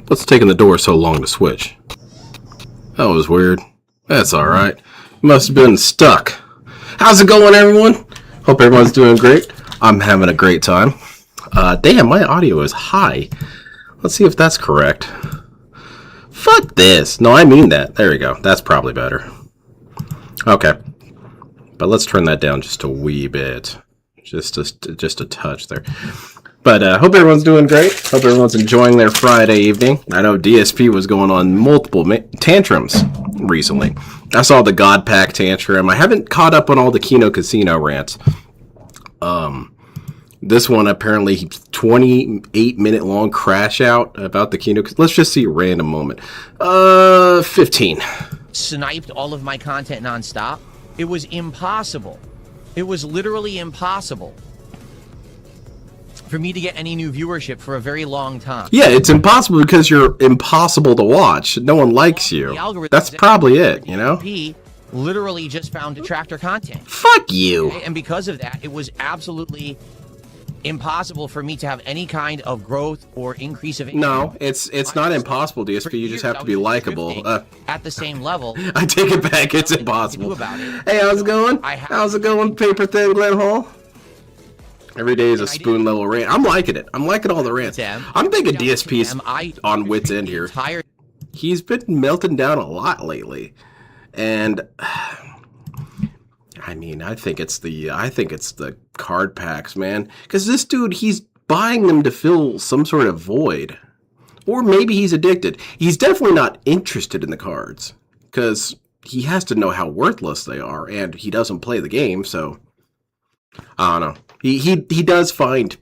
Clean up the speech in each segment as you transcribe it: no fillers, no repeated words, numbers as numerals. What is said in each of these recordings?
What's taking the door so long to switch? That was weird. That's alright. Must have been stuck. How's it going, everyone? Hope everyone's doing great. I'm having a great time. Damn, my audio is high. Let's see if that's correct. Fuck this. No, I mean that. There we go. That's probably better. Okay. But let's turn that down just a wee bit. Just a touch there. But hope everyone's doing great. Hope everyone's enjoying their Friday evening. I know DSP was going on multiple tantrums recently. I saw the God Pack tantrum. I haven't caught up on all the Kino Casino rants. This one apparently 28-minute long crash out about the Kino. Let's just see a random moment. 15. Sniped all of my content nonstop. It was impossible. It was literally impossible for me to get any new viewership for a very long time. Yeah, it's impossible because you're impossible to watch. No one likes you. That's probably it, you know? Literally just found detractor content. Fuck you. And because of that, it was absolutely impossible for me to have any kind of growth or increase of income. No, it's not impossible, DSP. You just have to be likable. At the same level. I take it back. It's impossible. About it. Hey, how's it going? How's it going, Paper Thin Glen Hall? Every day is a spoon level rant. I'm liking it. I'm liking all the rants. I'm thinking DSP's on wit's end here. He's been melting down a lot lately, and I mean, I think it's the card packs, man. Because this dude, he's buying them to fill some sort of void, or maybe he's addicted. He's definitely not interested in the cards because he has to know how worthless they are, and he doesn't play the game, so I don't know. He does find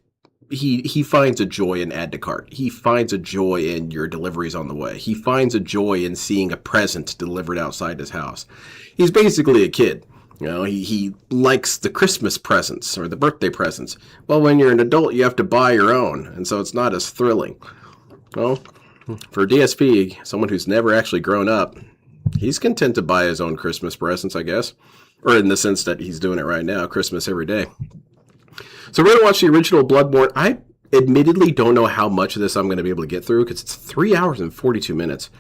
he finds a joy in add to cart. He finds a joy in your deliveries on the way. He finds a joy in seeing a present delivered outside his house. He's basically a kid. You know, he likes the Christmas presents or the birthday presents. Well, when you're an adult, you have to buy your own, and so it's not as thrilling. Well, for DSP, someone who's never actually grown up, he's content to buy his own Christmas presents, I guess. Or in the sense that he's doing it right now, Christmas every day. So we're going to watch the original Bloodborne. I admittedly don't know how much of this I'm going to be able to get through because it's 3 hours and 42 minutes.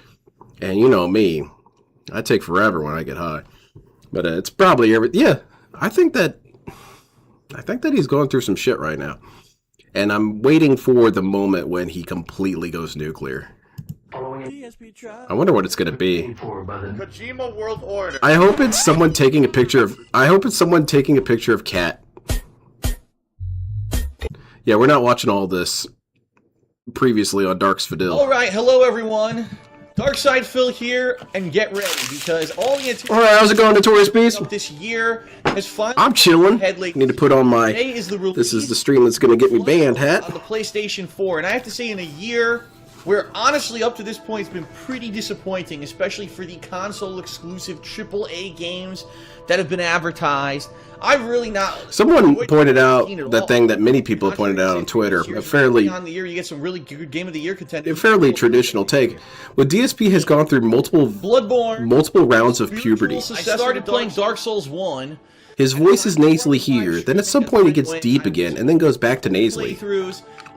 And you know me, I take forever when I get high. But it's probably yeah, I think that he's going through some shit right now. And I'm waiting for the moment when he completely goes nuclear. I wonder what it's going to be. Kojima World Order. I hope it's someone taking a picture of Cat. Yeah, we're not watching all this previously on Dark's Fidel. Alright, hello everyone. Darkside Phil here, and get ready, because all the anticipation Alright, how's it going, Notorious Beast? this year has finally I'm chilling. Headley. Need to put on my this is the stream that's going to get me banned hat. On the PlayStation 4, and I have to say in a year where honestly up to this point it's been pretty disappointing, especially for the console exclusive AAA games that have been advertised. I've really not. Someone pointed out that thing that many people have pointed out on Twitter. A fairly on the year, you get some really good Game of the Year contenders. A fairly traditional take. Well, DSP has gone through multiple rounds of puberty. I started playing Dark Souls 1. His voice is nasally here. Then at some point it gets deep again, and then goes back to nasally.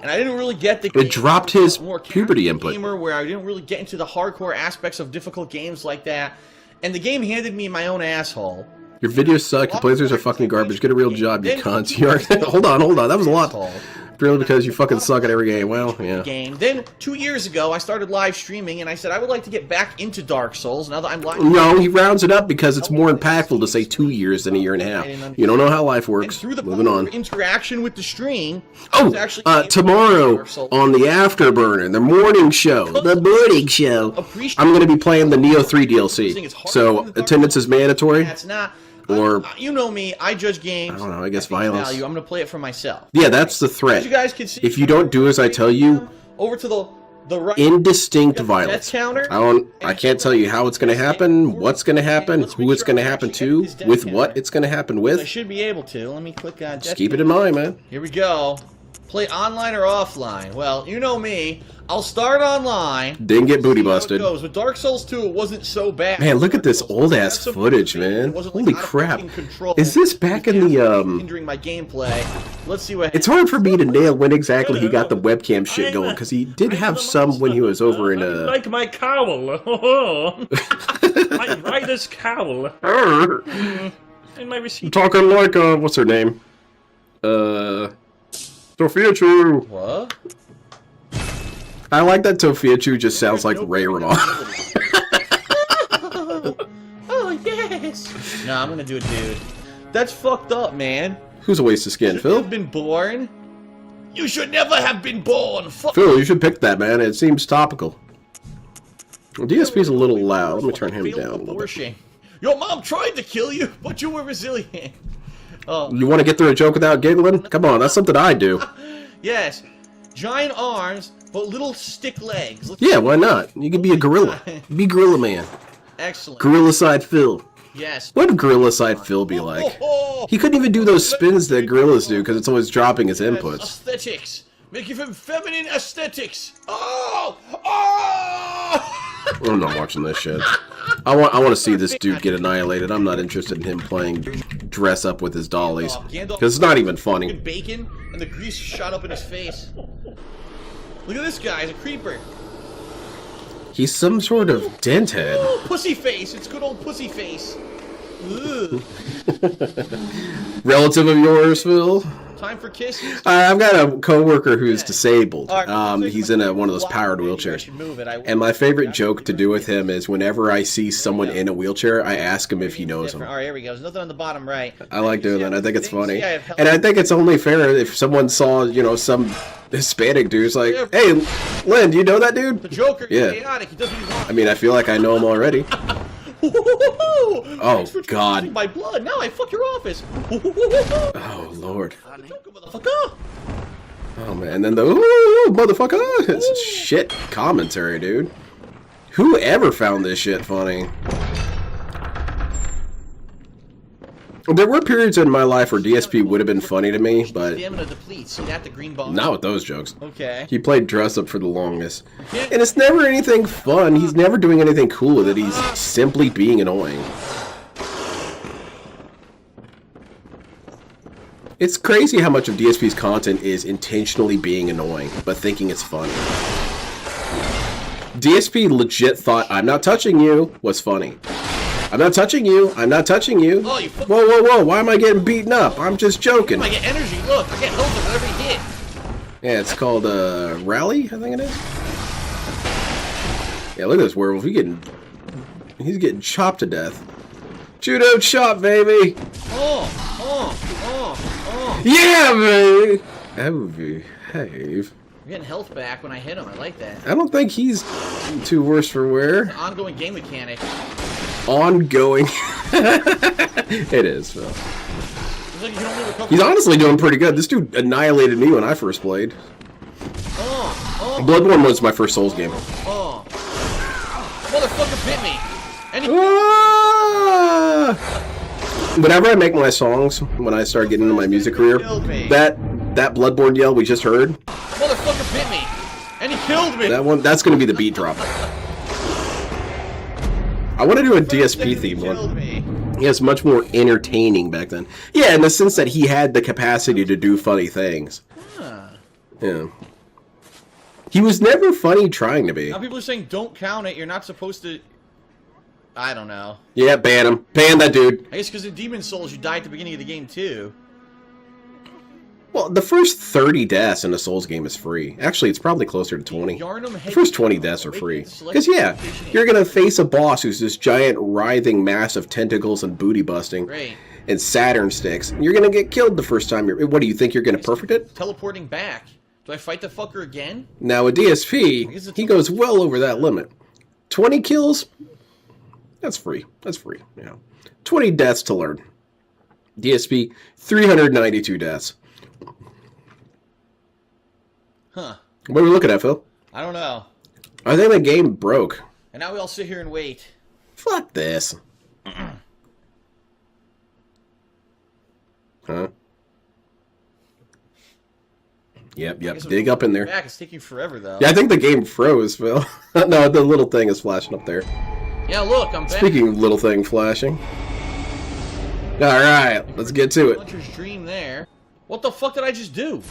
And I didn't really get the it dropped his puberty input. Gamer where I didn't really get into the hardcore aspects of difficult games like that. And the game handed me my own asshole. Your videos suck, your playthroughs are fucking garbage, get a real job, you cunts. You are hold on, that was a lot. Really because you fucking suck at every game. Well, yeah. Then 2 years ago I started live streaming and I said I would like to get back into Dark Souls now that I'm live. No, he rounds it up because it's more impactful to say 2 years than a year and a half. You don't know how life works. Moving on. Interaction with the stream. Tomorrow on the Afterburner, the morning show, I'm going to be playing the Neo 3 DLC. So attendance is mandatory. That's not. Or you know me, I judge games. I don't know. I guess violence. Value. I'm gonna play it for myself. Yeah, that's the threat. As you guys can see, if you don't do as I tell you, over to the right, indistinct violence. I can't tell you how it's gonna happen, what's gonna happen, who it's gonna happen to, with what it's gonna happen with. I should be able to. Let me click on. Just keep it in mind, man. Here we go. Play online or offline? Well, you know me. I'll start online. Didn't get booty See how it busted. goes. With Dark Souls 2, it wasn't so bad. Man, look at this Dark Souls old 2 ass had some footage, things. man. It wasn't, Holy out of crap. fucking control. Is this back in the hindering my gameplay? Let's see what. It's hard for me to nail when exactly he got the webcam shit going, because he did have some when he was over in Like my cowl. My rider's cowl. And my receipt. Talking like what's her name? Sophia Chu. What? I like that Sophia Chu just sounds like Ray Romano. Oh yes. No, I'm gonna do a dude. That's fucked up, man. Who's a waste of skin, Phil? You've been born. You should never have been born. Fuck. Phil, you should pick that, man. It seems topical. Well, DSP's a little loud. Let me turn him down a little bit. Your mom tried to kill you, but you were resilient. Oh. You want to get through a joke without giggling? Come on, that's something I do. Yes. Giant arms, but little stick legs. Yeah, why not? You could be a gorilla. Be Gorilla Man. Excellent. Gorilla Side Phil. Yes. What would Gorilla Side Phil be like? He couldn't even do those spins that gorillas do because it's always dropping his inputs. Aesthetics. Make him feminine aesthetics. Oh! Oh! I'm not watching this shit. I want to see this dude get annihilated. I'm not interested in him playing dress up with his dollies because it's not even funny. Bacon and the grease shot up in his face. Look at this guy. He's a creeper. He's some sort of denthead. Ooh, pussy face. It's good old pussy face. Ugh. Relative of yours, Phil? Time for kisses. I've got a coworker who's disabled. All right, He's in one of those powered wheelchairs. And my favorite joke to do with him is whenever I see someone in a wheelchair, I ask him if he knows him. All right, here we go. There's nothing on the bottom right. I like doing that. I think it's funny. And I think it's only fair if someone saw, you know, some Hispanic dude's like, hey, Lynn, do you know that dude? The Joker, yeah. chaotic. He does what he wants. I mean, I feel like I know him already. Oh, God. My blood. Now I fuck your office. Oh, Lord. Motherfucker. Oh, man. And then the, ooh, motherfucker. It's shit commentary, dude. Who ever found this shit funny? There were periods in my life where DSP would have been funny to me, but not with those jokes. Okay. He played dress up for the longest. And it's never anything fun. He's never doing anything cool with it. He's simply being annoying. It's crazy how much of DSP's content is intentionally being annoying, but thinking it's funny. DSP legit thought, I'm not touching you, was funny. I'm not touching you. I'm not touching you. Oh, you whoa, whoa, whoa. Why am I getting beaten up? I'm just joking. I get energy. Look, I get health with every hit. Yeah, it's called Rally, I think it is. Yeah, look at this werewolf. He's getting chopped to death. Judo chop, baby. Yeah, baby. That would behave. I'm getting health back when I hit him. I like that. I don't think he's too worse for wear. It's an ongoing game mechanic. Ongoing. It is, Phil. Like he's honestly doing pretty good. This dude annihilated me when I first played. Bloodborne was my first Souls game. Motherfucker bit me. Whenever I make my songs, when I start getting into my music career, that Bloodborne yell we just heard. Motherfucker bit me, and he killed me. That's gonna be the beat drop. I want to do a DSP theme one. He was much more entertaining back then. Yeah, in the sense that he had the capacity to do funny things. Yeah. He was never funny trying to be. Now people are saying don't count it. You're not supposed to. I don't know. Yeah, ban him. Ban that dude. I guess because in Demon Souls you die at the beginning of the game too. Well, the first 30 deaths in a Souls game is free. Actually, it's probably closer to 20. The first 20 deaths are free. Because, yeah, you're going to face a boss who's this giant, writhing mass of tentacles and booty busting. And Saturn sticks. You're going to get killed the first time. What, do you think you're going to perfect it? Teleporting back. Do I fight the fucker again? Now, with DSP, he goes well over that limit. 20 kills? That's free. That's free. Yeah. 20 deaths to learn. DSP, 392 deaths. Huh. What are we looking at, Phil? I don't know. I think the game broke. And now we all sit here and wait. Fuck this. Huh? Yep. I guess if Dig we up in go there. Back, it's taking forever though. Yeah, I think the game froze, Phil. No, the little thing is flashing up there. Yeah, look, I'm back. Speaking of little thing flashing. Alright, let's get to it. Launcher's dream there. What the fuck did I just do?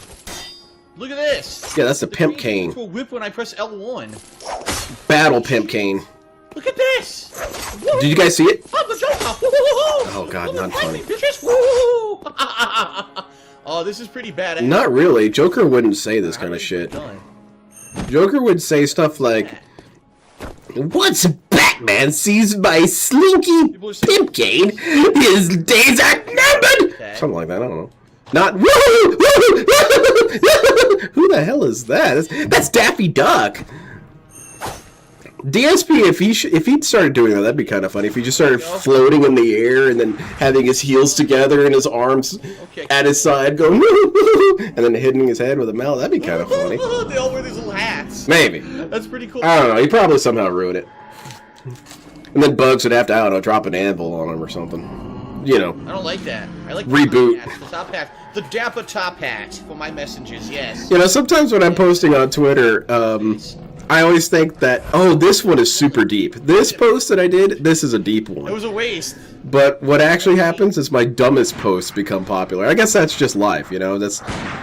Look at this. Yeah, that's a pimp green cane. turns to a whip when I press L1. Battle pimp cane. Look at this. Did you guys see it? I'm the Joker. Woo-hoo-hoo-hoo. Oh, God, not Fight funny. me, bitches. Woo. Oh, this is pretty bad. Not really. Joker wouldn't say this kind of shit. Joker would say stuff like, once Batman sees my slinky pimp cane, his days are numbered! Okay. Something like that, I don't know. Not, woo! Who the hell is that? That's Daffy Duck! DSP, if he started doing that, that'd be kind of funny. If he just started floating in the air and then having his heels together and his arms at his side going, and then hitting his head with a mallet, that'd be kind of funny. They all wear these little hats. Maybe. That's pretty cool. I don't know. He probably somehow ruined it. And then Bugs would have to, I don't know, drop an anvil on him or something. You know. I don't like that. I like Reboot. the top hat. The Dapper top hat for my messengers, yes. You know, sometimes when I'm posting on Twitter, I always think that, oh, this one is super deep. This post that I did, this is a deep It one. was a waste. But what actually happens is my dumbest posts become popular. I guess that's just life, you know? That's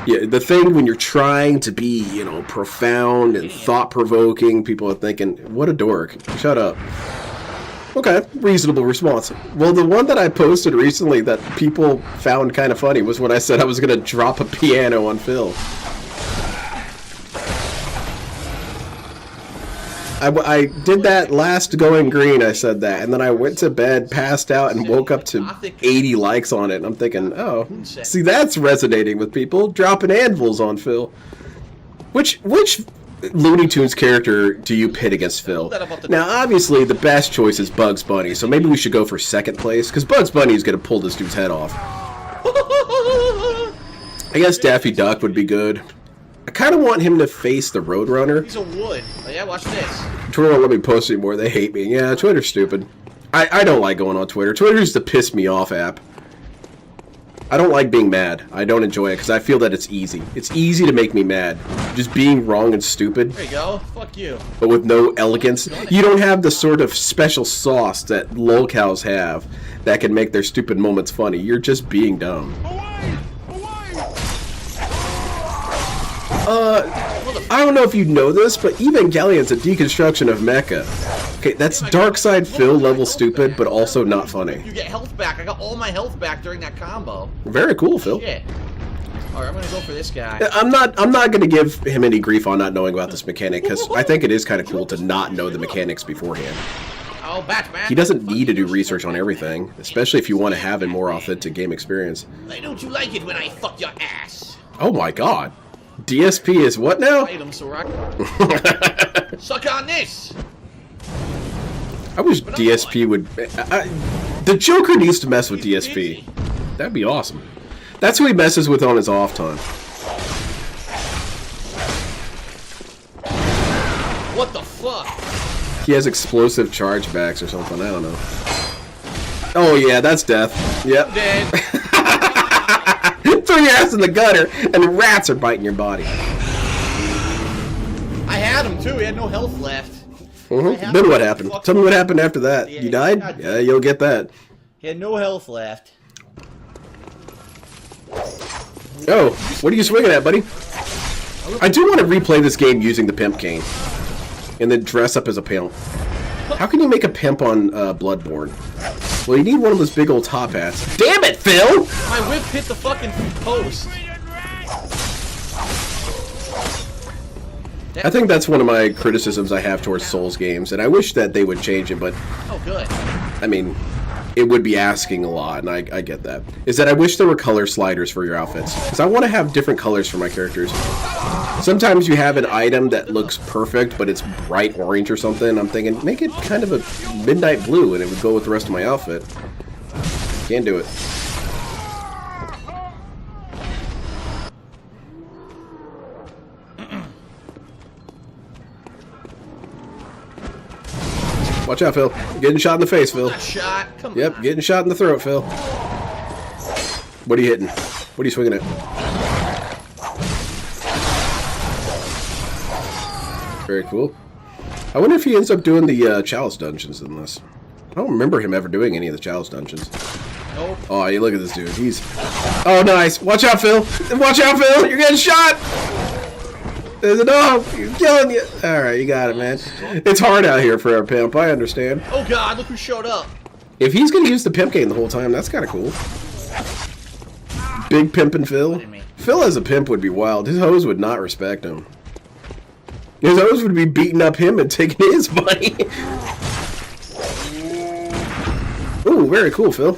the thing when you're trying to be, you know, profound and thought-provoking. People are thinking, what a dork. Shut up. Okay, reasonable response. Well, the one that I posted recently that people found kind of funny was when I said I was going to drop a piano on Phil. I did that last Going Green, I said that, and then I went to bed, passed out, and woke up to 80 likes on it, and I'm thinking, oh, see, that's resonating with people, dropping anvils on Phil. Which Looney Tunes character do you pit against Phil? Now, obviously, the best choice is Bugs Bunny, so maybe we should go for second place, because Bugs Bunny is going to pull this dude's head off. I guess Daffy Duck would be good. I kind of want him to face the Roadrunner. He's a wood. Oh, yeah, watch this. Twitter won't let me post anymore. They hate me. Yeah, Twitter's stupid. I don't like going on Twitter. Twitter's the piss me off app. I don't like being mad. I don't enjoy it because I feel that it's easy. It's easy to make me mad. Just being wrong and stupid. There you go. Fuck you. But with no elegance. You don't have the sort of special sauce that lolcows have that can make their stupid moments funny. You're just being dumb. I don't know if you know this, but Evangelion's a deconstruction of Mecha. Okay, that's Darkside Phil level stupid, but also not funny. You get health back. I got all my health back during that combo. Very cool, Phil. Shit. Alright, I'm gonna go for this guy. I'm not gonna give him any grief on not knowing about this mechanic, because I think it is kind of cool to not know the mechanics beforehand. Oh, Batman. He doesn't need to do research on everything, especially if you want to have a more authentic game experience. Why don't you like it when I fuck your ass? Oh my god. DSP is what now? Item, Soraka. Suck on this! I wish DSP would... the Joker needs to mess with DSP. That'd be awesome. That's who he messes with on his off time. What the fuck? He has explosive chargebacks or something, I don't know. Oh yeah, that's death. Yep. Dead. Throw your ass in the gutter, and the rats are biting your body. I had him too, he had no health left. Then what happened? Tell me what happened after that. You died? Yeah, you'll get that. He had no health left. Oh, what are you swinging at, buddy? I do want to replay this game using the pimp cane. And then dress up as a pimp. How can you make a pimp on Bloodborne? Well, you need one of those big old top hats. Damn it, Phil! My whip hit the fucking post. I think that's one of my criticisms I have towards Souls games, and I wish that they would change it, but... Oh, good. I mean, it would be asking a lot, and I get that. Is that I wish there were color sliders for your outfits. Because I want to have different colors for my characters. Sometimes you have an item that looks perfect, but it's bright orange or something. I'm thinking, make it kind of a midnight blue, and it would go with the rest of my outfit. Can't do it. Watch out, Phil. You're getting shot in the face, Phil. Shot. Come Yep, on. getting shot in the throat, Phil. What are you hitting? What are you swinging at? Very cool. I wonder if he ends up doing the Chalice dungeons in this. I don't remember him ever doing any of the Chalice dungeons. Nope. Oh, you look at this dude. He's... Oh, nice. Watch out, Phil. Watch out, Phil. You're getting shot. There's a dog. He's killing you. All right, you got it, man. It's hard out here for our pimp. I understand. Oh, God. Look who showed up. If he's going to use the pimp game the whole time, that's kind of cool. Big pimpin' Phil. Phil as a pimp would be wild. His hoes would not respect him. His hoes would be beating up him and taking his money. Ooh, very cool, Phil.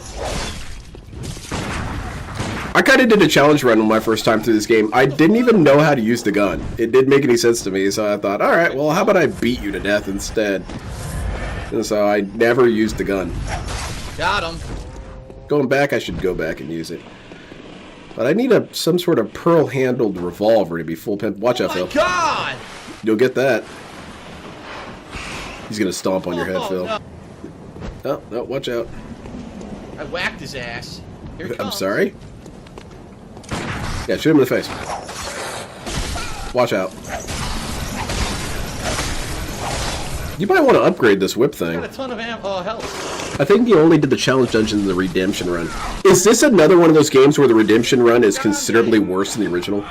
I kind of did a challenge run on my first time through this game. I didn't even know how to use the gun. It didn't make any sense to me, so I thought, alright, well, how about I beat you to death instead? And so I never used the gun. Got him. Going back, I should go back and use it. But I need some sort of pearl-handled revolver to be full pimp. Watch out, Phil. Oh my God! You'll get that. He's gonna stomp on your head, Phil. No. Oh, no, watch out. I whacked his ass. Here he I'm comes. sorry? Yeah, shoot him in the face. Watch out. You might want to upgrade this whip thing. Got a ton of health. I think you only did the challenge dungeon in the redemption run. Is this another one of those games where the redemption run is considerably worse than the original?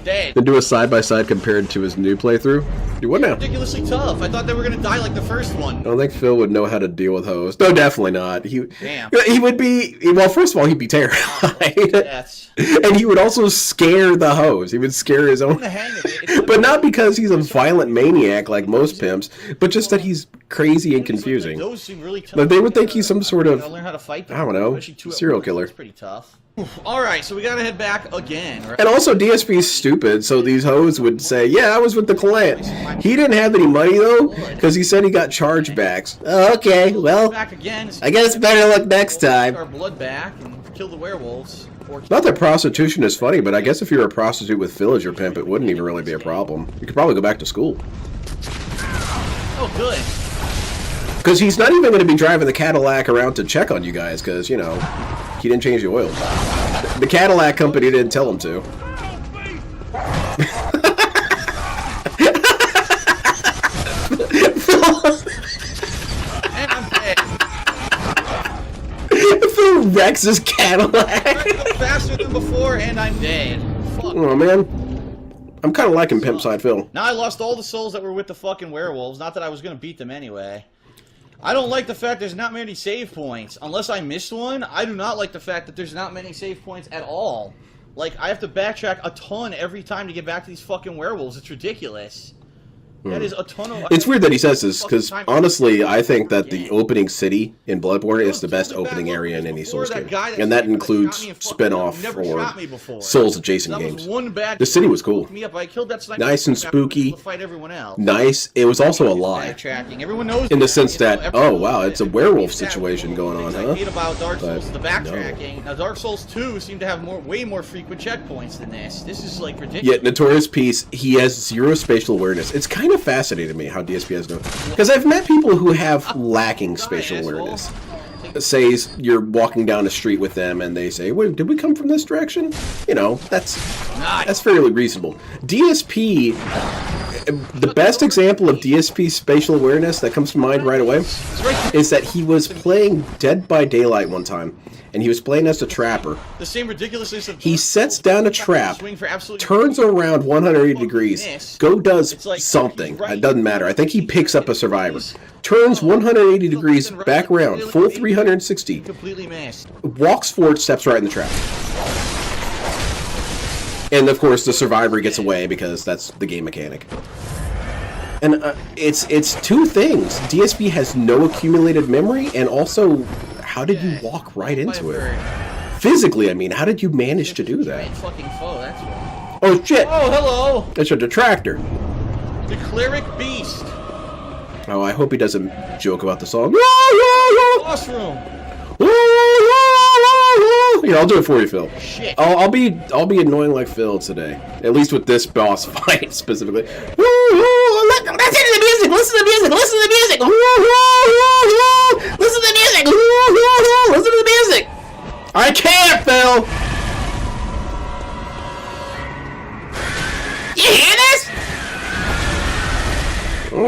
Dead. Then do a side-by-side compared to his new playthrough? Do what now? Ridiculously tough. I thought they were gonna die like the first one. I don't think Phil would know how to deal with hoes. No, definitely not. Damn. He would be... Well, first of all, he'd be terrified. Yes. And he would also scare the hoes. He would scare his own... The hang of it. But not because he's a violent maniac like most pimps, but just that he's crazy and confusing. Those seem really tough. But they would think he's some sort of... Gotta learn how to fight them. I don't know, Especially two at serial once. killer. That's pretty tough. Alright, so we gotta head back again, right? And also, DSP's stupid, so these hoes would say, yeah, I was with the client. He didn't have any money, though, because he said he got chargebacks. Oh, okay, well, Back again. I guess better luck next time. Our blood back and kill the werewolves. Not that prostitution is funny, but I guess if you're a prostitute with Phil as your pimp, it wouldn't even really be a problem. You could probably go back to school. Oh, good. Because he's not even going to be driving the Cadillac around to check on you guys, because, you know, he didn't change the oil. The Cadillac company didn't tell him to. And I'm dead. Phil wrecks his Cadillac. Faster than before, and I'm dead. Fuck. Oh, man. I'm kind of liking Pimp Side Phil. Now I lost all the souls that were with the fucking werewolves. Not that I was gonna beat them anyway. I don't like the fact there's not many save points. Unless I missed one, I do not like the fact that there's not many save points at all. Like, I have to backtrack a ton every time to get back to these fucking werewolves. It's ridiculous. That is a ton of... It's weird that he says this, because honestly, I think that the opening city in Bloodborne is the best opening area in any Souls game. And that includes spin-off or Souls adjacent games. The city was cool. Nice and spooky. Nice. It was also alive. Everyone knows in the sense that, oh wow, it's a werewolf situation going on, huh? I hate about Dark Souls, the backtracking. Now, Dark Souls 2 seem to have way more frequent checkpoints than this. This is, like, ridiculous. Yet, Notorious Peace, he has zero spatial awareness. It's kind of fascinating to me how DSP has no... Because I've met people who have lacking spatial awareness. Say you're walking down the street with them and they say, wait, did we come from this direction? You know, that's fairly reasonable. DSP, the best example of DSP spatial awareness that comes to mind right away is that he was playing Dead by Daylight one time, and he was playing as a trapper. The same ridiculousness of he sets down a trap, turns around 180 degrees, does something. It doesn't matter. I think he picks up a survivor. Turns 180 degrees back around, full 360. Completely missed. Walks forward, steps right in the trap. And of course, the survivor gets away because that's the game mechanic. And it's two things. DSP has no accumulated memory, and also, how did you walk right into it? Physically, I mean, how did you manage to do that? Oh shit! Oh, hello! It's a detractor. The cleric beast. Oh, I hope he doesn't joke about the song. Boss room. Here, I'll do it for you, Phil. Shit. I'll be annoying like Phil today. At least with this boss fight specifically. Listen to the music. Listen to the music. Listen to the music. Listen to the music. Listen to the music. I can't, Phil. You hear this?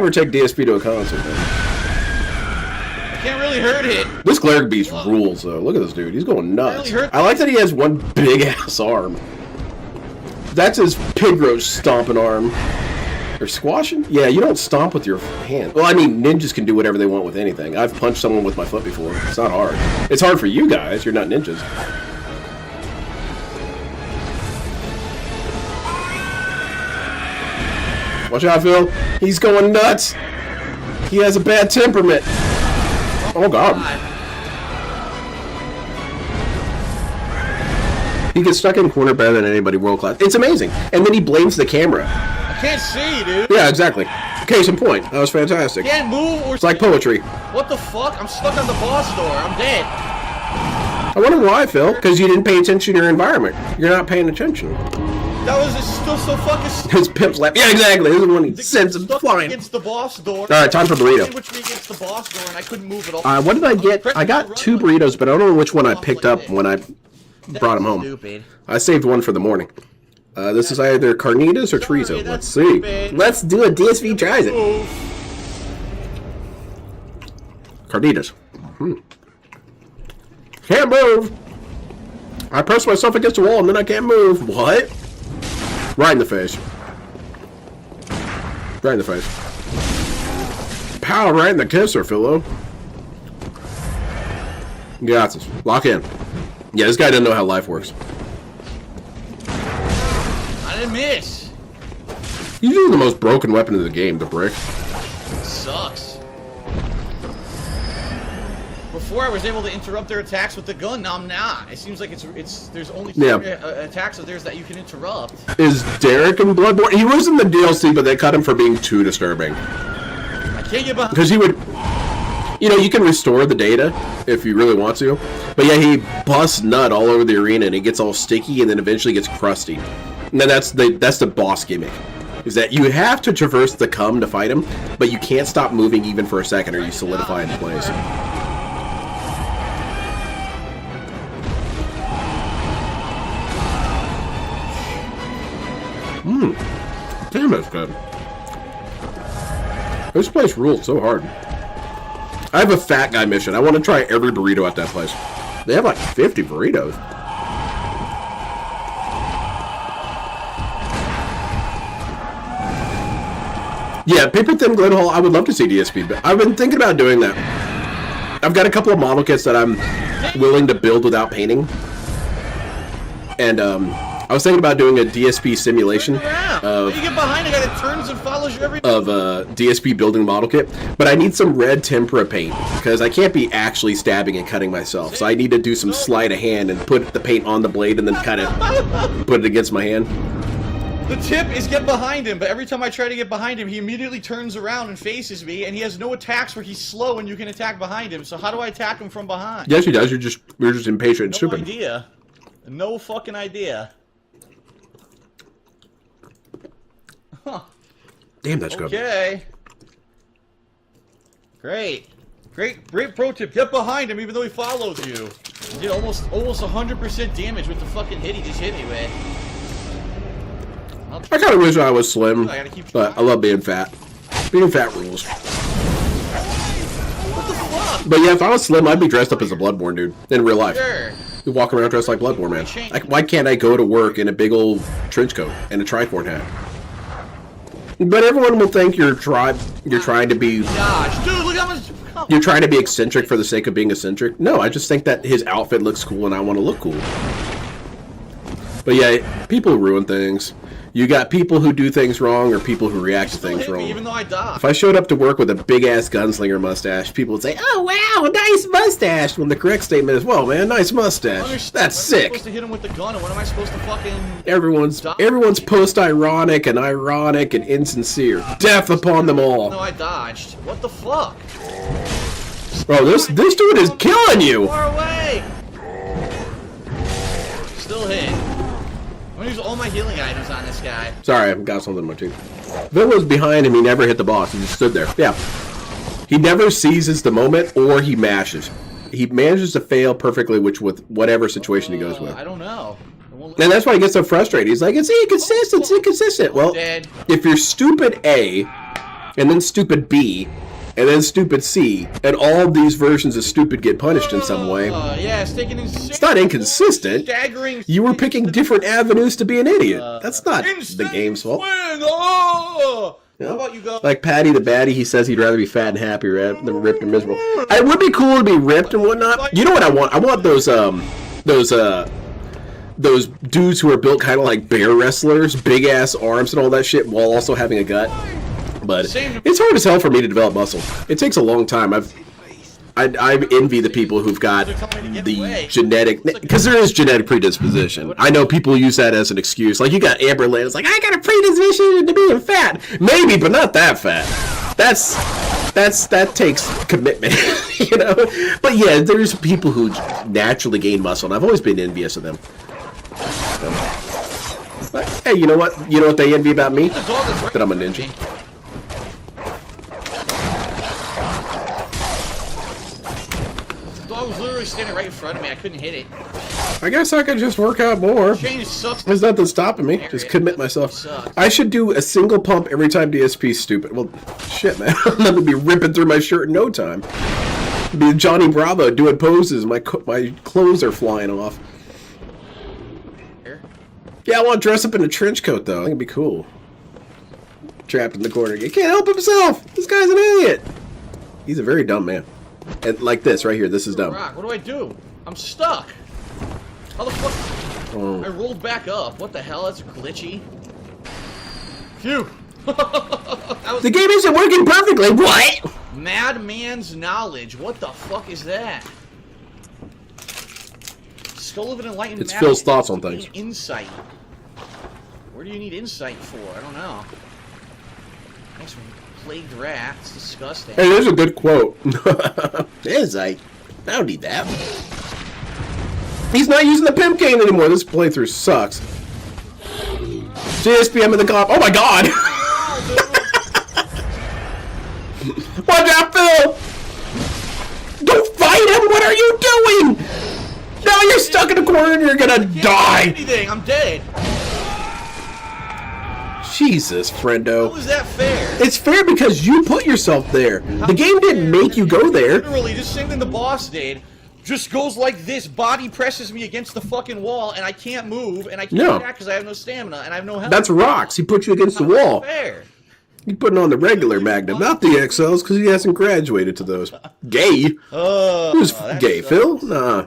ever take DSP to a concert, man. I can't really hurt it. This cleric beast rules, though. Look at this dude. He's going nuts. Really hurt. I like that he has one big-ass arm. That's his pig roast stomping arm. Or squashing? Yeah, you don't stomp with your hand. Well, I mean, ninjas can do whatever they want with anything. I've punched someone with my foot before. It's not hard. It's hard for you guys. You're not ninjas. Watch out, Phil. He's going nuts. He has a bad temperament. Oh, God. He gets stuck in corner better than anybody world class. It's amazing. And then he blames the camera. I can't see, dude. Yeah, exactly. Case in point. That was fantastic. Can't move or. It's like poetry. What the fuck? I'm stuck on the boss door. I'm dead. I wonder why, Phil. Because you didn't pay attention to your environment. You're not paying attention. That was just still so fucking. His pimp slap. Yeah, exactly. This is when he sends him Stuck flying. against the boss door. All right, time for burrito. Which me against the boss door, and I couldn't move at all. What did I get? I got 2 burritos, but I don't know which one I picked up when I brought them home. Stupid. I saved one for the morning. This is either carnitas or chorizo. that's Let's see. stupid. Let's do a DSV tries it. Move. Carnitas. Can't move. I press myself against the wall and then I can't move. What? Right in the face. Right in the face. Pow, right in the kisser, Philo. Got this. Lock in. Yeah, this guy doesn't know how life works. I didn't miss. He's using the most broken weapon in the game, the brick. Sucks. Before I was able to interrupt their attacks with the gun, now I'm not. It seems like there's only certain attacks of theirs that you can interrupt. Is Derek in Bloodborne? He was in the DLC, but they cut him for being too disturbing. I can't get behind. Because he would, you know, you can restore the data if you really want to. But yeah, he busts nut all over the arena and it gets all sticky and then eventually gets crusty. And then that's the boss gimmick. Is that you have to traverse the cum to fight him, but you can't stop moving even for a second or you solidify in place. Damn, that's good. This place rules so hard. I have a fat guy mission. I want to try every burrito at that place. They have like 50 burritos. Yeah, paper thin Glen Hall. I would love to see DSP, but I've been thinking about doing that. I've got a couple of model kits that I'm willing to build without painting. And I was thinking about doing a DSP simulation of you get behind it, and it turns and follows you every. Of a DSP building model kit, but I need some red tempera paint because I can't be actually stabbing and cutting myself. So I need to do some sleight of hand and put the paint on the blade and then kind of put it against my hand. The tip is get behind him, but every time I try to get behind him, he immediately turns around and faces me, and he has no attacks where he's slow and you can attack behind him. So how do I attack him from behind? Yes, he does. You're just impatient and No stupid. idea. No fucking idea. Huh. Damn, that's good. Okay. Great. Great pro tip. Get behind him even though he follows you. He did almost 100% damage with the fucking hit he just hit me with. I kind of wish I was slim, I gotta keep but trying. I love being fat. Being fat rules. What the fuck? But yeah, if I was slim, I'd be dressed up as a Bloodborne dude in real life. Sure. You walk around dressed like Bloodborne, man. Why can't I go to work in a big old trench coat and a tricorn hat? But everyone will think you're trying to be Gosh, dude, look how much. you're trying to be eccentric for the sake of being eccentric. No, I just think that his outfit looks cool and I want to look cool. But yeah, people ruin things. You got people who do things wrong or people who react to things wrong. Even though I died. If I showed up to work with a big-ass gunslinger mustache, people would say, "Oh, wow, nice mustache," when the correct statement is, "Whoa, man, nice mustache. That's I'm sick." supposed to hit him with the gun, and what am I supposed to fucking... Everyone's post-ironic and ironic and insincere. Death upon them all. No, I dodged. What the fuck? Bro, this dude is killing you. Far away! Still hit. I'm gonna use all my healing items on this guy. Sorry, I've got something in my teeth. Bill was behind him. He never hit the boss. He just stood there. Yeah. He never seizes the moment or he mashes. He manages to fail perfectly with whatever situation he goes with. I don't know. And that's why he gets so frustrated. He's like, it's inconsistent, it's inconsistent. Well, Dead. if you're stupid A, and then stupid B, and then stupid C, and all of these versions of stupid get punished in some way. Yeah, it's taking It's not inconsistent. staggering. You were picking different avenues to be an idiot. That's not the game's fault. How about you go? Like Patty the Baddie, he says he'd rather be fat and happy than ripped and miserable. It would be cool to be ripped and whatnot. You know what I want? I want those dudes who are built kind of like bear wrestlers, big ass arms and all that shit, while also having a gut. But it's hard as hell for me to develop muscle. It takes a long time. I envy the people who've got the genetic, because there is genetic predisposition. I know people use that as an excuse. Like, you got Amber Lynn, it's like, I got a predisposition to being fat. Maybe, but not that fat. That takes commitment, you know? But yeah, there's people who naturally gain muscle, and I've always been envious of them. But, hey, you know what? You know what they envy about me? That I'm a ninja. I was literally standing right in front of me. I couldn't hit it. I guess I could just work out more. Change sucks. There's nothing stopping me. Just commit myself. I should do a single pump every time DSP's stupid. Well, shit, man. I'm gonna be ripping through my shirt in no time. Be Johnny Bravo doing poses. My clothes are flying off. Yeah, I want to dress up in a trench coat, though. I think it'd be cool. Trapped in the corner. He can't help himself. This guy's an idiot. He's a very dumb man. And like this, right here. This is dumb. Rock, what do I do? I'm stuck. How the fuck? I rolled back up. What the hell? That's glitchy. Phew. The game isn't working perfectly. What? Madman's knowledge. What the fuck is that? Skull of an enlightened It's man. Phil's thoughts on things. Insight. Where do you need insight for? I don't know. Thanks for plagued rat. It's disgusting. Hey, there's a good quote. Insight. I don't need that. He's not using the pimp cane anymore. This playthrough sucks. JSPM in the cop. Oh my god! Watch out, Phil! Don't fight him! What are you doing? Now you're stuck in a corner and you're gonna die! Anything, I'm dead. Jesus, friendo. How is that fair? It's fair because you put yourself there. The game didn't make you go there. Literally, the same thing the boss did. Just goes like this, body presses me against the fucking wall, and I can't move, and I can't attack because I have no stamina, and I have no health. That's rocks. He put you against the wall. Fair. He's putting on the regular Magnum, not the XLs, because he hasn't graduated to those. Gay? Who's gay, Phil? Nah.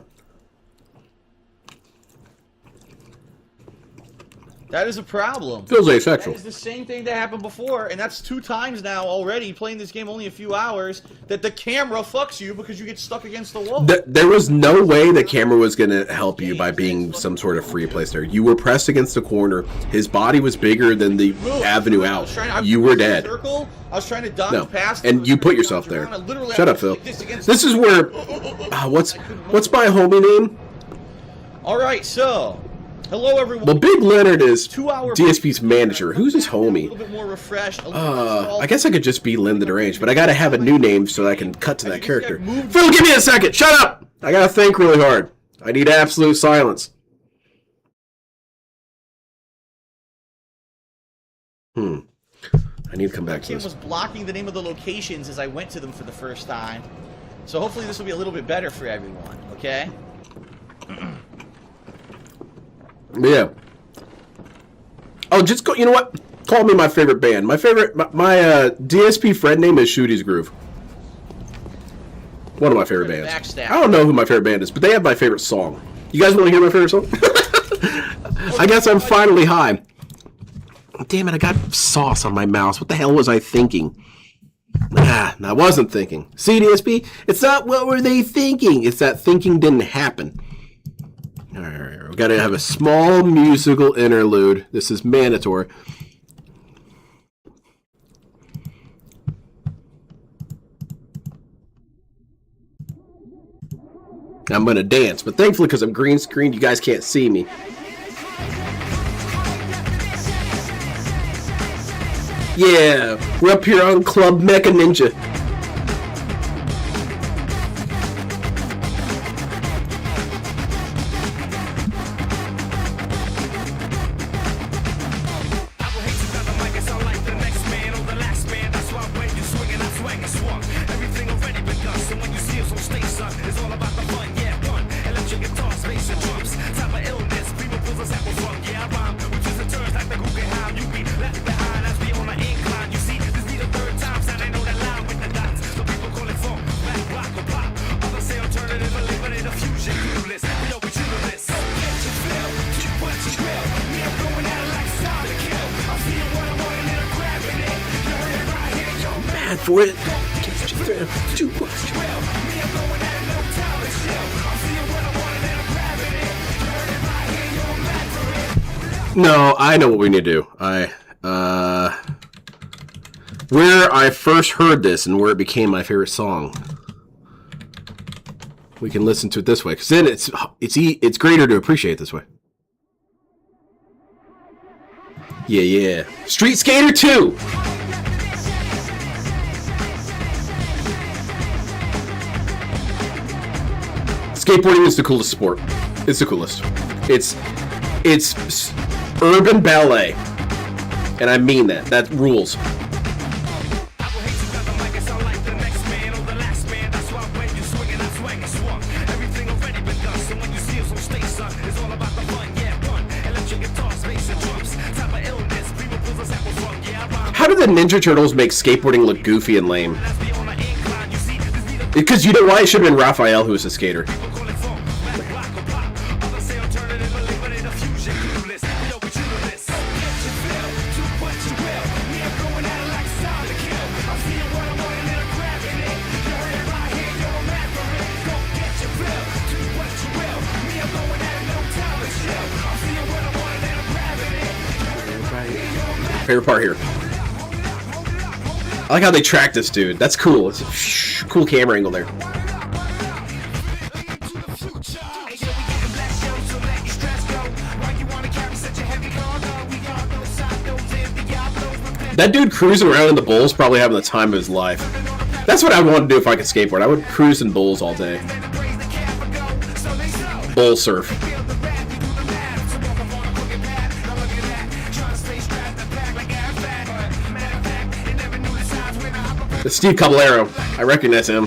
That is a problem. Phil's asexual. That is the same thing that happened before, and that's 2 times now already, playing this game only a few hours, that the camera fucks you because you get stuck against the wall. There was no way the camera was going to help you by being some sort of free place there. You were pressed against the corner. His body was bigger than the avenue out. You were dead. I was trying to dodge past and you put yourself there. Shut up, Phil. This is where... what's my homie name? Alright, so... Hello, everyone. Well, Big Leonard is 2 hour DSP's manager. Who's his homie? A little bit more refreshed. I guess I could just be Lynn the Deranged, but I gotta have a new name so I can cut to that character. Phil, give me a second! Shut up! I gotta think really hard. I need absolute silence. I need to come back to Kim this. was blocking the name of the locations as I went to them for the first time. So hopefully this will be a little bit better for everyone, okay? Yeah. Oh, just go. You know what? Call me my favorite band. My favorite, my DSP friend name is Shooty's Groove. One of my favorite bands. I don't know who my favorite band is, but they have my favorite song. You guys want to hear my favorite song? I guess I'm finally high. Damn it! I got sauce on my mouse. What the hell was I thinking? I wasn't thinking. See, DSP? It's not what were they thinking. It's that thinking didn't happen. Alright, we gotta have a small musical interlude. This is mandatory. I'm gonna dance, but thankfully, because I'm green screened, you guys can't see me. Yeah, we're up here on Club Mecha Ninja. mad for it. Get your thrill, too much. No, I know what we need to do. Where I first heard this and where it became my favorite song. We can listen to it this way, because then it's greater to appreciate it this way. Yeah. Street Skater 2! Skateboarding is the coolest sport. It's the coolest. It's urban ballet. And I mean that. That rules. How do the Ninja Turtles make skateboarding look goofy and lame? Because you know why? It should have been Raphael who was a skater. Favorite part here. I like how they track this dude. That's cool. It's a cool camera angle there. That dude cruising around in the bowls probably having the time of his life. That's what I would want to do if I could skateboard. I would cruise in bowls all day. Bowl surf. It's Steve Caballero. I recognize him.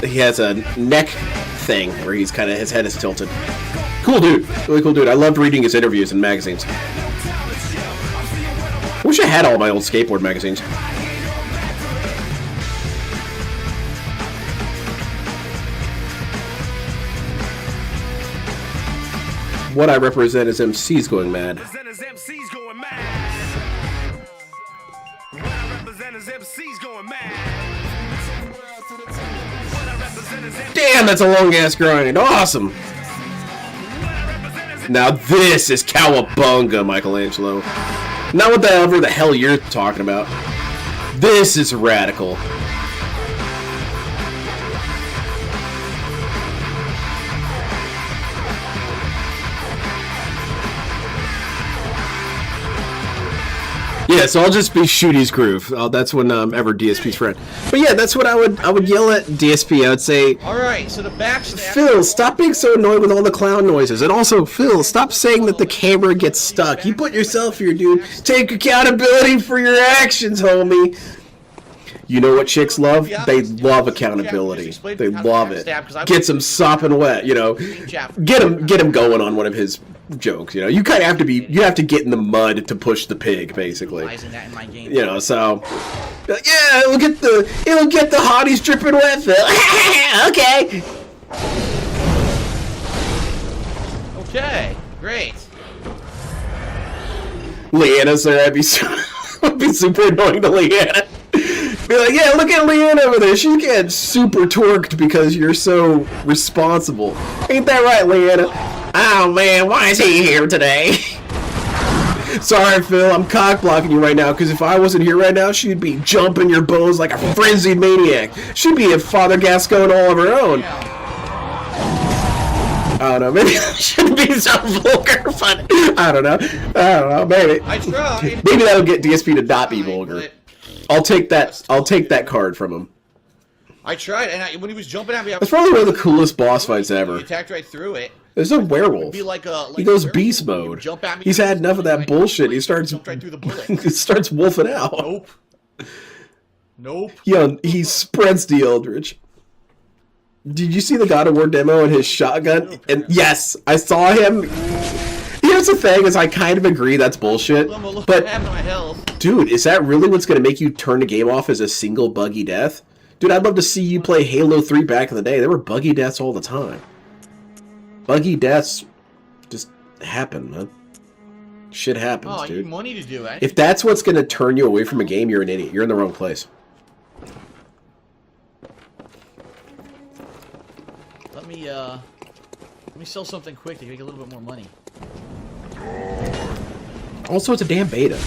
He has a neck thing where he's kind of, his head is tilted. Cool dude. Really cool dude. I loved reading his interviews in magazines. I wish I had all my old skateboard magazines. What I represent is MCs going mad. Damn, that's a long ass grind. Awesome. Now this is cowabunga, Michelangelo. Not whatever the hell you're talking about. This is radical. Yeah, so I'll just be Shooty's groove. That's when ever DSP's friend. But yeah, that's what I would yell at DSP. I would say, all right, so the backstab. Phil, stop being so annoyed with all the clown noises, and also Phil, stop saying that the camera gets stuck. You put yourself here, dude. Take accountability for your actions, homie. You know what chicks love? They love accountability. They love it. Gets them sopping wet, you know. Get him going on one of his jokes, you know. You kind of have to be, you have to get in the mud to push the pig, basically. You know, so yeah, it'll get the hotties dripping wet, Phil. Okay. Okay, great. Leanna's there. I'd be super annoying to Leanna. Be like, yeah, look at Leanne over there. She's getting super torqued because you're so responsible. Ain't that right, Leanna? Oh, man, why is he here today? Sorry, Phil, I'm cock-blocking you right now, because if I wasn't here right now, she'd be jumping your bones like a frenzied maniac. She'd be a Father Gascon all of her own. I don't know, maybe I shouldn't be so vulgar, but I don't know, maybe. I tried. Maybe that'll get DSP to not be vulgar. I'll take that card from him. I tried, and when he was jumping at me, that's probably one of the coolest boss fights ever. He attacked right through it. There's a werewolf. Be like he goes beast mode. He's had enough of that bullshit. He starts right through the bullet. He starts wolfing out. Nope. Yo, he spreads the Eldritch. Did you see the God of War demo and his shotgun? And yes, I saw him. Here's the thing: is I kind of agree that's bullshit. But dude, is that really what's gonna make you turn the game off as a single buggy death? Dude, I'd love to see you play Halo 3 back in the day. There were buggy deaths all the time. Buggy deaths just happen, man. Shit happens, Oh, you dude. need money to do it. If that's what's going to turn you away from a game, you're an idiot. You're in the wrong place. Let me sell something quick to make a little bit more money. Also, it's a damn beta.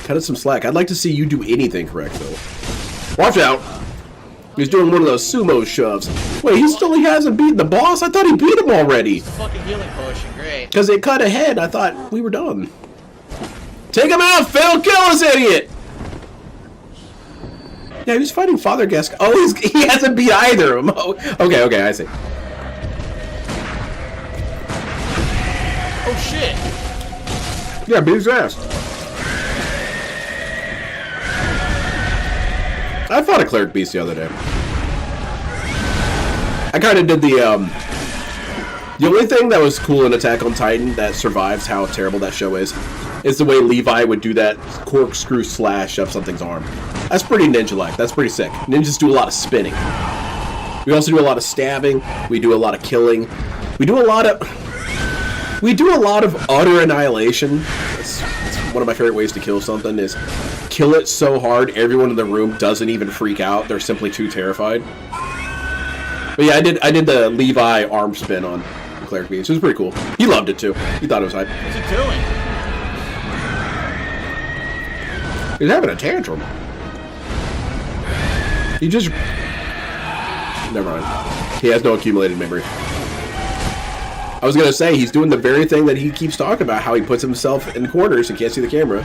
Cut it some slack. I'd like to see you do anything correct, though. Watch out! He's doing one of those sumo shoves. Wait, he still hasn't beaten the boss? I thought he beat him already. It's a fucking healing potion, great. Because it cut ahead. I thought we were done. Take him out, Phil! Kill this idiot! Yeah, he was fighting Father Gascoigne. Oh, he hasn't beat either of them. Oh, okay, I see. Oh, shit! Yeah, beat his ass. I fought a cleric beast the other day. I kind of did the only thing that was cool in Attack on Titan that survives how terrible that show is the way Levi would do that corkscrew slash up something's arm. That's pretty ninja-like. That's pretty sick. Ninjas do a lot of spinning. We also do a lot of stabbing. We do a lot of killing. We do a lot of utter annihilation. It's one of my favorite ways to kill something is kill it so hard everyone in the room doesn't even freak out. They're simply too terrified. But yeah, I did the Levi arm spin on Cleric Beast. It was pretty cool. He loved it too. He thought it was hype. What's it doing? He's having a tantrum. He just... Never mind. He has no accumulated memory. I was going to say, he's doing the very thing that he keeps talking about, how he puts himself in corners and can't see the camera.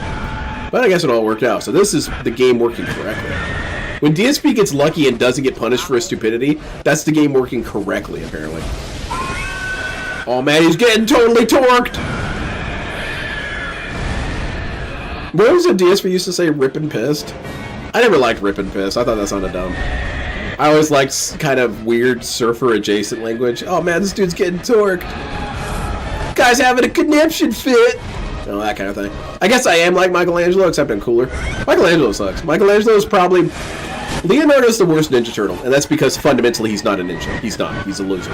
But I guess it all worked out. So this is the game working correctly. When DSP gets lucky and doesn't get punished for his stupidity, that's the game working correctly, apparently. Oh man, he's getting totally torqued! What was it DSP used to say, rippin' pissed? I never liked rippin' pissed. I thought that sounded dumb. I always liked kind of weird surfer-adjacent language. Oh man, this dude's getting torqued. Guy's having a conniption fit! Oh, that kind of thing. I guess I am like Michelangelo, except I'm cooler. Michelangelo sucks. Michelangelo is probably... Leonardo's the worst Ninja Turtle, and that's because fundamentally he's not a ninja. He's not. He's a loser.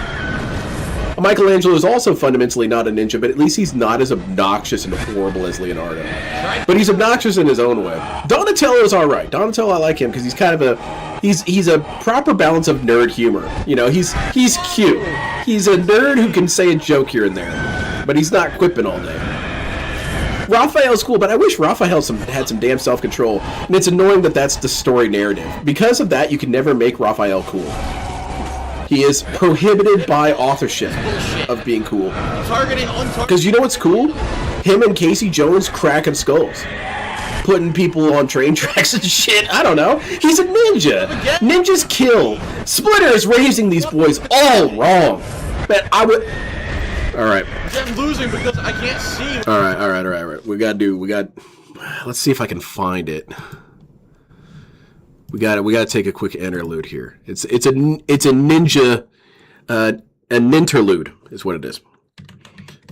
Michelangelo is also fundamentally not a ninja, but at least he's not as obnoxious and horrible as Leonardo. But he's obnoxious in his own way. Donatello is alright. Donatello, I like him because he's kind of a... He's a proper balance of nerd humor. You know, he's cute. He's a nerd who can say a joke here and there. But he's not quipping all day. Raphael's cool, but I wish Raphael had some damn self-control. And it's annoying that that's the story narrative. Because of that, you can never make Raphael cool. He is prohibited by authorship of being cool. Targeting untargeted. Because you know what's cool? Him and Casey Jones cracking skulls. Putting people on train tracks and shit. I don't know. He's a ninja. Ninjas kill. Splitter is raising these boys all wrong. Man, I would... Alright. I'm losing because I can't see. Alright. We got... Let's see if I can find it. We gotta take a quick interlude here. It's a ninja... an interlude is what it is.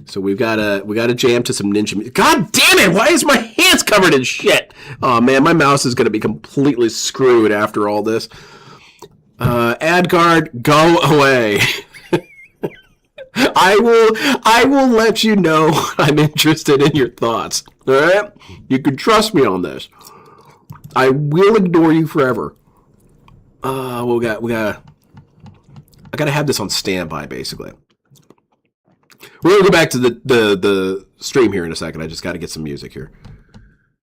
So we gotta jam to some ninja music. God damn it! Why is my hands covered in shit? Oh man, my mouse is gonna be completely screwed after all this. Adgard, go away. I will let you know I'm interested in your thoughts. All right? You can trust me on this. I will ignore you forever. I gotta have this on standby, basically. We're gonna go back to the stream here in a second. I just gotta get some music here.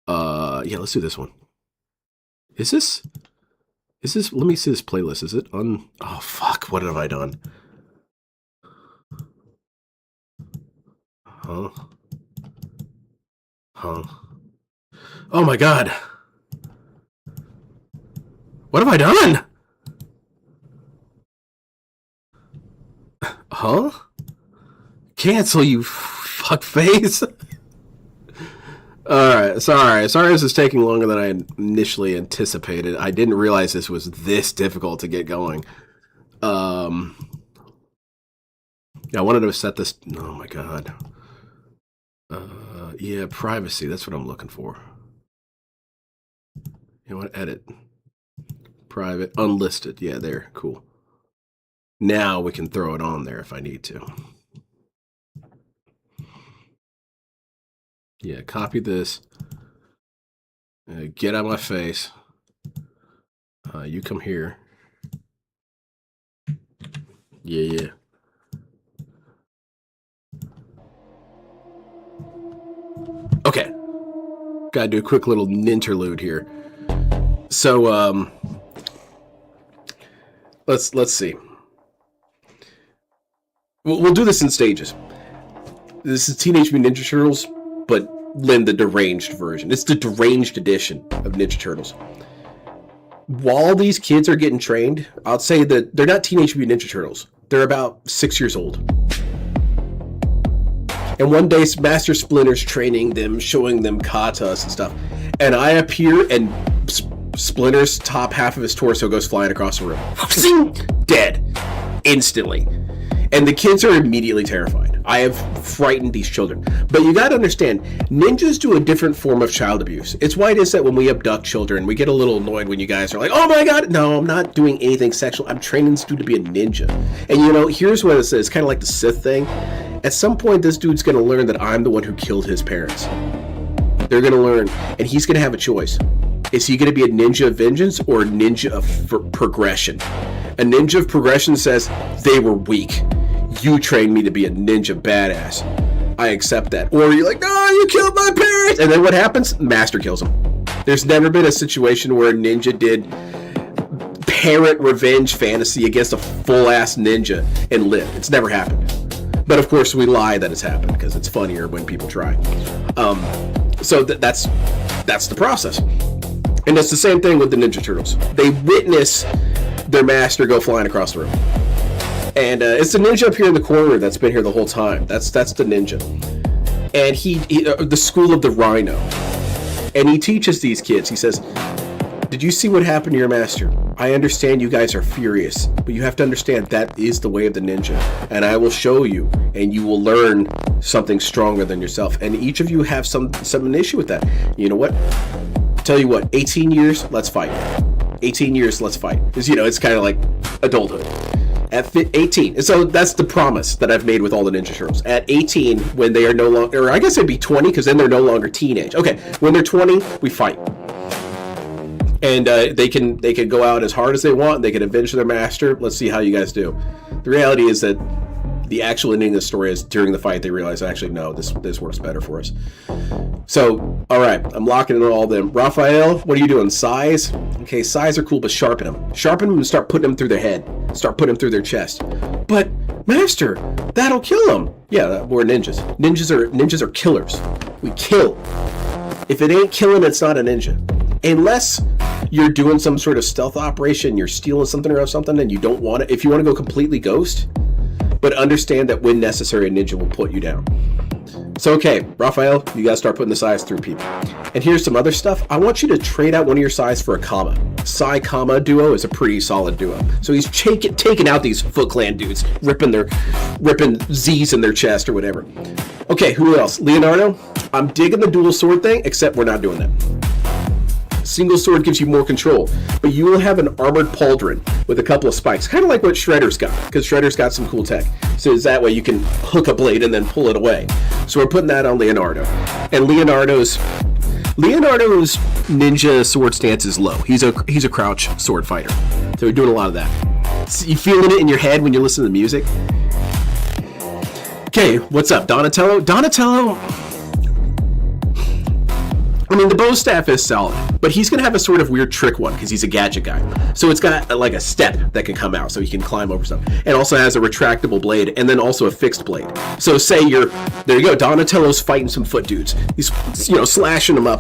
Yeah, let's do this one. Is this? Let me see this playlist. Is it on? Oh fuck! What have I done? Huh? Oh my god! What have I done? Huh? Cancel, you fuckface. Alright, sorry this is taking longer than I initially anticipated. I didn't realize this was this difficult to get going. Yeah, I wanted to set this... Oh my god. Yeah, privacy, that's what I'm looking for. You want to edit? Private, unlisted. Yeah, there, cool. Now we can throw it on there if I need to. Yeah, copy this. Get out of my face. You come here. Yeah. Okay. Gotta do a quick little interlude here. So, let's see. We'll do this in stages. This is Teenage Mutant Ninja Turtles, but Lynn, the deranged version. It's the deranged edition of Ninja Turtles. While these kids are getting trained, I'll say that they're not Teenage Mutant Ninja Turtles. They're about 6 years old. And one day, Master Splinter's training them, showing them katas and stuff. And I appear, and Splinter's top half of his torso goes flying across the room. Dead. Instantly. And the kids are immediately terrified. I have frightened these children. But you gotta understand, ninjas do a different form of child abuse. It's why it is that when we abduct children, we get a little annoyed when you guys are like, oh my god, no, I'm not doing anything sexual. I'm training this dude to be a ninja. And you know, here's what it says, kind of like the Sith thing. At some point, this dude's gonna learn that I'm the one who killed his parents. They're gonna learn, and he's gonna have a choice. Is he gonna be a ninja of vengeance or a ninja of progression? A ninja of progression says, they were weak. You trained me to be a ninja badass. I accept that. Or you're like, no, you killed my parents! And then what happens? Master kills him. There's never been a situation where a ninja did parent revenge fantasy against a full-ass ninja and live. It's never happened. But of course we lie that it's happened because it's funnier when people try. So that's the process. And it's the same thing with the Ninja Turtles. They witness their master go flying across the room. And it's the ninja up here in the corner that's been here the whole time. That's the ninja. And he the school of the Rhino. And he teaches these kids. He says, did you see what happened to your master? I understand you guys are furious, but you have to understand that is the way of the ninja. And I will show you, and you will learn something stronger than yourself. And each of you have some issue with that. You know what? Tell you what, 18 years, let's fight. 18 years, let's fight. Because, you know, it's kind of like adulthood. At 18. And so that's the promise that I've made with all the Ninja Turtles. At 18, when they are no longer, or I guess it'd be 20, because then they're no longer teenage. Okay, when they're 20, we fight. And they can go out as hard as they want. They can avenge their master. Let's see how you guys do. The reality is that the actual ending of the story is during the fight they realize, actually, no, this works better for us. So, all right, I'm locking in all of them. Raphael, what are you doing? Size? Okay, size are cool, but sharpen them. Sharpen them and start putting them through their head. Start putting them through their chest. But, Master, that'll kill them. Yeah, we're ninjas. Ninjas are killers. We kill. If it ain't killing, it's not a ninja. Unless you're doing some sort of stealth operation, you're stealing something or something, and you don't want it. If you want to go completely ghost, but understand that when necessary, a ninja will put you down. So, okay, Raphael, you gotta start putting the size through people. And here's some other stuff. I want you to trade out one of your size for a Kama. Sai Kama duo is a pretty solid duo. So he's taking out these Foot Clan dudes, ripping Z's in their chest or whatever. Okay, who else? Leonardo, I'm digging the dual sword thing, except we're not doing that. Single sword gives you more control, but you will have an armored pauldron with a couple of spikes, kind of like what Shredder's got, because Shredder's got some cool tech. So that way you can hook a blade and then pull it away. So we're putting that on Leonardo. And Leonardo's ninja sword stance is low. He's a crouch sword fighter. So we're doing a lot of that. So you feeling it in your head when you're listening to the music? Okay, what's up, Donatello? Donatello, I mean, the bow staff is solid, but he's going to have a sort of weird trick one because he's a gadget guy. So it's got like a step that can come out so he can climb over stuff. And also has a retractable blade and then also a fixed blade. So say there you go, Donatello's fighting some foot dudes. He's, slashing them up,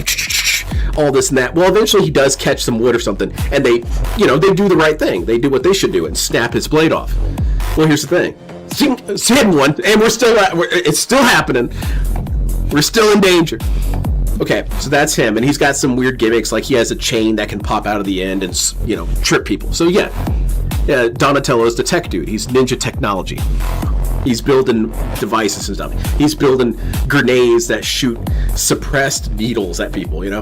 all this and that. Well, eventually he does catch some wood or something and they do the right thing. They do what they should do and snap his blade off. Well, here's the thing. It's hidden one, and it's still happening. We're still in danger. Okay, so that's him, and he's got some weird gimmicks, like he has a chain that can pop out of the end and, trip people. So yeah, Donatello is the tech dude. He's ninja technology. He's building devices and stuff. He's building grenades that shoot suppressed needles at people, And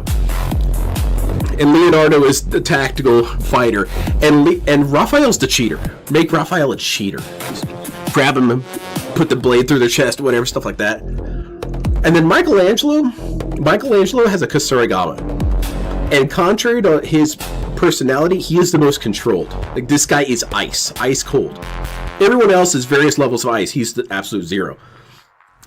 Leonardo is the tactical fighter, and Raphael's the cheater. Make Raphael a cheater. Just grab him, put the blade through their chest, whatever, stuff like that. And then Michelangelo has a Kusarigama. And contrary to his personality, he is the most controlled. Like, this guy is ice cold. Everyone else is various levels of ice. He's the absolute zero.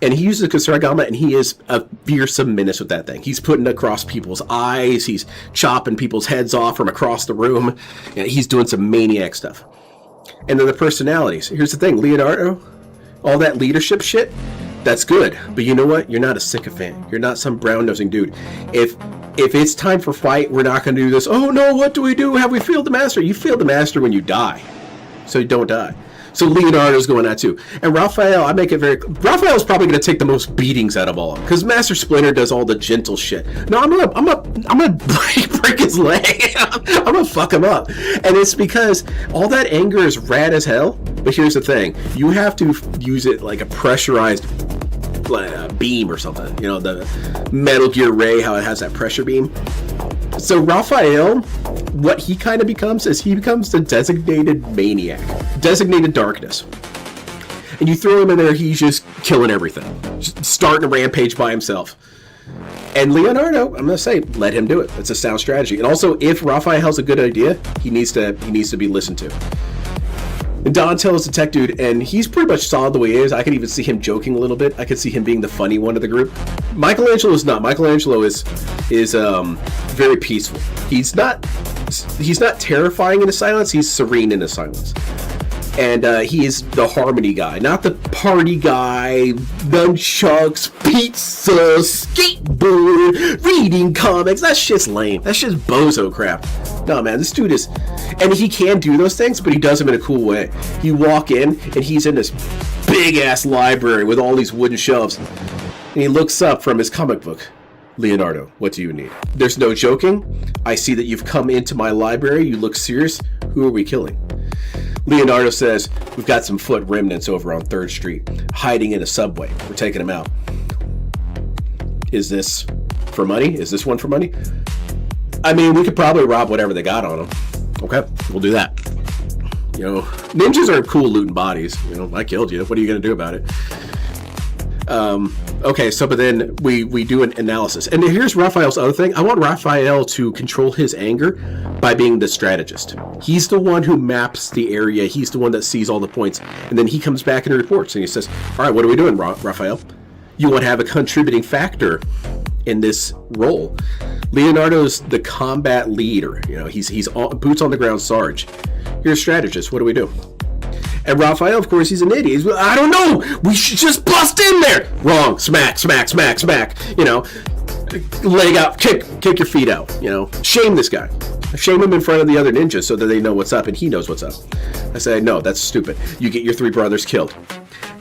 And he uses a Kusarigama, and he is a fearsome menace with that thing. He's putting it across people's eyes. He's chopping people's heads off from across the room. And he's doing some maniac stuff. And then the personalities. Here's the thing, Leonardo, all that leadership shit, that's good. But you know what? You're not a sycophant. You're not some brown-nosing dude. If it's time for fight, we're not going to do this. Oh no, what do we do? Have we failed the master? You failed the master when you die. So you don't die. So Leonardo's going that too. And Raphael, Raphael's probably going to take the most beatings out of all of them. Because Master Splinter does all the gentle shit. No, I'm gonna break his leg. I'm gonna fuck him up. And it's because all that anger is rad as hell. But here's the thing. You have to use it like a pressurized beam or something. You know, the Metal Gear Ray, how it has that pressure beam. So Raphael, what he kind of becomes is he becomes the designated maniac, designated darkness. And you throw him in there, he's just killing everything, just starting a rampage by himself. And Leonardo, I'm gonna say, let him do it. It's a sound strategy. And also, if Raphael's a good idea, he needs to be listened to. And Donatello's the tech dude, and he's pretty much solid the way he is. I could even see him joking a little bit. I could see him being the funny one of the group. Michelangelo is not. Michelangelo is very peaceful. He's not terrifying in his silence. He's serene in his silence. And he is the harmony guy, not the party guy, nunchucks, pizza, skateboard, reading comics. That shit's lame. That shit's bozo crap. No, man, this dude is... And he can do those things, but he does them in a cool way. You walk in, and he's in this big-ass library with all these wooden shelves. And he looks up from his comic book. Leonardo, what do you need? There's no joking. I see that you've come into my library. You look serious. Who are we killing? Leonardo says, we've got some foot remnants over on 3rd Street, hiding in a subway. We're taking them out. Is this for money? Is this one for money? I mean, we could probably rob whatever they got on them. Okay, we'll do that. You know, ninjas are cool looting bodies. You know, I killed you. What are you going to do about it? Okay, so but then we do an analysis. And here's Raphael's other thing. I want Raphael to control his anger by being the strategist. He's the one who maps the area. He's the one that sees all the points. And then he comes back and reports and he says, all right, what are we doing, Raphael? You want to have a contributing factor in this role. Leonardo's the combat leader. You know, he's boots on the ground sarge. You're a strategist. What do we do? And Raphael, of course, he's an idiot. He's, I don't know. We should just bust in there. Wrong. Smack, smack, smack, smack. You know, leg out, kick your feet out. You know, shame this guy. Shame him in front of the other ninjas so that they know what's up and he knows what's up. I say, no, that's stupid. You get your 3 brothers killed.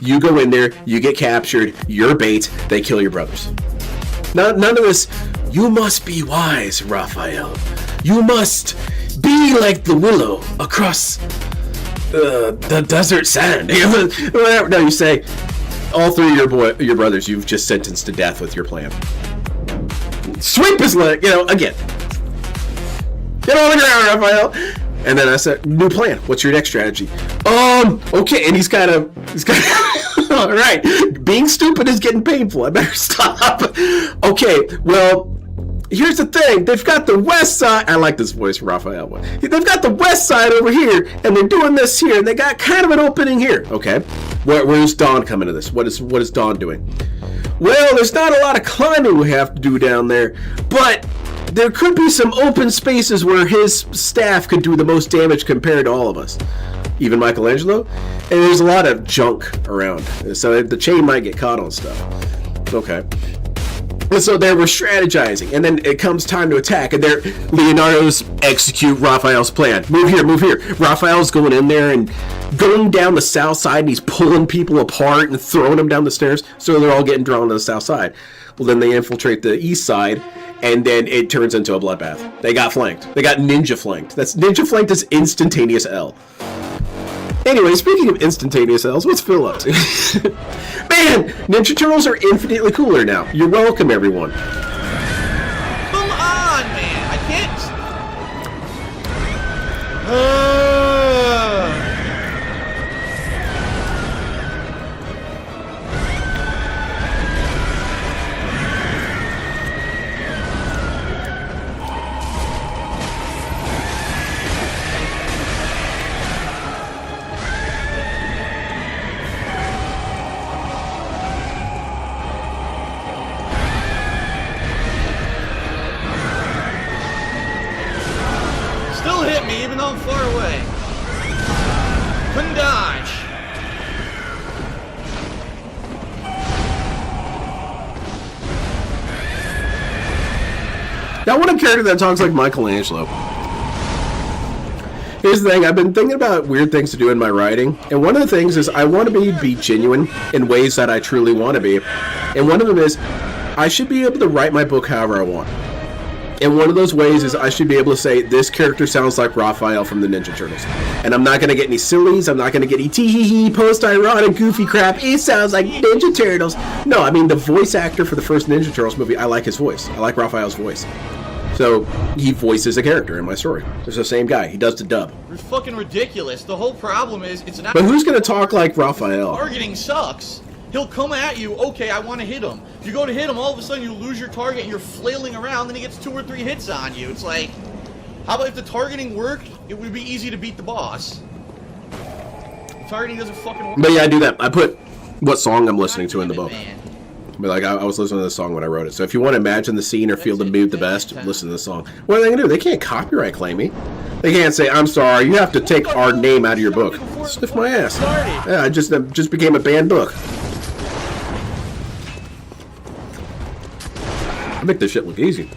You go in there, you get captured, you're bait, they kill your brothers. None of this, you must be wise, Raphael. You must be like the willow across the desert sand. Whatever. No, you say, all 3 of your brothers you've just sentenced to death with your plan. Sweep his leg, you know, again. Get on the ground, Raphael. And then I said, new plan. What's your next strategy? Okay. And he's kind of, all right. Being stupid is getting painful. I better stop. Okay. Well, here's the thing. They've got the west side. I like this voice from Raphael. They've got the west side over here, and they're doing this here, and they got kind of an opening here. Okay. Where's Dawn coming to this? What is Dawn doing? Well, there's not a lot of climbing we have to do down there, but there could be some open spaces where his staff could do the most damage compared to all of us. Even Michelangelo. And there's a lot of junk around. So the chain might get caught on stuff. Okay. And so they were strategizing. And then it comes time to attack. And Leonardo's execute Raphael's plan. Move here, move here. Raphael's going in there and going down the south side. And he's pulling people apart and throwing them down the stairs. So they're all getting drawn to the south side. Well, then they infiltrate the east side. And then it turns into a bloodbath. They got flanked. They got ninja flanked. Ninja flanked is instantaneous L. Anyway, speaking of instantaneous L's, what's Phil up to? Man, Ninja Turtles are infinitely cooler now. You're welcome, everyone. Come on, man. I can't. I want a character that talks like Michelangelo. Here's the thing, I've been thinking about weird things to do in my writing, and one of the things is I want to be genuine in ways that I truly want to be. And one of them is, I should be able to write my book however I want. And one of those ways is I should be able to say, this character sounds like Raphael from the Ninja Turtles. And I'm not going to get any sillies, I'm not going to get any tee-hee-hee, post-ironic, goofy crap, it sounds like Ninja Turtles. No, I mean, the voice actor for the first Ninja Turtles movie, I like his voice. I like Raphael's voice. So, he voices a character in my story. It's the same guy. He does the dub. It's fucking ridiculous. The whole problem is, it's an... But who's going to talk like Raphael? Targeting sucks. He'll come at you, okay, I want to hit him. You go to hit him, all of a sudden you lose your target and you're flailing around, then he gets 2 or 3 hits on you. It's like, how about if the targeting worked, it would be easy to beat the boss. The targeting doesn't fucking work. But yeah, I do that. I put what song I'm listening to in the book. Man. But like, I was listening to this song when I wrote it. So if you want to imagine the scene or feel the mood the best, listen to the song. What are they going to do? They can't copyright claim me. They can't say, I'm sorry, you have to take our name out of your book. Sniff my ass. Yeah, I just became a banned book. I make this shit look easy.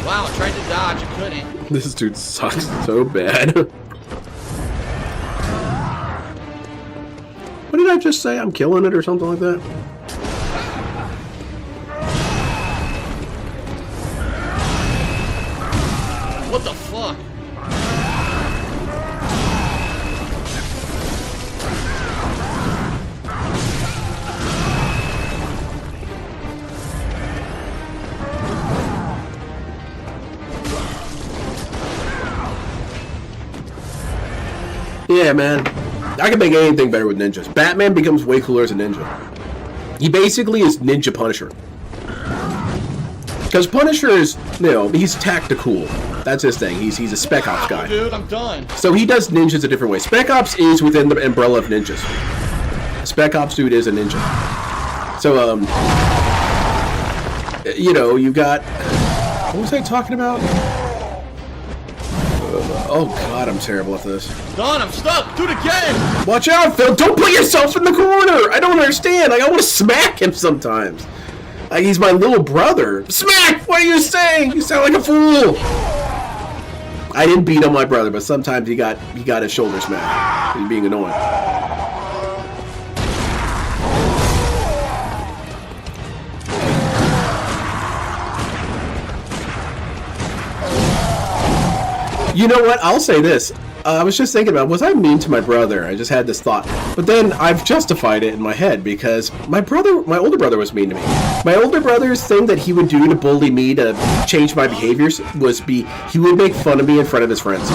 Wow, I tried to dodge, I couldn't. This dude sucks so bad. What did I just say? I'm killing it or something like that? What the fuck? Yeah, man. I can make anything better with ninjas. Batman becomes way cooler as a ninja. He basically is Ninja Punisher. Because Punisher is, you know, he's tactical. That's his thing. He's a Spec Ops guy. Dude, I'm done. So he does ninjas a different way. Spec Ops is within the umbrella of ninjas. Spec Ops dude is a ninja. So, you know, you got... What was I talking about? Oh god, I'm terrible at this. Done, I'm stuck. Do it again. Watch out, Phil. Don't put yourself in the corner. I don't understand. Like, I want to smack him sometimes. Like, he's my little brother. Smack! What are you saying? You sound like a fool. I didn't beat on my brother, but sometimes he got his shoulder smacked. He's being annoying. You know what? I'll say this. I was just thinking about, was I mean to my brother? I just had this thought. But then I've justified it in my head because my older brother was mean to me. My older brother's thing that he would do to bully me to change my behaviors was he would make fun of me in front of his friends.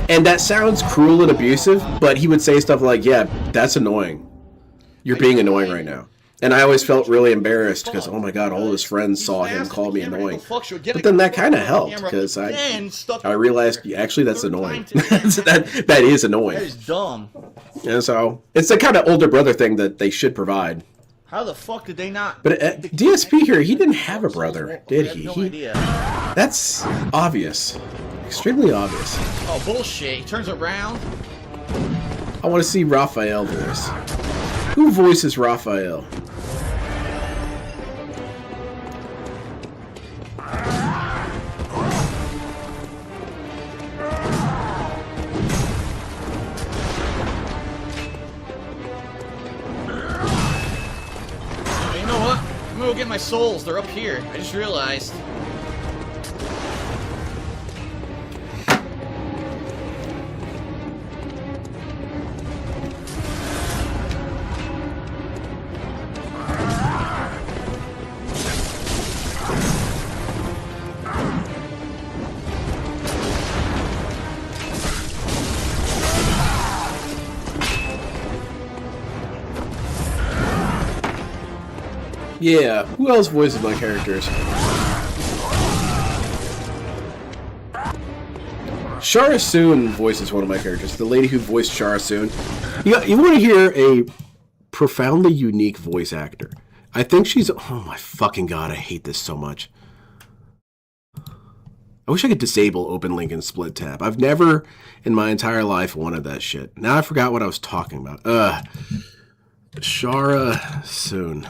And that sounds cruel and abusive, but he would say stuff like, yeah, that's annoying. You're being annoying right now. And I always felt really embarrassed because, oh my god, all of his friends saw him call me annoying. But then that kind of helped because I realized, actually, that's annoying. that is annoying. That is dumb. And so it's the kind of older brother thing that they should provide. How the fuck did they not? But DSP here, he didn't have a brother, did he? No idea. That's obvious. Extremely obvious. Oh, bullshit. He turns around. I want to see Raphael voice. Who voices Raphael? You know what? I'm gonna go get my souls. They're up here. I just realized. Yeah, who else voices my characters? Shara Soon voices one of my characters. The lady who voiced Shara Soon. You want to hear a profoundly unique voice actor. I think she's... Oh my fucking god, I hate this so much. I wish I could disable open link and split tab. I've never in my entire life wanted that shit. Now I forgot what I was talking about. Shara Soon.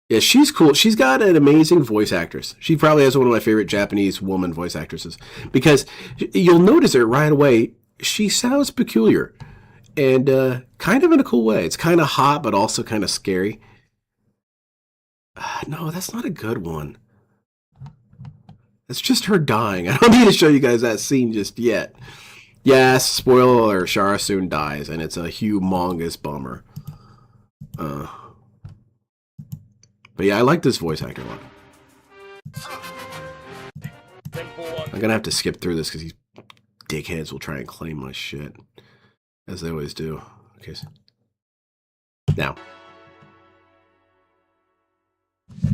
Yeah, she's cool. She's got an amazing voice actress. She probably has one of my favorite Japanese woman voice actresses. Because you'll notice it right away. She sounds peculiar. And kind of in a cool way. It's kind of hot, but also kind of scary. No, that's not a good one. It's just her dying. I don't need to show you guys that scene just yet. Yes, spoiler alert, Shara soon dies, and it's a humongous bummer. But yeah, I like this voice actor a lot. I'm gonna have to skip through this because these dickheads will try and claim my shit. As they always do. Okay. Now.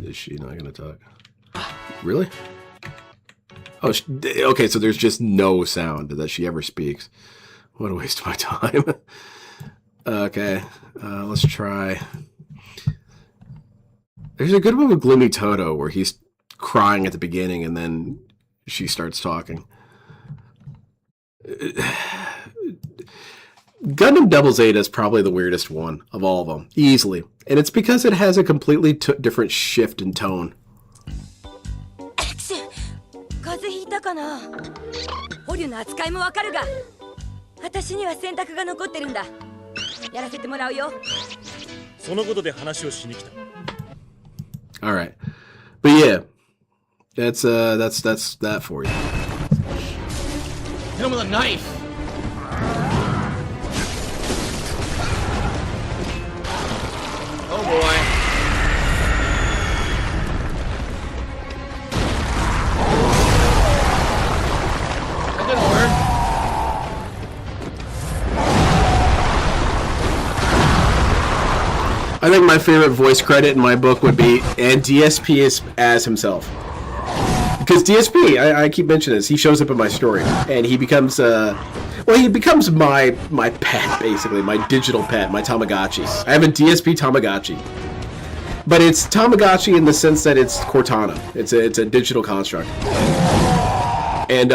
Is she not gonna talk? Really? Oh, okay, so there's just no sound that she ever speaks. What a waste of my time. Okay, let's try. There's a good one with Gloomy Toto where he's crying at the beginning and then she starts talking. Gundam Double Zeta is probably the weirdest one of all of them, easily. And it's because it has a completely different shift in tone. All right, but yeah, that's that for you. Hit him with a knife. Oh boy. That didn't work. I think my favorite voice credit in my book would be, and DSP is as himself. Because DSP, I keep mentioning this, he shows up in my story, and he becomes, he becomes my pet, basically, my digital pet, my Tamagotchi. I have a DSP Tamagotchi. But it's Tamagotchi in the sense that it's Cortana. It's a digital construct. And,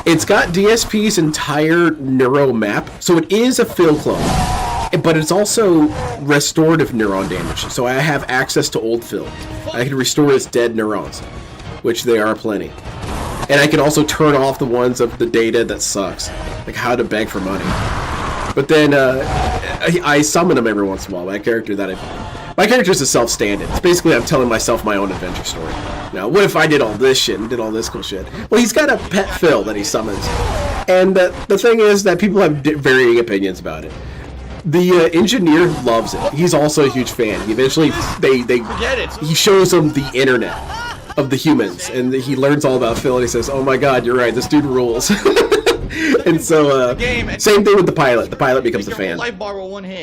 it's got DSP's entire neuro map, so it is a fill clone. But it's also restorative neuron damage, so I have access to old Phil. I can restore his dead neurons, which there are plenty. And I can also turn off the ones of the data that sucks, like how to beg for money. But then I summon him every once in a while. My character is a self-standing. It's basically I'm telling myself my own adventure story. Now, what if I did all this shit and did all this cool shit? Well, he's got a pet Phil that he summons, and the thing is that people have varying opinions about it. The engineer loves it. He's also a huge fan. He eventually, he shows him the internet of the humans, and he learns all about Phil, and he says, "Oh my God, you're right. This dude rules." And so, same thing with the pilot. The pilot becomes a fan.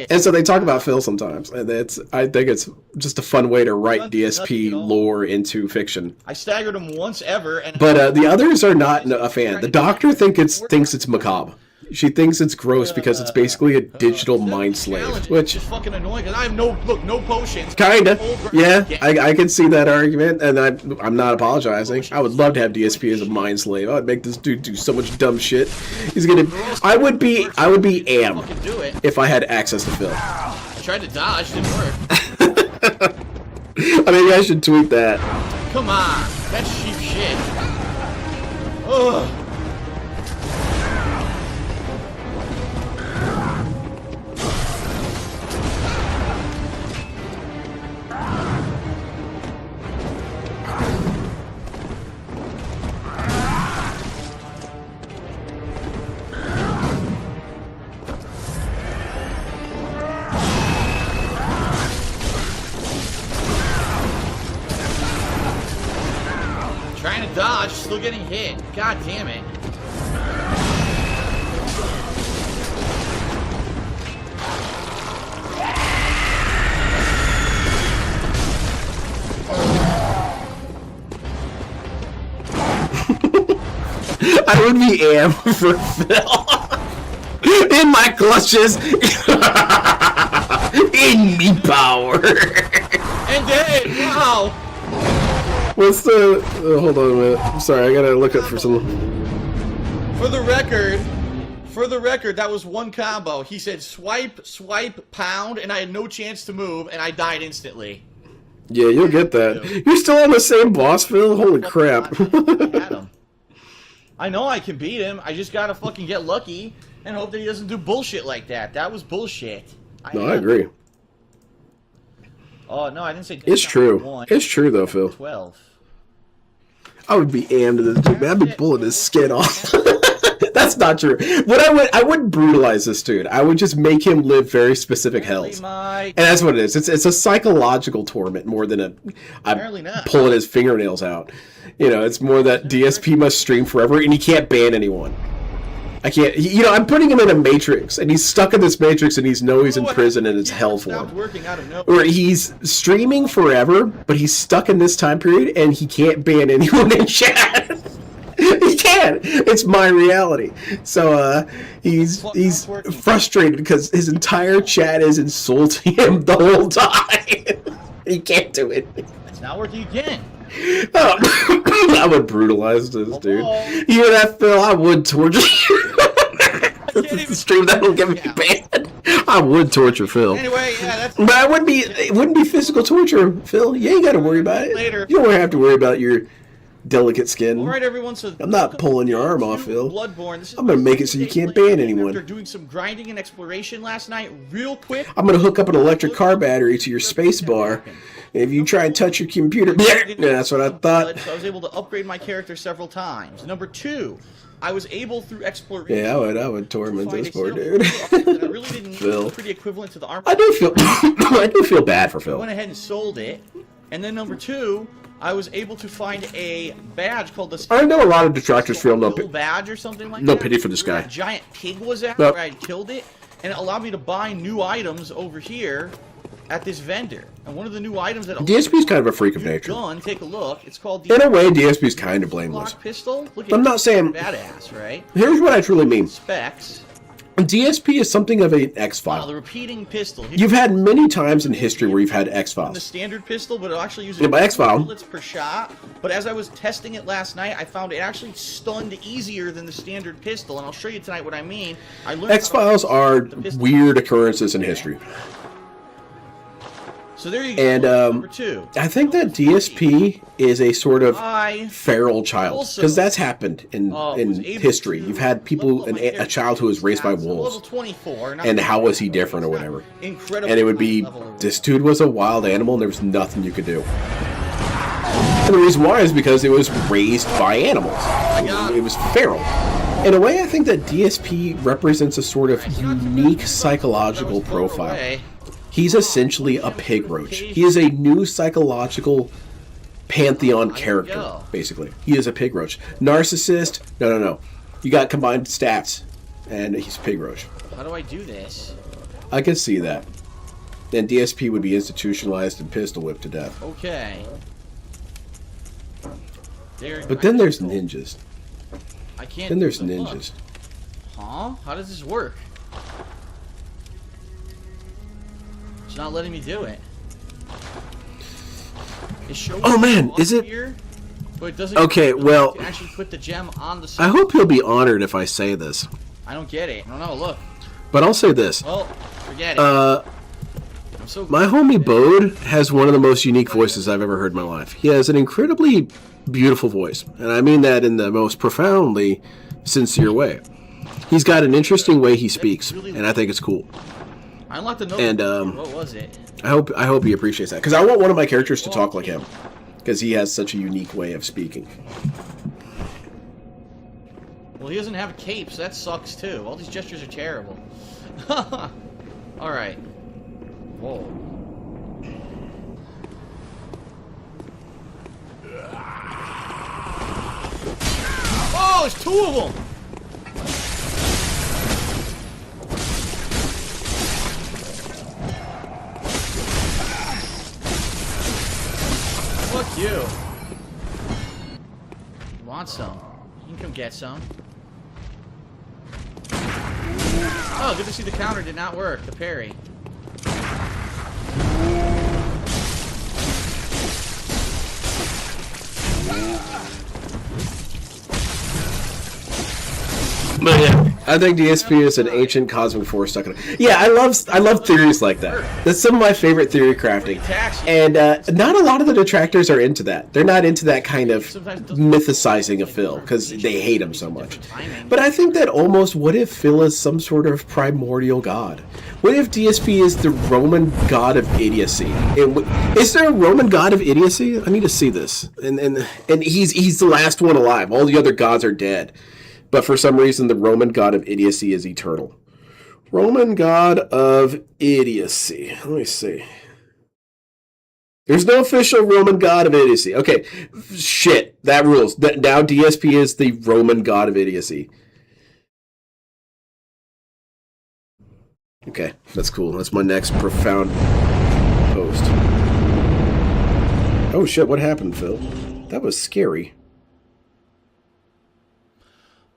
And so they talk about Phil sometimes, and I think it's just a fun way to write DSP lore into fiction. I staggered him once ever, but the others are not a fan. The Doctor thinks it's macabre. She thinks it's gross because it's basically a digital mind slave, which is fucking annoying because I have no potions. Kinda, yeah. I can see that argument, and I'm not apologizing. I would love to have DSP as a mind slave. I would make this dude do so much dumb shit. I would be Am if I had access to Phil. I tried to dodge, didn't work. Maybe I should tweet that. Come on, that's cheap shit. Ugh. Trying to dodge, still getting hit. God damn it. I would be Am for Phil. In my clutches. In me power. And then, wow. What's the? Hold on a minute. I'm sorry, I gotta look up for some. For the record, that was one combo. He said swipe, swipe, pound, and I had no chance to move, and I died instantly. Yeah, you'll get that. You're still on the same boss, Phil? Holy crap. I had him. I know I can beat him. I just gotta fucking get lucky and hope that he doesn't do bullshit like that. That was bullshit. No, I agree. Oh, no, I didn't say... It's true. It's true, though, Phil. 12. I would be aimed to this dude, man. I'd be pulling his skin off. That's not true. I wouldn't brutalize this dude. I would just make him live very specific hells. And that's what it is. It's a psychological torment more than I'm pulling his fingernails out. You know, it's more that DSP must stream forever and he can't ban anyone. I can't. You know, I'm putting him in a matrix, and he's stuck in this matrix, and he's in prison, and it's hell for him. Or he's streaming forever, but he's stuck in this time period, and he can't ban anyone in chat. He can't. It's my reality. So he's frustrated because his entire chat is insulting him the whole time. He can't do it. It's not working again. Oh, I would brutalize this dude. You hear that, Phil? I would torture you. This is the stream that'll get me banned. I would torture Phil. Anyway, yeah, that's... But it wouldn't be physical torture, Phil. You ain't got to worry about it. Later. You don't have to worry about your delicate skin. All right, everyone. So I'm not pulling your arm off, Phil. Bloodborne. This is I'm gonna make it so you can't ban anyone. After doing some grinding and exploration last night, real quick. I'm gonna hook up an electric car battery to your space bar. If you try and touch your computer, yeah, that's what I thought. So I was able to upgrade my character several times. Number 2, I was able through exploration. Yeah, I would torment this poor dude. I really didn't need Phil. pretty equivalent to the armor. I do feel bad for Phil. I went ahead and sold it, and then number 2, I was able to find a badge called the. I know a lot of detractors feel no badge or something like no that. pity for this guy. A giant pig was at Nope. where I killed it, and it allowed me to buy new items over here at this vendor. And one of the new items that DSP is kind of a freak of nature. Gun, take a look. It's called the In a way, DSP is kind of blameless. Pistol. Look at I'm not saying badass, right? Here's what I truly mean. Specs. DSP is something of an X-File. The repeating pistol. You've had many times in history where you've had The X-Files. standard pistol, but it'll actually use by X-File. bullets per shot. But as I was testing it last night, I found it actually stunned easier than the standard pistol, and I'll show you tonight what I mean. I learned X-Files are weird occurrences in history. So there you go. And Number 2. I think that DSP is a sort of I feral child, also because that's happened in was able history. to You've had people, level up my a child who was raised by character. wolves, Level 24, not and how was he 24, different or it's not whatever. incredible And it would be, level. this dude was a wild animal, and there was nothing you could do. And the reason why is because it was raised by animals. It was feral. In a way, I think that DSP represents a sort of unique psychological profile. He's essentially a pig roach. He is a new psychological pantheon character, basically. He is a pig roach. Narcissist, no. You got combined stats, and he's a pig roach. How do I do this? I can see that. Then DSP would be institutionalized and pistol whipped to death. Okay. But then there's ninjas. I can't. Then there's look. ninjas. Huh? How does this work? It's not letting me do it. It shows Oh man, is it? Here, but it doesn't. Okay, well, to actually put the gem on the. I hope he'll be honored if I say this. I don't get it. I don't know. Look. But I'll say this. Well, forget it. I'm so My homie Bode has one of the most unique voices I've ever heard in my life. He has an incredibly beautiful voice, and I mean that in the most profoundly sincere way. He's got an interesting way he speaks, and I think it's cool. I unlocked the note. And what was it? I hope he appreciates that, because I want one of my characters to talk like him, because he has such a unique way of speaking. Well, he doesn't have a cape, so that sucks too. All these gestures are terrible. All right. Whoa. Oh, there's 2 of them. Fuck you. You want some? You can come get some. Oh, good to see the counter did not work. The parry. But yeah, I think DSP is an ancient cosmic force stuck in it. Yeah, I love theories like that. That's some of my favorite theory crafting. And not a lot of the detractors are into that. They're not into that kind of mythicizing of Phil because they hate him so much. But I think that almost, what if Phil is some sort of primordial god? What if DSP is the Roman god of idiocy? Is there a Roman god of idiocy? I need to see this. And he's the last one alive. All the other gods are dead. But for some reason, the Roman god of idiocy is eternal. Roman god of idiocy. Let me see. There's no official Roman god of idiocy. Okay, shit, that rules. Now DSP is the Roman god of idiocy. Okay, that's cool. That's my next profound post. Oh shit, what happened, Phil? That was scary.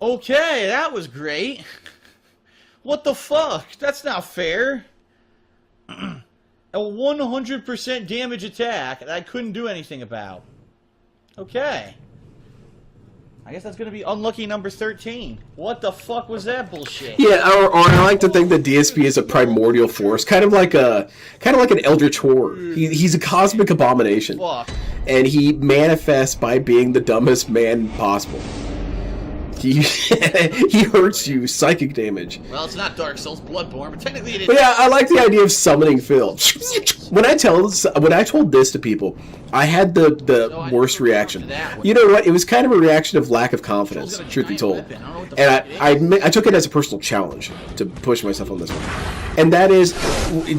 Okay, that was great. What the fuck? That's not fair. A 100% damage attack that I couldn't do anything about. Okay. I guess that's going to be unlucky number 13. What the fuck was that bullshit? Yeah, or I like to think that DSP is a primordial force, kind of like an eldritch horror. He's a cosmic abomination. Fuck. And he manifests by being the dumbest man possible. He hurts you, psychic damage. Well, it's not Dark Souls, Bloodborne, but technically it is. But yeah, I like the idea of summoning Phil. When I told this to people, I had the worst reaction. You know what? It was kind of a reaction of lack of confidence, truth be told. And I took it as a personal challenge to push myself on this one. And that is,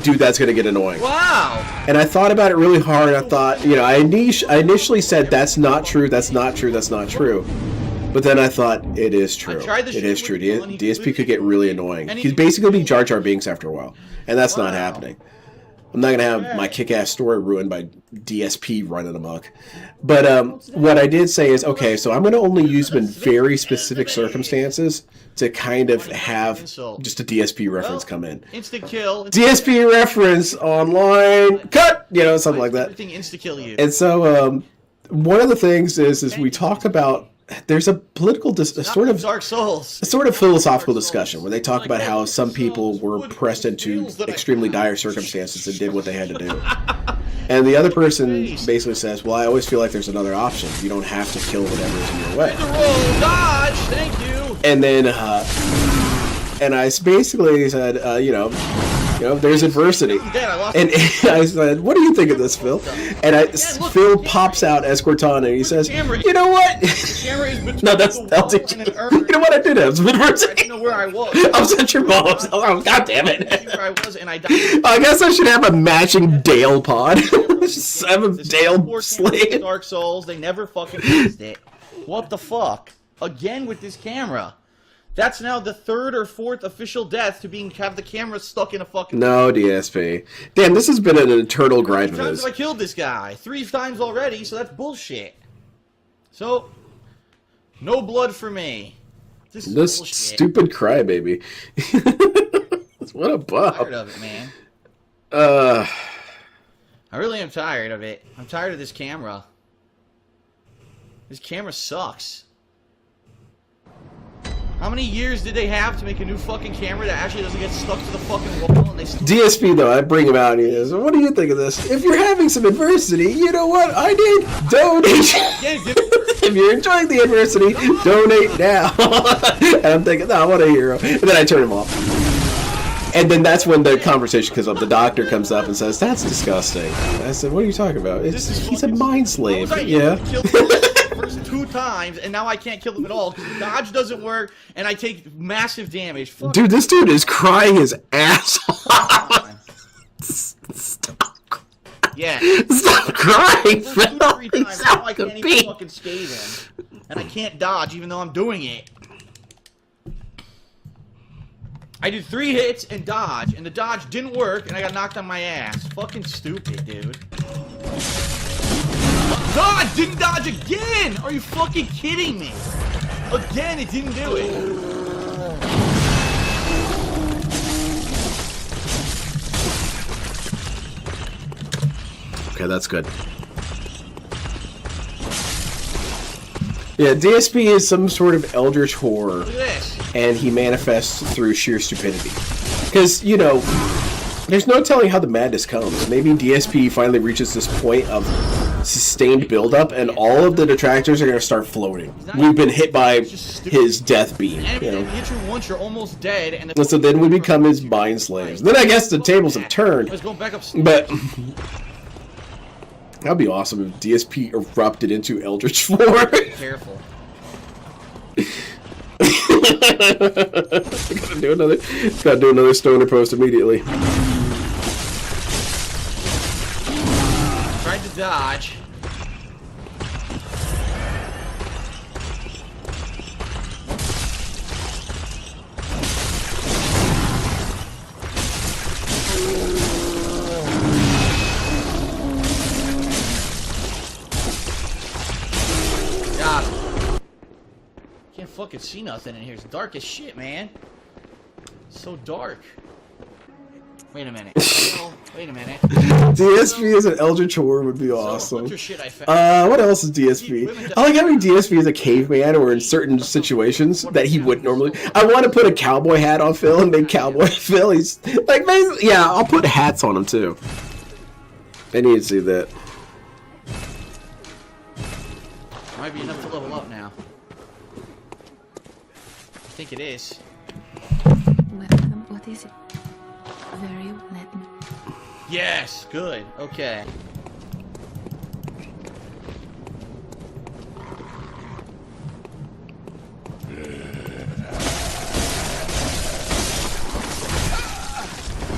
dude, that's going to get annoying. Wow! And I thought about it really hard. I thought, I initially said, that's not true, that's not true, that's not true. But then I thought, it is true. It is true. DSP could get really annoying. He's basically be Jar Jar Binks after a while. And that's not happening. I'm not going to have my kick-ass story ruined by DSP running amok. But what I did say is, okay, so I'm going to only use him in very specific circumstances to kind of have just a DSP reference come in. Instant kill. DSP reference online. Cut! Something like that. Everything insta-kill you. And so one of the things is we talk about, there's a political, sort of philosophical discussion where they talk about how some people were pressed into extremely dire circumstances and did what they had to do. And the other person basically says, well, I always feel like there's another option. You don't have to kill whatever's in your way. Dodge! Thank you! And then, and I basically said, there's adversity. And I said, what do you think of this, Phil? And Phil pops out as Cortana, and he says, you know what? No, that's LTG. You know what? I did have some adversity. I didn't know where I was. I was at your mom's. Oh, God damn it. Where I was, and I died. I guess I should have a matching Dale pod. Just have a Dale slate. Dark Souls, they never fucking fixed it. What the fuck? Again with this camera. That's now the third or fourth official death to have the camera stuck in a fucking... No, DSP. Damn, this has been an eternal grind of his. How many times have I killed this guy? 3 times already, so that's bullshit. So, no blood for me. This stupid crybaby. What a buff. I'm tired of it, man. I really am tired of it. I'm tired of this camera. This camera sucks. How many years did they have to make a new fucking camera that actually doesn't get stuck to the fucking wall? And they DSP, though, I bring him out and he says, what do you think of this? If you're having some adversity, you know what? I need donation. If you're enjoying the adversity, donate now. And I'm thinking, no, what a hero. And then I turn him off. And then that's when the conversation comes up. The doctor comes up and says, that's disgusting. I said, what are you talking about? He's a mind slave. Yeah. First 2 times, and now I can't kill him at all because dodge doesn't work, and I take massive damage. Fuck. Dude, this dude is crying his ass off. Stop. Yeah. Stop crying, Phil. 3 times, now I can't even fucking scathe him, and I can't dodge even though I'm doing it. I did 3 hits and dodge, and the dodge didn't work, and I got knocked on my ass. Fucking stupid, dude. God, didn't dodge again! Are you fucking kidding me? Again, it didn't do it. Okay, that's good. Yeah, DSP is some sort of eldritch horror. Look at this. and he manifests through sheer stupidity. Because, you know, there's no telling how the madness comes. Maybe DSP finally reaches this point of sustained buildup, and all of the detractors are going to start floating. We've been hit by his death beam. And You if know? you hit you once, you're almost dead. And And so then we become his mind slaves. Then I guess the tables have turned. Let's go back upstairs. But that'd be awesome if DSP erupted into Eldritch 4. Careful. Gotta do another stoner post immediately. Tried to dodge. Got him. Can't fucking see nothing in here. It's dark as shit, man. So dark. Wait a minute. Oh, wait a minute. DSP as an Eldritch Horror would be So, awesome. bunch of shit I found. What else is DSP? I like having DSP as a caveman or in certain situations that he wouldn't normally. I want to put a cowboy hat on Phil and make Cowboy Phil. He's like, basically, yeah, I'll put hats on him too. I need to see that. Might be enough to level up now. I think it is. Welcome. What is it? Very well, let me. Yes, good. Okay.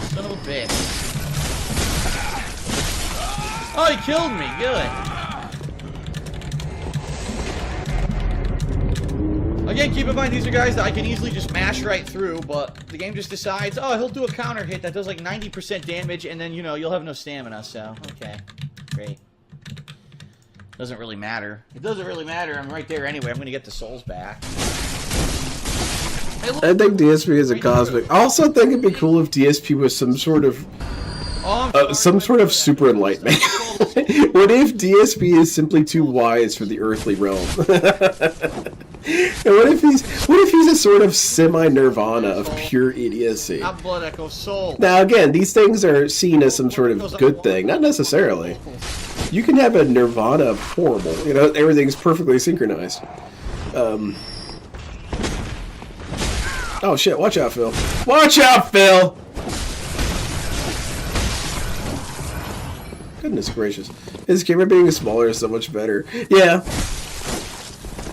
Son of a bitch. Oh, he killed me. Good. Again, keep in mind, these are guys that I can easily just mash right through, but the game just decides, oh, he'll do a counter hit that does like 90% damage, and then, you know, you'll have no stamina, so, okay. Great. Doesn't really matter. It doesn't really matter. I'm right there anyway. I'm gonna get the souls back. Hey, look. I think DSP is a cosmic. I also think it'd be cool if DSP was some sort of super enlightenment. What if DSP is simply too wise for the earthly realm? And what if he's a sort of semi-nirvana of pure idiocy? Not blood echo, soul. Now again, these things are seen as some sort of good thing, not necessarily. You can have a nirvana of horrible, you know, everything's perfectly synchronized. Oh shit, watch out, Phil. Watch out, Phil! Goodness gracious. His camera being smaller is so much better. Yeah.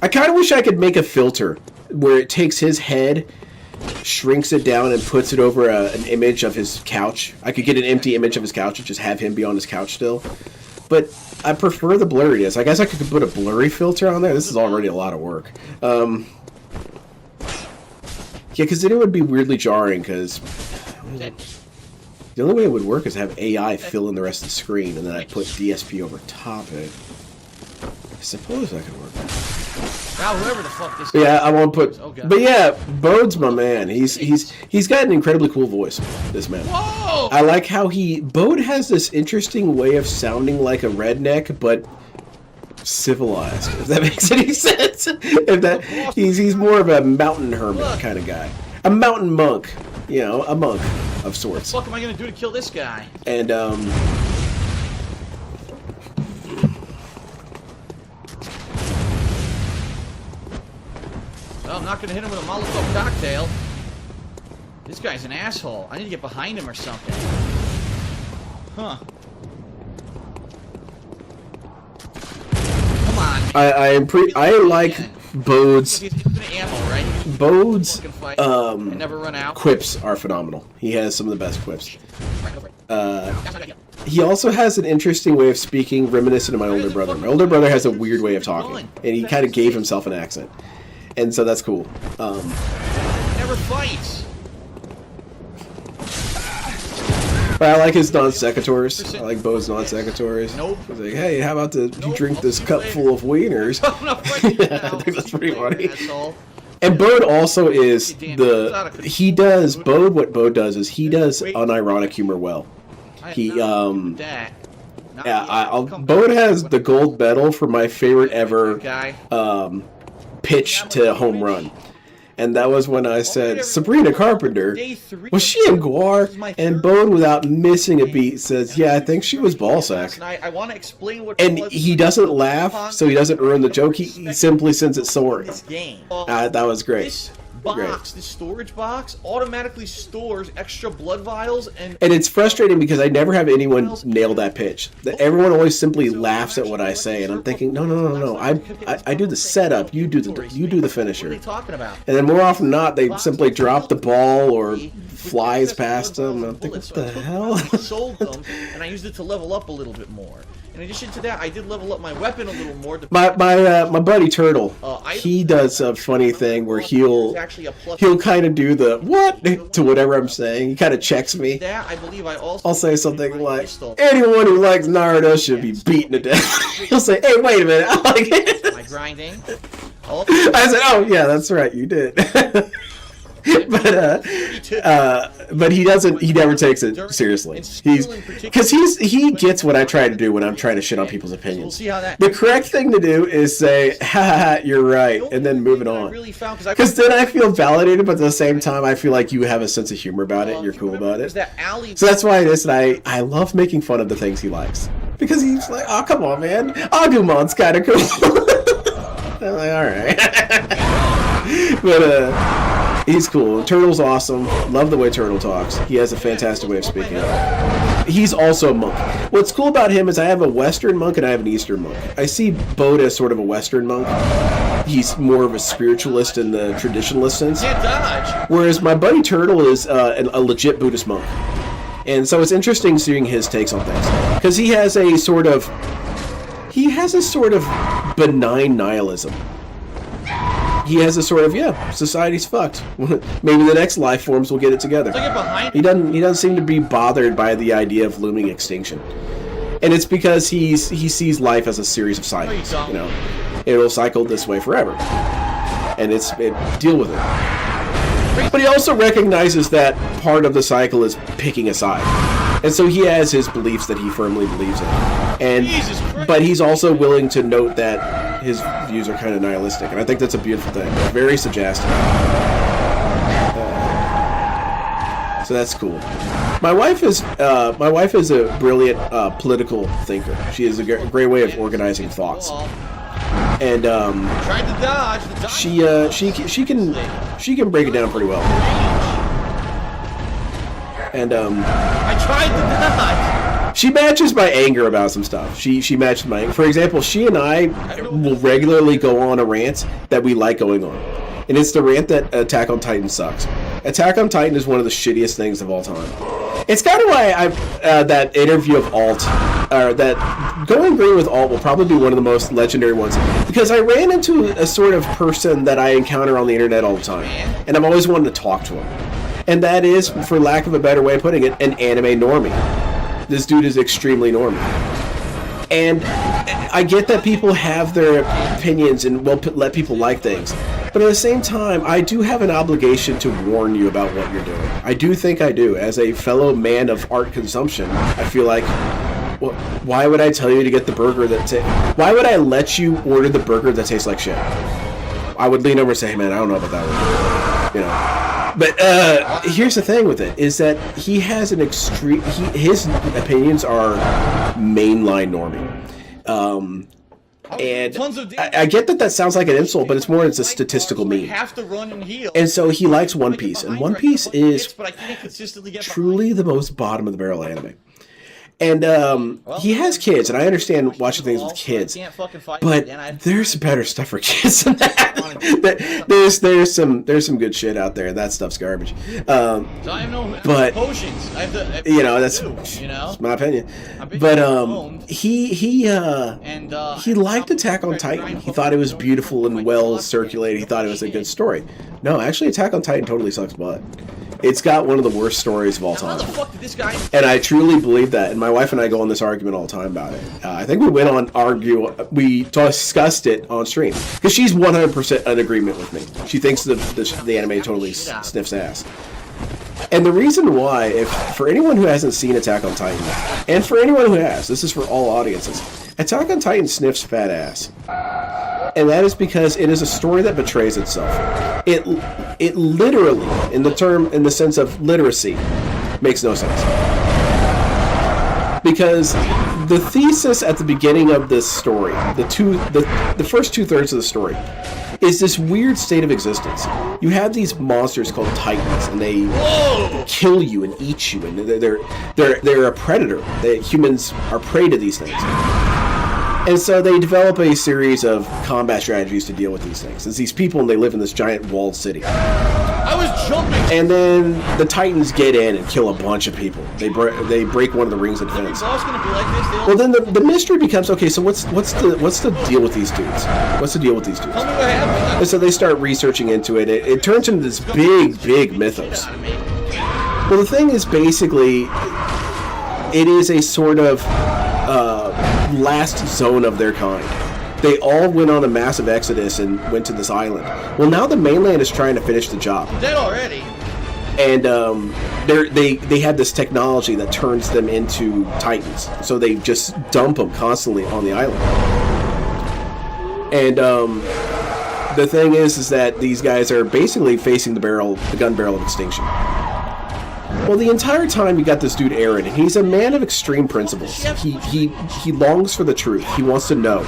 I kind of wish I could make a filter where it takes his head, shrinks it down, and puts it over an image of his couch. I could get an empty image of his couch and just have him be on his couch still. But I prefer the blurriness. I guess I could put a blurry filter on there. This is already a lot of work. Yeah, because then it would be weirdly jarring, because the only way it would work is to have AI fill in the rest of the screen, and then I put DSP over top it. I suppose that could work. Now, whoever the fuck this Yeah, I won't put. Okay. But yeah, Bode's my man. He's got an incredibly cool voice. This man. Whoa! I like how Bode has this interesting way of sounding like a redneck, but civilized. If that makes any sense. He's more of a mountain hermit kind of guy, a mountain monk. You know, a monk of sorts. What the fuck am I gonna do to kill this guy? And Well, I'm not gonna hit him with a Molotov cocktail. This guy's an asshole. I need to get behind him or something. Huh. Come on. Man. I like Bode's. He's infinite ammo, right? Bode's Fucking fight and never run out. quips are phenomenal. He has some of the best quips. He also has an interesting way of speaking, reminiscent of my older brother. My older brother has a weird way of talking, and he kind of gave himself an accent, and so that's cool. Never fights. But I like his non sequiturs. I like Bode's non sequiturs. Nope. He's like, hey, how about you drink this cup full of wieners? I'm not fighting you now. I think that's pretty funny. Asshole. And Bode also is What Bode does is he does unironic humor well. He That. Bode has the gold medal for my favorite ever guy. pitch to home run. And that was when I said, Sabrina Carpenter, Day 3 was she in Guar? And Bone, without missing a beat, says, yeah, I think she was ballsack. And I want to explain what And he doesn't laugh, so he doesn't ruin the joke. He simply sends it soaring. this game. That was great. This box, this storage box, automatically stores extra blood vials and And it's frustrating because I never have anyone nail that pitch. That everyone always simply laughs at what I say, and I'm thinking, no. I do the setup. You do the what are they finisher. talking about? And then more often than not, they simply drop the ball or flies past them. I'm thinking, what the hell? I sold them, and I used it to level up a little bit more. In addition to that, I did level up my weapon a little more. My buddy Turtle, he does a funny thing where he'll kind of do the what to whatever I'm saying. He kind of checks me. That I believe I also I'll say something like, anyone who likes Naruto should be beaten to death. He'll say, hey, wait a minute, I like it. my grinding. I said, oh yeah, that's right, you did. But he doesn't. He never takes it seriously. He gets what I try to do when I'm trying to shit on people's opinions. The correct thing to do is say, ha, you're right, and then move it on. Because then I feel validated, but at the same time, I feel like you have a sense of humor about it. And you're cool about it. So that's why it is that I love making fun of the things he likes, because he's like, oh come on, man, Agumon's kind of cool. I'm like, all right, but he's cool. Turtle's awesome. Love the way Turtle talks. He has a fantastic way of speaking. He's also a monk. What's cool about him is I have a Western monk and I have an Eastern monk. I see Bode as sort of a Western monk. He's more of a spiritualist in the traditionalist sense. Whereas my buddy Turtle is a legit Buddhist monk. And so it's interesting seeing his takes on things. Because he has a sort of benign nihilism. He has a sort of, society's fucked. Maybe the next life forms will get it together. He doesn't seem to be bothered by the idea of looming extinction. And it's because he sees life as a series of cycles. You know, it'll cycle this way forever. And deal with it. But he also recognizes that part of the cycle is picking a side. And so he has his beliefs that he firmly believes in. But he's also willing to note that his views are kind of nihilistic, and I think that's a beautiful thing. Very suggestive. So that's cool. My wife is a brilliant political thinker. She has a great way of organizing thoughts. And she can break it down pretty well. And I tried to dodge. she matches my anger about some stuff. She matches my anger. For example, she and I will regularly go on a rant that we like going on. And it's the rant that Attack on Titan sucks. Attack on Titan is one of the shittiest things of all time. It's kind of why that interview of Alt, that Going Green with Alt will probably be one of the most legendary ones. Because I ran into a sort of person that I encounter on the internet all the time. And I've always wanted to talk to him. And that is, for lack of a better way of putting it, an anime normie. This dude is extremely normie. And I get that people have their opinions and will let people like things. But at the same time, I do have an obligation to warn you about what you're doing. I do think I do. As a fellow man of art consumption, I feel like, well, why would I tell you to get the burger that why would I let you order the burger that tastes like shit? I would lean over and say, hey man, I don't know about that one. You know. But here's the thing with it, is that he has an extreme... his opinions are mainline normie. And I get that sounds like an insult, but it's a statistical meme. And so he likes One Piece, and One Piece is truly the most bottom-of-the-barrel anime. And he has kids, and I understand watching things with kids, but there's better stuff for kids than that. there's some good shit out there. That stuff's garbage. But you know, that's my opinion. But he liked Attack on Titan. He thought it was beautiful and well circulated. He thought it was a good story. No, actually, Attack on Titan totally sucks butt. It's got one of the worst stories of all time. And I truly believe that. And my wife and I go on this argument all the time about it. I think we we discussed it on stream. Because she's 100% in agreement with me. She thinks the anime totally sniffs ass. And the reason why, for anyone who hasn't seen Attack on Titan, and for anyone who has, this is for all audiences, Attack on Titan sniffs fat ass. And that is because it is a story that betrays itself. It literally, in the sense of literacy, makes no sense. Because the thesis at the beginning of this story, the first 2/3 of the story, is this weird state of existence. You have these monsters called Titans, and they kill you and eat you, and they're a predator. Humans are prey to these things. And so they develop a series of combat strategies to deal with these things. There's these people, and they live in this giant walled city. I was jumping. And then the Titans get in and kill a bunch of people. They break one of the rings of defense. Boss gonna be like this. Well, then the mystery becomes, okay, so what's the deal with these dudes? What's the deal with these dudes? Tell me what happened. And so they start researching into it. It turns into this big mythos. Well, the thing is, basically, it is a sort of last zone of their kind. They all went on a massive exodus and went to this island. Well, now the mainland is trying to finish the job. Dead already. And they have this technology that turns them into Titans. So they just dump them constantly on the island. And the thing is that these guys are basically facing the gun barrel of extinction. Well, the entire time you got this dude Aaron, and he's a man of extreme principles. He longs for the truth. He wants to know.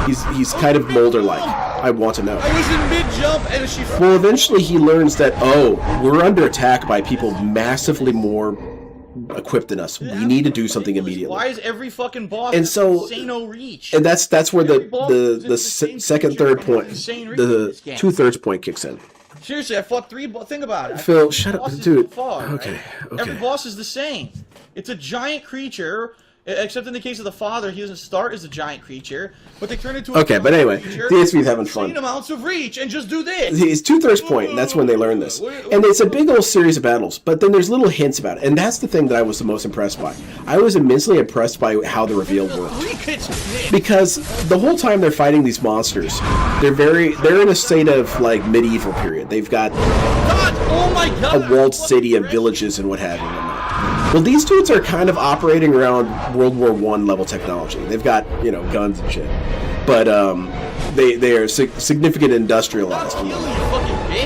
He's kind of Mulder-like. I want to know. I was in mid-jump and she... Well, eventually he learns that, we're under attack by people massively more equipped than us. We need to do something immediately. Why is every fucking boss and so say no reach? And that's where the second, third point, the 2/3 point kicks in. Seriously, I fought 3 think about it. Phil, shut up, dude. Okay. Every boss is the same. It's a giant creature, except in the case of the father, he doesn't start as a giant creature, but they turn into a but anyway, DSV's having fun. Insane amounts of reach, and just do this. It's 2/3 point, and that's when they learn this. And it's a big old series of battles, but then there's little hints about it, and that's the thing that I was the most impressed by. I was immensely impressed by how the reveal worked. Because the whole time they're fighting these monsters, they're in a state of like medieval period. They've got a walled city of villages and what have you. Well, these dudes are kind of operating around World War I level technology. They've got, guns and shit. But they are significant industrialized.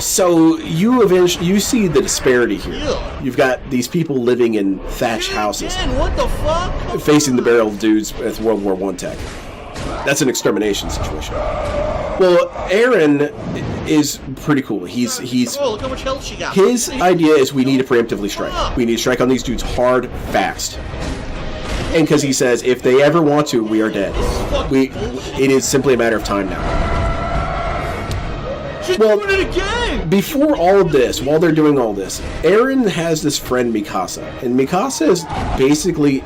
So you see the disparity here. You've got these people living in thatched houses. What the fuck? Facing the barrel dudes with World War I tech. That's an extermination situation. Well, Aaron is pretty cool. He's look how much health she got. His idea is we need to preemptively strike. We need to strike on these dudes hard, fast. And because he says, if they ever want to, we are dead. It is simply a matter of time now. She's doing it again! Before all of this, while they're doing all this, Aaron has this friend Mikasa. And Mikasa is basically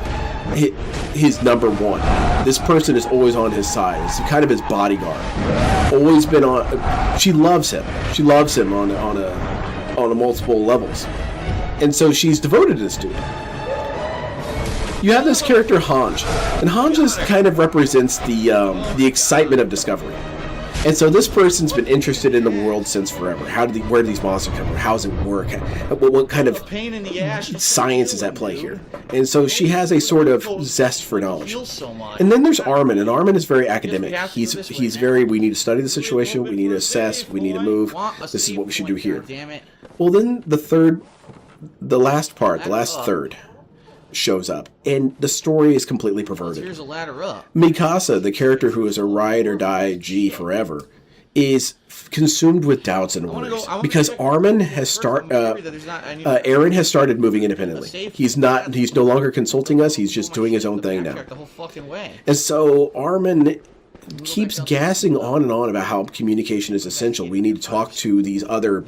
his number one. This person is always on his side. It's kind of his bodyguard. Always been on. She loves him. She loves him on a multiple levels, and so she's devoted to this dude. You have this character Hanj, and Hanj just kind of represents the excitement of discovery. And so this person's been interested in the world since forever. Where do these monsters come from? How does it work? What kind of science is at play here? And so she has a sort of zest for knowledge. And then there's Armin, and Armin is very academic. He's very, we need to study the situation, we need to assess, we need to move, this is what we should do here. Well, then the last third shows up, and the story is completely perverted. Here's a ladder up. Mikasa, the character who is a ride or die G forever, is consumed with doubts and worries because Aaron has started moving independently. He's no longer consulting us. He's just doing his own thing now. And so Armin keeps gassing on and on about how communication is essential. We need to talk to the other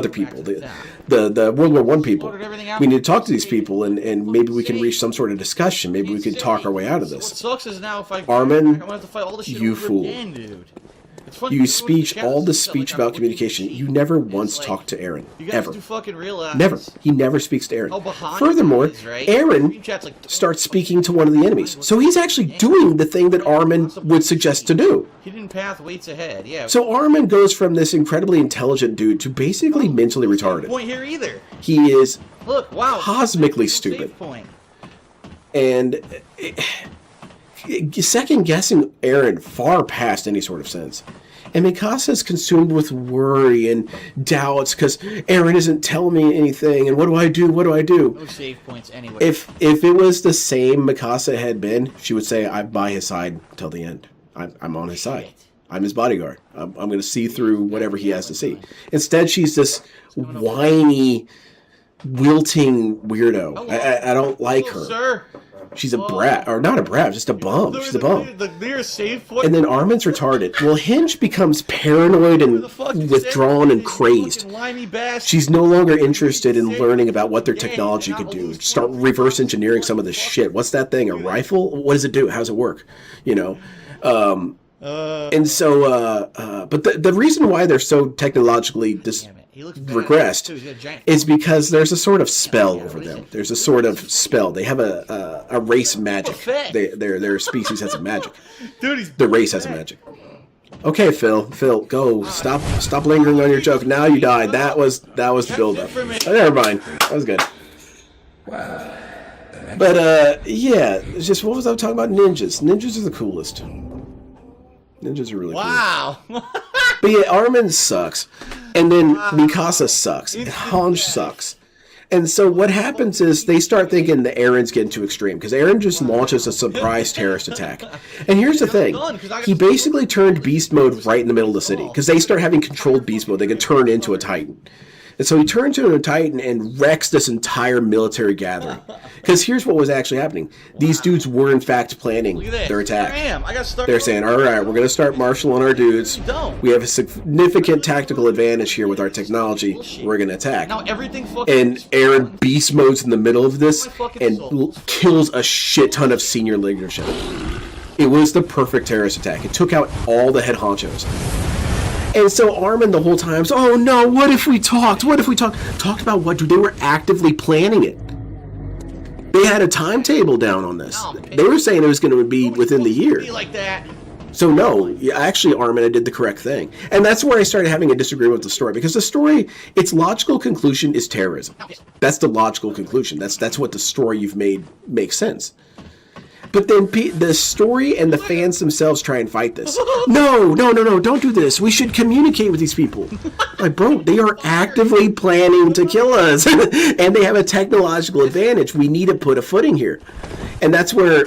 people, the World War I people. We need to talk to these people, and maybe we can reach some sort of discussion. Maybe we can talk our way out of this. Armin, you fool. You speech all this speech about communication. You never once talked to Aaron. Ever. Never. He never speaks to Aaron. Furthermore, Aaron starts speaking to one of the enemies. So he's actually doing the thing that Armin would suggest to do. Hidden path waits ahead. Yeah. So Armin goes from this incredibly intelligent dude to basically mentally retarded. Point here either. He is cosmically stupid. And second guessing Eren far past any sort of sense. And Mikasa is consumed with worry and doubts because Eren isn't telling me anything. And what do I do? What do I do? No save points anyway. If it was the same Mikasa had been, she would say, "I'm by his side till the end. I'm on his side. I'm his bodyguard. I'm going to see through whatever he has to see." Instead, she's this whiny, wilting weirdo. I don't like her. Sir. She's a brat, or not a brat, just a bum. She's a bum. The nearest save point. And then Armin's retarded. Well, Hinge becomes paranoid and withdrawn and crazy. She's no longer interested in learning about what their technology could do. Start reverse engineering some of this shit. What's that thing? A rifle? What does it do? How does it work? You know? And so, but the reason why they're so technologically regressed is because there's a sort of spell over them. There's a sort of spell. They have a race magic. Their species has a magic. The race has a magic. Okay, Phil, go. Stop lingering on your joke. Now you died. That was the build-up. Oh, never mind. That was good. But yeah, it's just what was I talking about? Ninjas. Ninjas are the coolest. Ninjas are really cool. Wow. But yeah, Armin sucks. And then Mikasa sucks. And Hange sucks. And so what happens is they start thinking that Eren's getting too extreme because Eren just launches a surprise terrorist attack. And here's the thing. He basically turned beast mode right in the middle of the city because they start having controlled beast mode. They can turn into a titan. And so he turns into a titan and wrecks this entire military gathering. Because here's what was actually happening. These dudes were, in fact, planning their attack. They're saying, all right, we're going to start marshaling our dudes. We have a significant tactical advantage here with our technology. We're going to attack. And Eren beast modes in the middle of this and kills a shit ton of senior leadership. It was the perfect terrorist attack. It took out all the head honchos. And so Armin the whole time, oh no, what if we talked? What if we talked? Talked about what, dude? They were actively planning it. They had a timetable down on this. They were saying it was going to be within the year. So no, actually Armin did the correct thing. And that's where I started having a disagreement with the story. Because the story, its logical conclusion is terrorism. That's the logical conclusion. That's what the story you've made makes sense. But then the story and the fans themselves try and fight this. No, don't do this. We should communicate with these people. Like, bro, they are actively planning to kill us. And they have a technological advantage. We need to put a footing here. And that's where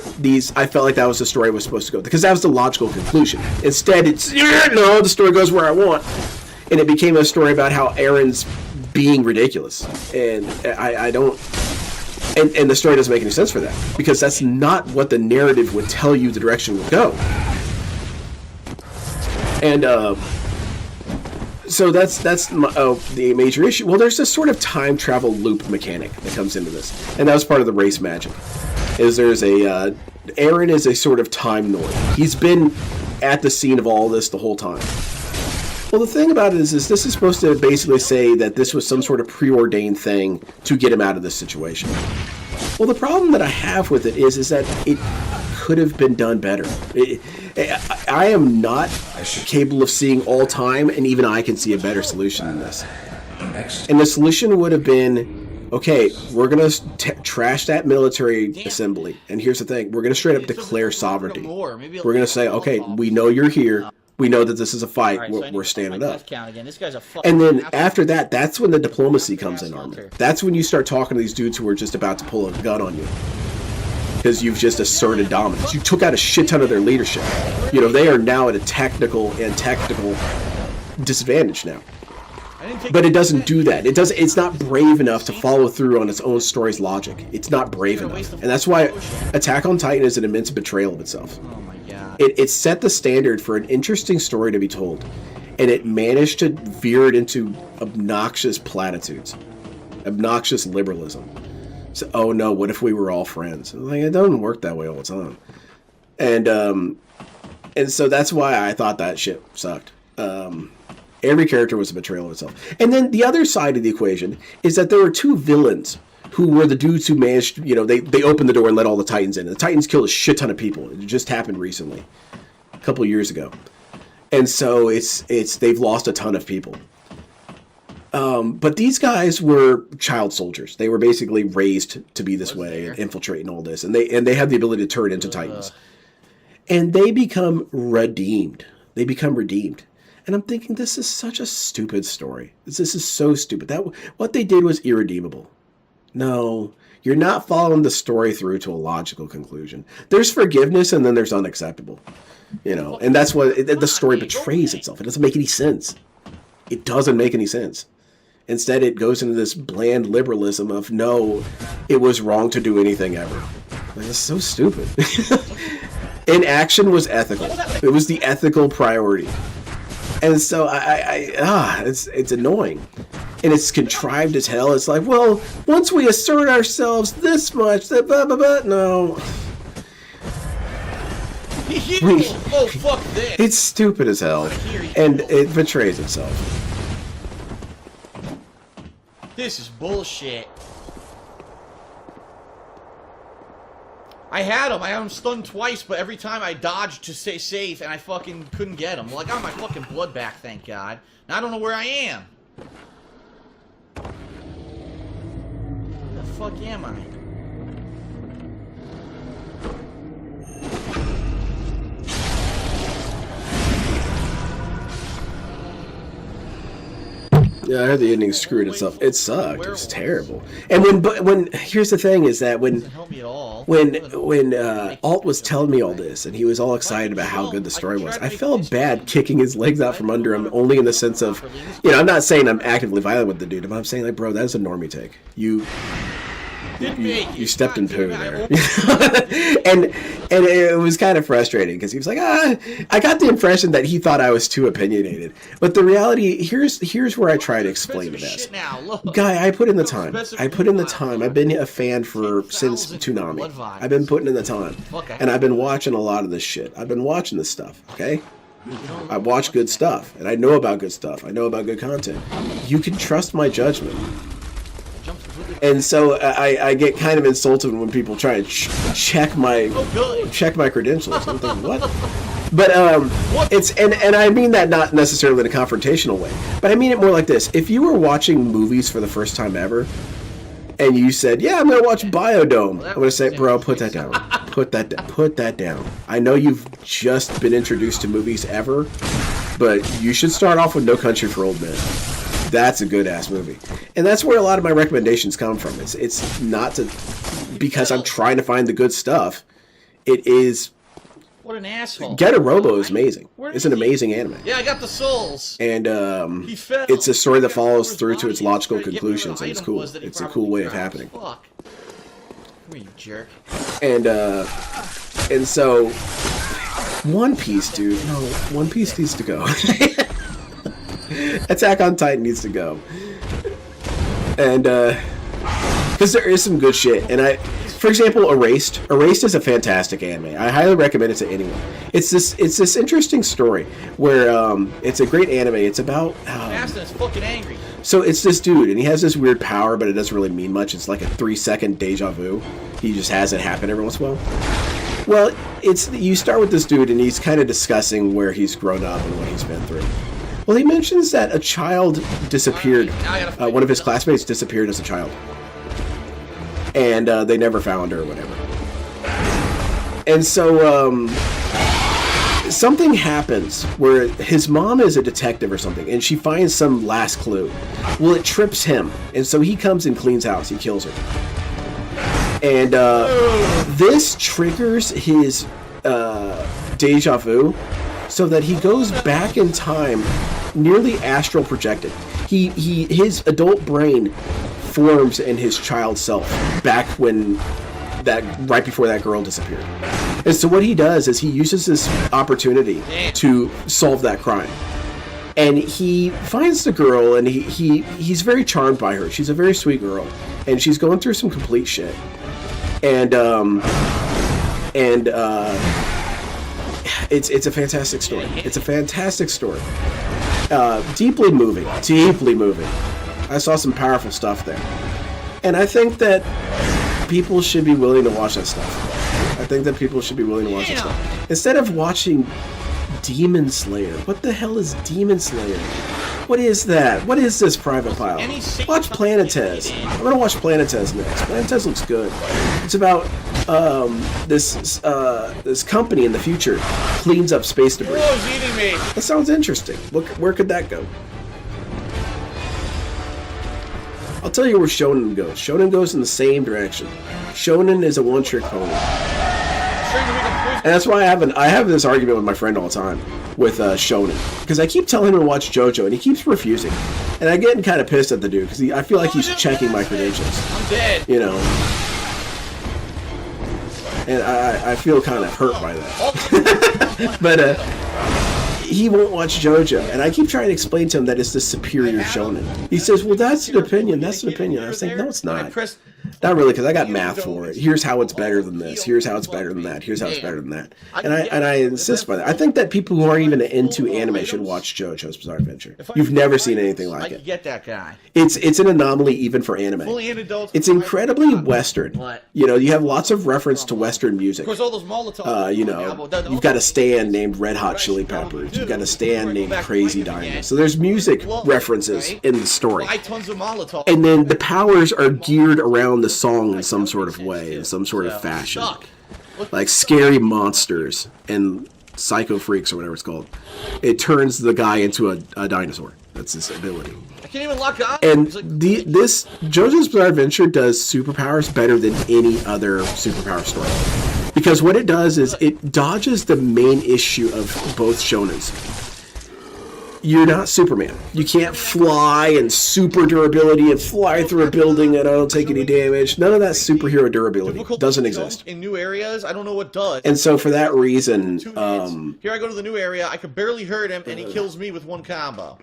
I felt like that was the story was supposed to go. Because that was the logical conclusion. Instead, it's, no, the story goes where I want. And it became a story about how Eren's being ridiculous. And I don't... And the story doesn't make any sense for that, because that's not what the narrative would tell you the direction would go. And so that's the major issue. Well, there's this sort of time travel loop mechanic that comes into this, and that was part of the race magic. Eren is a sort of time lord. He's been at the scene of all this the whole time. Well, the thing about it is this is supposed to basically say that this was some sort of preordained thing to get him out of this situation. Well, the problem that I have with it is that it could have been done better. I am not capable of seeing all time, and even I can see a better solution than this. And the solution would have been, okay, we're going to trash that military assembly. And here's the thing. We're going to straight up declare sovereignty. We're going to say, okay, we know you're here. We know that this is a fight. Right, we're standing up. And then after that, that's when the diplomacy comes in, Armin. That's when you start talking to these dudes who are just about to pull a gun on you. Because you've just asserted dominance. You took out a shit ton of their leadership. You know, they are now at a technical and tactical disadvantage now. But it doesn't do that. It's not brave enough to follow through on its own story's logic. It's not brave enough. And that's why Attack on Titan is an immense betrayal of itself. It set the standard for an interesting story to be told, and it managed to veer it into obnoxious platitudes, obnoxious liberalism. So, oh no, what if we were all friends? Like, it doesn't work that way all the time. And so that's why I thought that shit sucked. Every character was a betrayal of itself. And then the other side of the equation is that there were two villains who were the dudes who managed, they opened the door and let all the Titans in. And the Titans killed a shit ton of people. It just happened recently, a couple of years ago. And so they've lost a ton of people. But these guys were child soldiers. They were basically raised to be this way and infiltrate and all this. And they had the ability to turn into Titans. and they become redeemed. They become redeemed. And I'm thinking, this is such a stupid story. This is so stupid. That what they did was irredeemable. No, you're not following the story through to a logical conclusion. There's forgiveness, and then there's unacceptable. You know, and that's what the story betrays itself. It doesn't make any sense. It doesn't make any sense. Instead, it goes into this bland liberalism of, no, it was wrong to do anything ever. Like, it's so stupid. Inaction was ethical. It was the ethical priority. And so it's annoying. And it's contrived as hell. It's like, well, once we assert ourselves this much, that blah, blah, blah. No. Oh, fuck this. It's stupid as hell. And it betrays itself. This is bullshit. I had him stunned twice, but every time I dodged to stay safe, and I fucking couldn't get him. Well, I got my fucking blood back, thank God. Now I don't know where I am. Where the fuck am I? Yeah, I heard the ending screwed itself. It sucked. It was terrible. And when here's the thing is that when Alt was telling me all this and he was all excited about how good the story was, I felt bad kicking his legs out from under him, only in the sense of, you know, I'm not saying I'm actively violent with the dude, but I'm saying, like, bro, that is a normie take. You stepped in poo there. and it was kind of frustrating because he was like, I got the impression that he thought I was too opinionated. But the reality, here's where I try to explain it as. Guy, I put in the time. I've been a fan since Toonami. I've been putting in the time. And I've been watching a lot of this shit. I've been watching this stuff, okay? I watch good stuff, and I know about good stuff. I know about good content. You can trust my judgment. And so I get kind of insulted when people try and check my credentials. I'm thinking, what? But it's and I mean that not necessarily in a confrontational way, but I mean it more like this: if you were watching movies for the first time ever, and you said, "Yeah, I'm gonna watch Biodome," I'm gonna say, "Bro, put that down. Put that down. I know you've just been introduced to movies ever, but you should start off with No Country for Old Men." That's a good-ass movie. And that's where a lot of my recommendations come from. It's not because I'm trying to find the good stuff. It is... What an asshole. Get a Robo is amazing. It's an amazing anime. Yeah, I got the souls. And it's a story that follows through to its logical conclusions, and it's cool. It's a cool way of happening. Fuck. Come here, you jerk. And so... One Piece, dude. No, One Piece needs to go. Attack on Titan needs to go. And because there is some good shit, and for example, Erased is a fantastic anime. I highly recommend it to anyone. It's this interesting story where it's a great anime. It's about Aston's fucking angry. So it's this dude, and he has this weird power, but it doesn't really mean much. It's like a 3-second deja vu. He just has it happen every once in a while. Well, you start with this dude, and he's kind of discussing where he's grown up and what he's been through. Well, he mentions that a child disappeared. One of his classmates disappeared as a child. And they never found her or whatever. And so something happens where his mom is a detective or something, and she finds some last clue. Well, it trips him. And so he comes and cleans house. He kills her. And this triggers his deja vu, so that he goes back in time, nearly astral projected. His adult brain forms in his child self back right before that girl disappeared. And so what he does is he uses this opportunity to solve that crime. And he finds the girl, and he's very charmed by her. She's a very sweet girl, and she's going through some complete shit. And it's a fantastic story. It's a fantastic story. Deeply moving. I saw some powerful stuff there. And I think that people should be willing to watch that stuff. Instead of watching Demon Slayer. What the hell is Demon Slayer? What is that? What is this private pile? Watch Planetes. I'm gonna watch Planetes next. Planetes looks good. It's about this company in the future cleans up space debris. Oh, he's eating me. That sounds interesting. Where could that go? I'll tell you where Shonen goes. Shonen goes in the same direction. Shonen is a one-trick pony. And that's why I have this argument with my friend all the time with Shonen. Because I keep telling him to watch JoJo, and he keeps refusing. And I'm getting kind of pissed at the dude, because I feel like he's checking my credentials. I'm dead. You know? And I feel kind of hurt by that. But, he won't watch JoJo, and I keep trying to explain to him that it's the superior shonen. He says, well, that's an opinion, that's an opinion. I was saying, no, it's not. Not really, because I got math for it. Here's how it's better than this. Here's how it's better than that. Here's how it's better than that. And I insist by that. I think that people who aren't even into anime should watch JoJo's Bizarre Adventure. You've never seen anything like it. Get that guy. It's an anomaly even for anime. It's incredibly Western. You know, you have lots of reference to Western music. Of course, all those Molotov. You know, you've got a stand named Red Hot Chili Peppers. You've got a stand named Crazy Diamond. So there's music references in the story. Tons of Molotov. And then the powers are geared around the song in some sort of way, in some sort of fashion. Like scary monsters and psycho freaks or whatever it's called. It turns the guy into a dinosaur. That's his ability. I can't even lock on. And this JoJo's Bizarre Adventure does superpowers better than any other superpower story. Because what it does is it dodges the main issue of both shonens. You're not Superman. You can't fly and super durability and fly through a building and I don't take any damage. None of that superhero durability doesn't exist. In new areas, I don't know what does. And so for that reason, here I go to the new area, I could barely hurt him, and he kills me with one combo.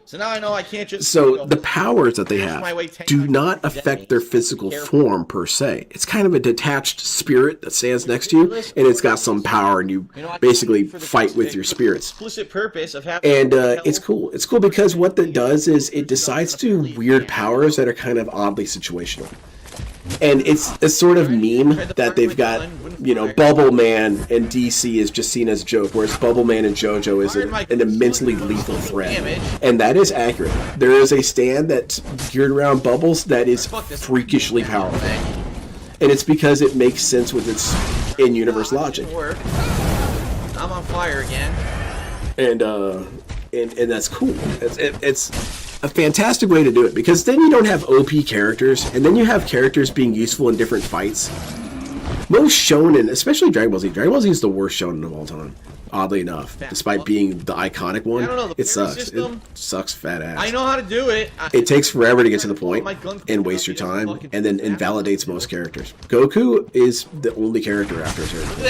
So now I know I can't just... So the powers that they have do not affect their physical form per se. It's kind of a detached spirit that stands next to you, and it's got some power, and you basically fight with your spirits. Explicit purpose of having... And it's cool. It's cool because what that does is it decides to do weird powers that are kind of oddly situational. And it's a sort of meme that they've got, you know, Bubble Man and DC is just seen as a joke, whereas Bubble Man and JoJo is an immensely lethal threat. And that is accurate. There is a stand that's geared around Bubbles that is freakishly powerful. And it's because it makes sense with its in-universe logic. I'm on fire again. And that's cool. It's a fantastic way to do it, because then you don't have OP characters, and then you have characters being useful in different fights. Most shonen, especially Dragon Ball Z is the worst shonen of all time, oddly enough, despite being the iconic one. It sucks. It sucks fat ass. I know how to do it. It takes forever to get to the point and waste your time, and then invalidates most characters. Goku is the only character after a certain point.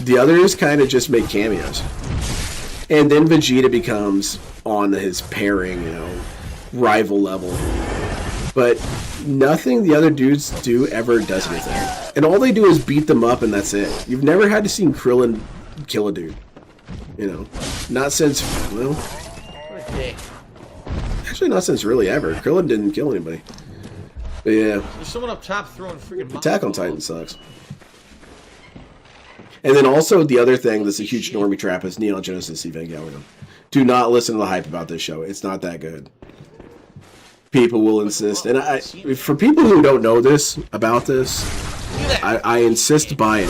The others kind of just make cameos. And then Vegeta becomes on his pairing, you know, rival level. But nothing the other dudes do ever does anything. And all they do is beat them up and that's it. You've never had to see Krillin kill a dude. You know, not since, well, actually not since really ever. Krillin didn't kill anybody. But yeah. There's someone up top throwing freaking... Attack on Titan sucks. And then also the other thing that's a huge normie trap is Neon Genesis Evangelion. Do not listen to the hype about this show. It's not that good. People will insist. And for people who don't know this, about this, I insist by it.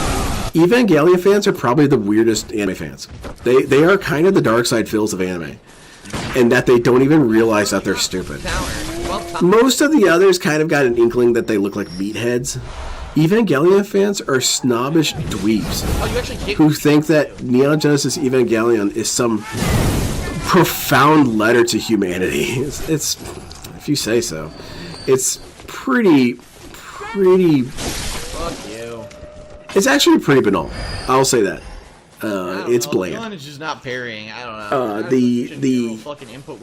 Evangelion fans are probably the weirdest anime fans. They are kind of the dark side fills of anime. And that they don't even realize that they're stupid. Most of the others kind of got an inkling that they look like meatheads. Evangelion fans are snobbish dweebs who think that Neon Genesis Evangelion is some profound letter to humanity. It's if you say so. It's pretty. Fuck you. It's actually pretty banal. I'll say that. It's bland. The gun is just not parrying. I don't know. The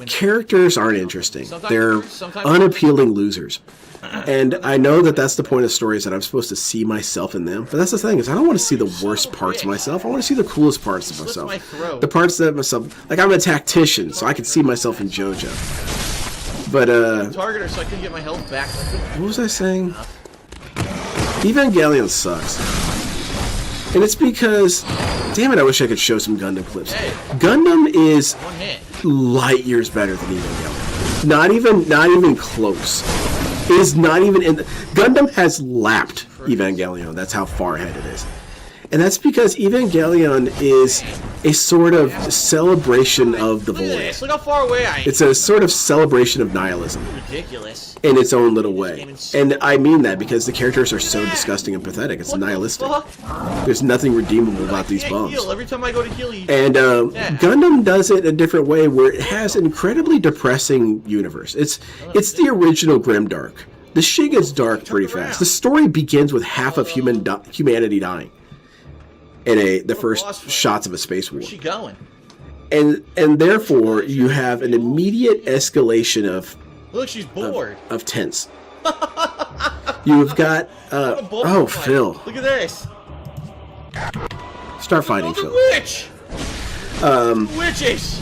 characters aren't interesting. They're unappealing losers. And I know that that's the point of stories, that I'm supposed to see myself in them. But that's the thing, is I don't want to see the worst parts of myself. I want to see the coolest parts of myself. The parts that myself... Like, I'm a tactician, so I can see myself in JoJo. But, Targeter, so I can get my health back. What was I saying? Evangelion sucks. And it's because... Damn it, I wish I could show some Gundam clips. Gundam is light years better than Evangelion. Not even close. It is not even in... Gundam has lapped Evangelion. That's how far ahead it is. And that's because Evangelion is a sort of celebration of the Look at void. this. Look how far away I am. It's a sort of celebration of nihilism Ridiculous. in its own little way. And I mean that because the characters are so disgusting and pathetic. It's nihilistic. Fuck? There's nothing redeemable about these Can't bums. heal. Every time I go to heal you. And Gundam does it a different way, where it has an incredibly depressing universe. It's the original Grimdark. The shit gets dark pretty fast. The story begins with half of humanity dying in the first shots of a space war. Where's she going? And therefore you have an immediate escalation of Look, she's bored. tense. You've got Phil. Look at this. Start fighting, Oh, the Phil. witch. Witches.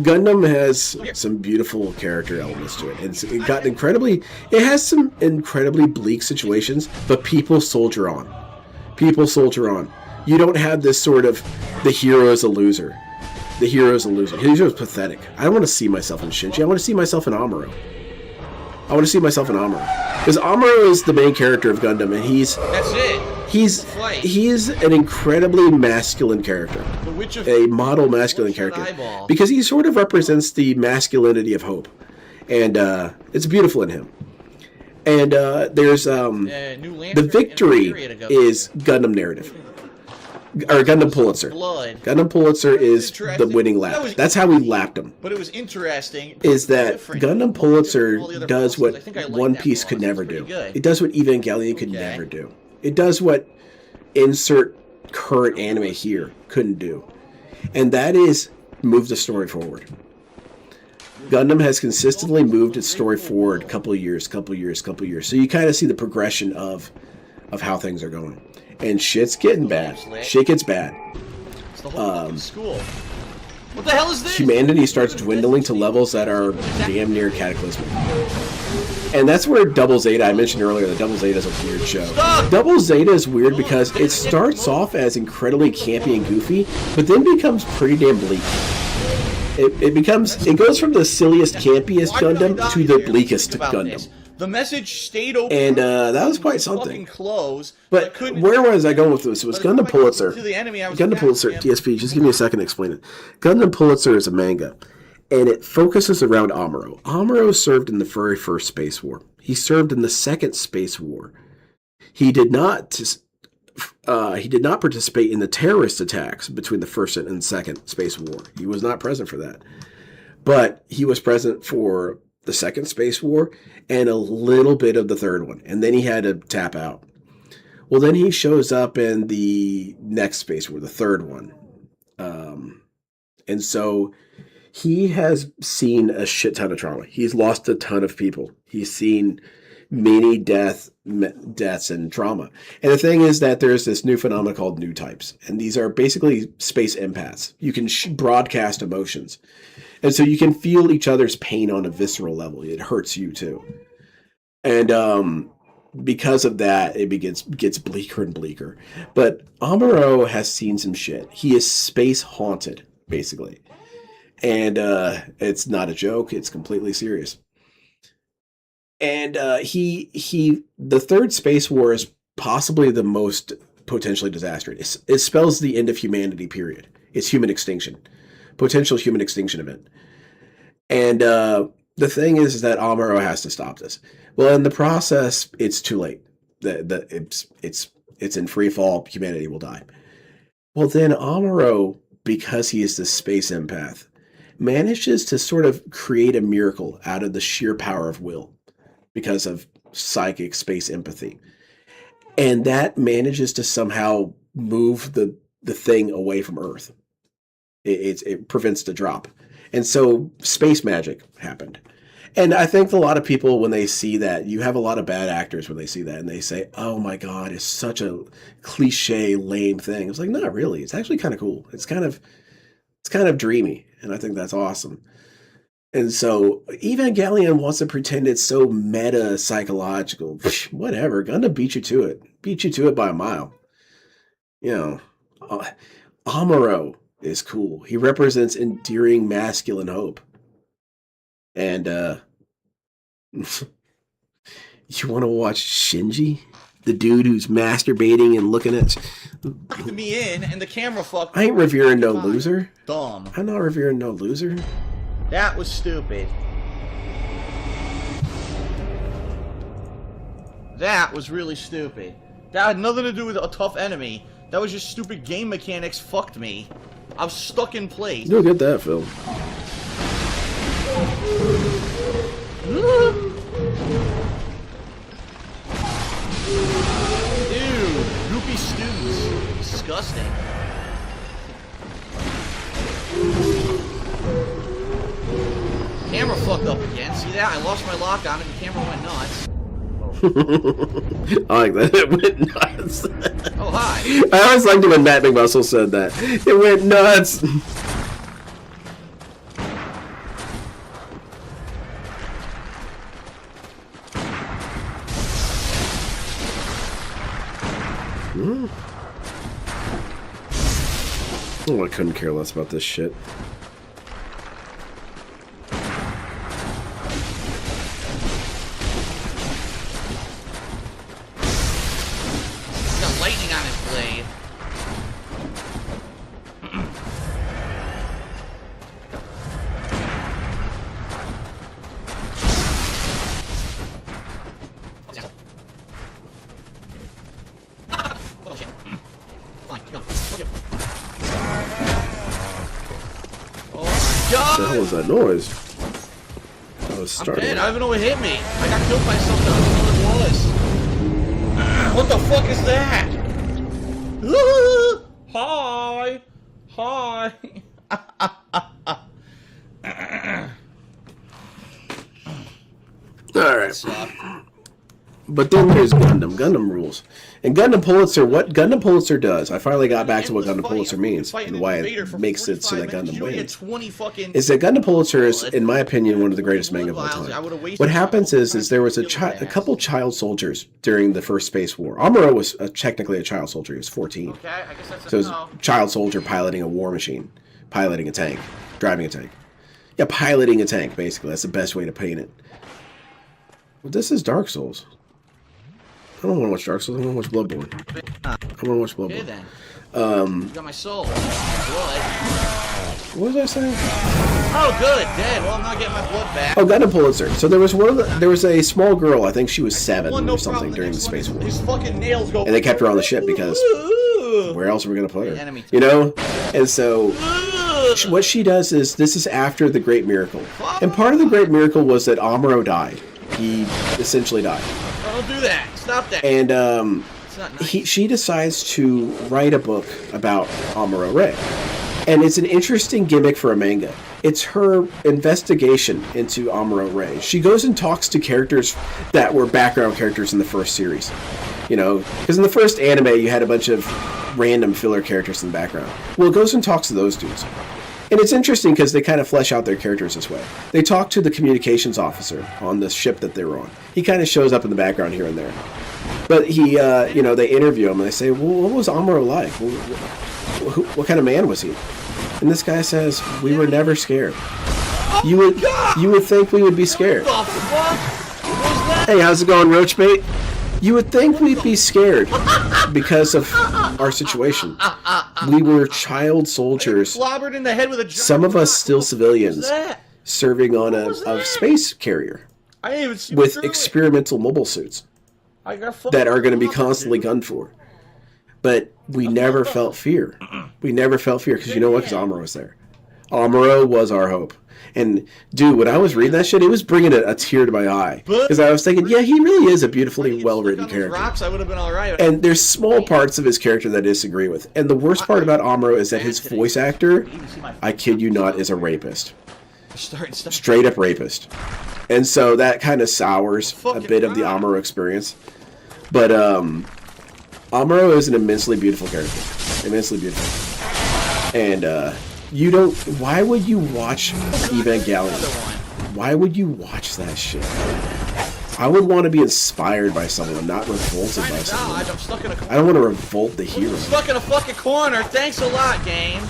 Gundam has some beautiful character elements to it. It has some incredibly bleak situations, but people soldier on. People soldier on. You don't have this sort of, the hero is a loser. The hero is a loser. The hero is pathetic. I don't want to see myself in Shinji. I want to see myself in Amuro. Because Amuro is the main character of Gundam, and That's it. he's an incredibly masculine character. The witch of A model masculine character. eyeball. Because he sort of represents the masculinity of hope. And it's beautiful in him. And there's new the lantern victory and a area to go is Gundam narrative. Or Gundam Pulitzer. blood. Gundam Pulitzer is the interesting. winning lap. That's how we lapped him. But it was interesting. Is that Different. Gundam Pulitzer All the other does bosses, I what think I like One that Piece boss. could never It's pretty do. good. It does what Evangelion could Okay. never do. It does what insert current anime here couldn't do. And that is move the story forward. Gundam has consistently moved its story forward couple of years. So you kind of see the progression of how things are going. And shit's getting bad. Shit gets bad. It's the whole fucking school. What the hell is this? Humanity starts dwindling to levels that are damn near cataclysmic. And that's where Double Zeta, I mentioned earlier that Double Zeta is a weird show. Stop! Double Zeta is weird because it starts off as incredibly campy and goofy, but then becomes pretty damn bleak. It goes from the silliest, campiest Why did I Gundam die to the there? bleakest Think about Gundam. this. The message stayed open. And that was quite fucking something. close. I But couldn't- where was I going with this? It was But if I Gundam went Pulitzer. to the enemy, I was Gundam like, Pulitzer, "God damn." DSP, just give me a second to explain it. Gundam Pulitzer is a manga, and it focuses around Amuro. Amuro served in the very first Space War. He served in the second Space War. He did not participate in the terrorist attacks between the first and second Space War. He was not present for that. But he was present for the second Space War and a little bit of the third one. And then he had to tap out. Well, then he shows up in the next Space War, the third one. And so he has seen a shit ton of trauma. He's lost a ton of people. He's seen many deaths and trauma. And the thing is that there's this new phenomenon called new types. And these are basically space empaths. You can broadcast emotions. And so you can feel each other's pain on a visceral level. It hurts you too. And because of that, it gets bleaker and bleaker. But Amuro has seen some shit. He is space haunted, basically. And it's not a joke. It's completely serious. And the third Space War is possibly the most potentially disastrous. It spells the end of humanity, period. It's human extinction. Potential human extinction event. And the thing is that Amuro has to stop this. Well, in the process, it's too late. It's in free fall. Humanity will die. Well, then Amuro, because he is the space empath, manages to sort of create a miracle out of the sheer power of will because of psychic space empathy. And that manages to somehow move the thing away from Earth. It prevents the drop. And so space magic happened. And I think a lot of people, when they see that, you have a lot of bad actors when they see that and they say, oh my God, it's such a cliche, lame thing. It's like, not really. It's actually kind of cool. It's kind of dreamy. And I think that's awesome. And so Evangelion wants to pretend it's so meta psychological. Whatever. Gundam beat you to it. Beat you to it by a mile. You know, Amuro is cool. He represents endearing masculine hope. And You want to watch Shinji? The dude who's masturbating and looking at... Fucked me in, and the camera fucked me. I ain't revering no loser. Dumb. I'm not revering no loser. That was stupid. That was really stupid. That had nothing to do with a tough enemy. That was just stupid game mechanics fucked me. I was stuck in place. You'll get that, Phil. Dude, goopy stews. Disgusting. Camera fucked up again. See that? I lost my lock on it and the camera went nuts. I like that. It went nuts. Oh, hi. I always liked it when Matt McMuscle said that. It went nuts. Oh, I couldn't care less about this shit. He's got lightning on his blade. Oh shit. Fine, go. Okay. Oh my What the hell god! was that noise? That was I'm starting. dead. I don't even know what hit me. I got killed by something. I don't know what it was. What the fuck is that? Hi. Hi. Alright. Suck. But then there's Gundam. Gundam rules. And Gundam Pulitzer, what Gundam Pulitzer does, I finally got back to what Gundam Pulitzer means and why it makes it so that Gundam wins. Is that Gundam Pulitzer is, in my opinion, one of the greatest manga of all time. What happens is there was a couple child soldiers during the first Space War. Amuro was technically a child soldier. He was 14. Okay, I guess that's So it was a child soldier piloting a war machine, piloting a tank, driving a tank. Yeah, piloting a tank, basically. That's the best way to paint it. Well, this is Dark Souls. I don't want to watch Dark Souls. I want to watch Bloodborne. I want to watch Okay Bloodborne. then. You got my soul. Blood. What was I saying? Oh, good. Dead. Well, I'm not getting my blood back. Oh, Gundam Pulitzer. So there was there was a small girl. I think she was 7 Well, no or something problem. during the next one Space is- War, His fucking nails go. and they kept her on the ship because Ooh. where else are we gonna put The her? enemy You know. And so what she does is this is after the Great Miracle, and part of the Great Miracle was that Amuro died. He essentially died. Oh, don't do that. Stop that. And It's not nice. she decides to write a book about Amuro Ray. And it's an interesting gimmick for a manga. It's her investigation into Amuro Ray. She goes and talks to characters that were background characters in the first series. You know, because in the first anime you had a bunch of random filler characters in the background. Well, it goes and talks to those dudes. And it's interesting because they kind of flesh out their characters this way. They talk to the communications officer on the ship that they were on. He kind of shows up in the background here and there. But he, you know, they interview him and they say, well, what was Amuro like? What kind of man was he? And this guy says, we were never scared. You would think we would be scared. What the fuck? What was that? Hey, how's it going, Roachbait? You would think we'd be scared because of our situation. We were child soldiers. Clobbered in the head with a. Some of us still civilians What was that? serving on was a that? space carrier I didn't even see with through it. experimental mobile suits I got fucking that are going to be clobbered, constantly dude. gunned for. But we never felt fear. We never felt fear because you know what? Because Amuro was there. Amuro was our hope. And dude, when I was reading that shit, it was bringing a tear to my eye because I was thinking, yeah, he really is a beautifully well-written On those character. Rocks, I would have been all right. And there's small parts of his character that I disagree with. And the worst part about Amuro is that his voice actor, I kid you not, is a rapist. Start. Straight up rapist. And so that kind of sours a bit of the Amuro experience. But Amuro is an immensely beautiful character. Immensely beautiful. And you don't... Why would you watch Evangelion? Why would you watch that shit? I would want to be inspired by someone, not revolted by someone. I'm stuck in a corner. I don't want to revolt the hero. Stuck in a fucking corner. Thanks a lot, game.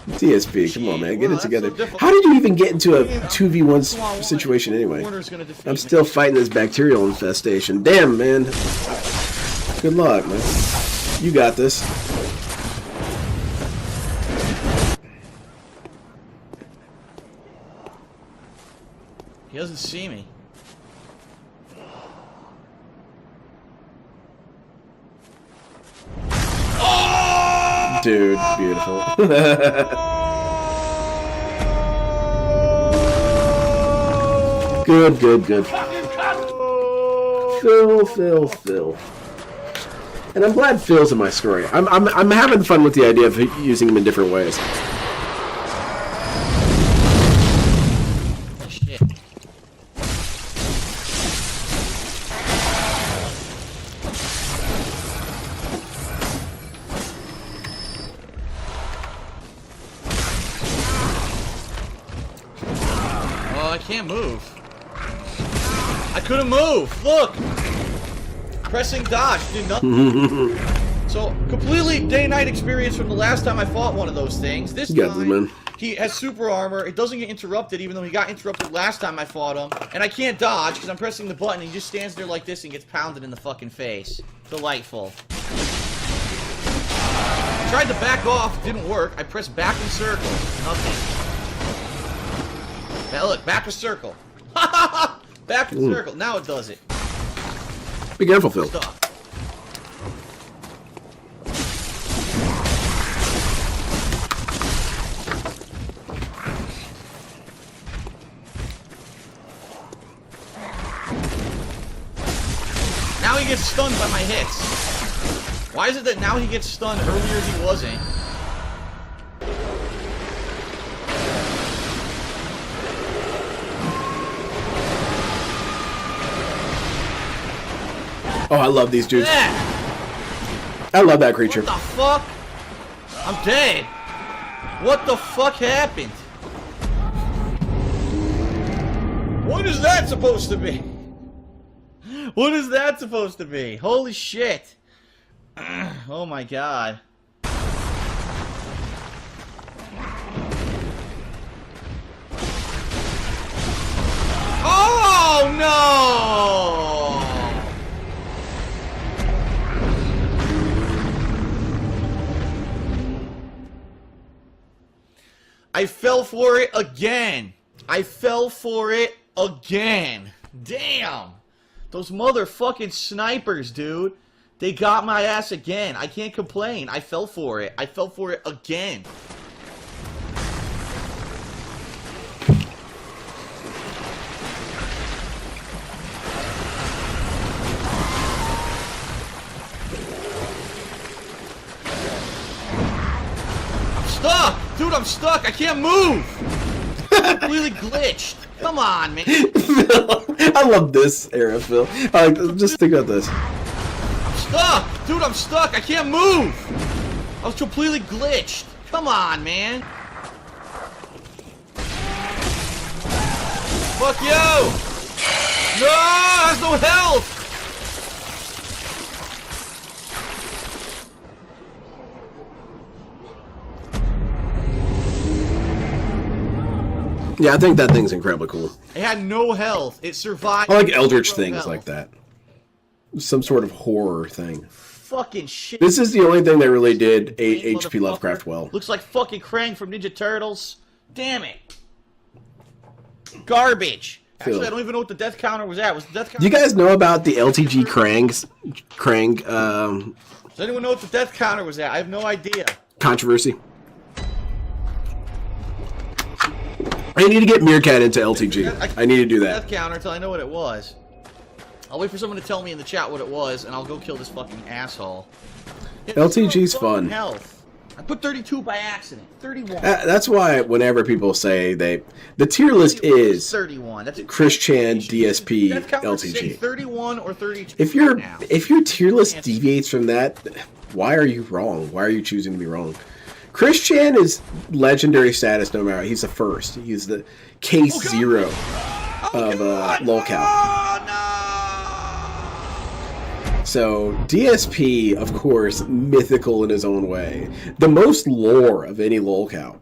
DSP, come on, man, get Wow, it together. that's so difficult. How did you even get into a 2v1 situation anyway? Warner's gonna defeat I'm me. still fighting this bacterial infestation. Damn, man. Good luck, man. You got this. He doesn't see me. Dude, beautiful. Good, good, good. Phil. And I'm glad Phil's in my story. I'm having fun with the idea of using him in different ways. Shit. Oh, I can't move. I couldn't move. Look. Pressing dodge did nothing. So, completely day-night experience from the last time I fought one of those things. This You got this, time, man. he has super armor. It doesn't get interrupted, even though he got interrupted last time I fought him. And I can't dodge, because I'm pressing the button, and he just stands there like this and gets pounded in the fucking face. Delightful. I tried to back off, didn't work. I pressed back in circle. Nothing. Now look, back to circle. Back to circle. Now it does it. Be careful, Phil. Stop. Now he gets stunned by my hits. Why is it that now he gets stunned earlier he wasn't? Oh, I love these dudes. Yeah. I love that creature. What the fuck? I'm dead. What the fuck happened? What is that supposed to be? What is that supposed to be? Holy shit. Oh my god. Oh no! I fell for it again. I fell for it again. Damn. Those motherfucking snipers, dude. They got my ass again. I can't complain. I fell for it. I fell for it again. I'm stuck. Dude, I'm stuck. I can't move. I'm completely glitched. Come on, man. I love this era, Phil. Just think about this. Stuck! Dude, I'm stuck! I can't move! I was completely glitched. Come on, man. Fuck you! No! There's no health! Yeah, I think that thing's incredibly cool. It had no health. It survived. I like eldritch No things health. like that. Some sort of horror thing. Fucking shit. This is the only thing that really did Motherfucker. H.P. Lovecraft well. Looks like fucking Krang from Ninja Turtles. Damn it. Garbage. Actually, Phil. I don't even know what the death counter was at. Was the death counter? Do you guys know about the LTG Krang Does anyone know what the death counter was at? I have no idea. controversy? I need to get Meerkat into LTG. I need to do that. Death counter until I know what it was. I'll wait for someone to tell me in the chat what it was, and I'll go kill this fucking asshole. Yeah, LTG's fucking fun. Health. I put 32 by accident. 31. That's why whenever people say the tier list is 31. That's Chris Chan, DSP, Death counter say LTG. 31 or 32. If your now. tier list deviates from that, why are you wrong? Why are you choosing to be wrong? Chris Chan is legendary status no matter. He's the first. He's the case zero of lolcow. Oh no! So DSP, of course, mythical in his own way. The most lore of any lolcow.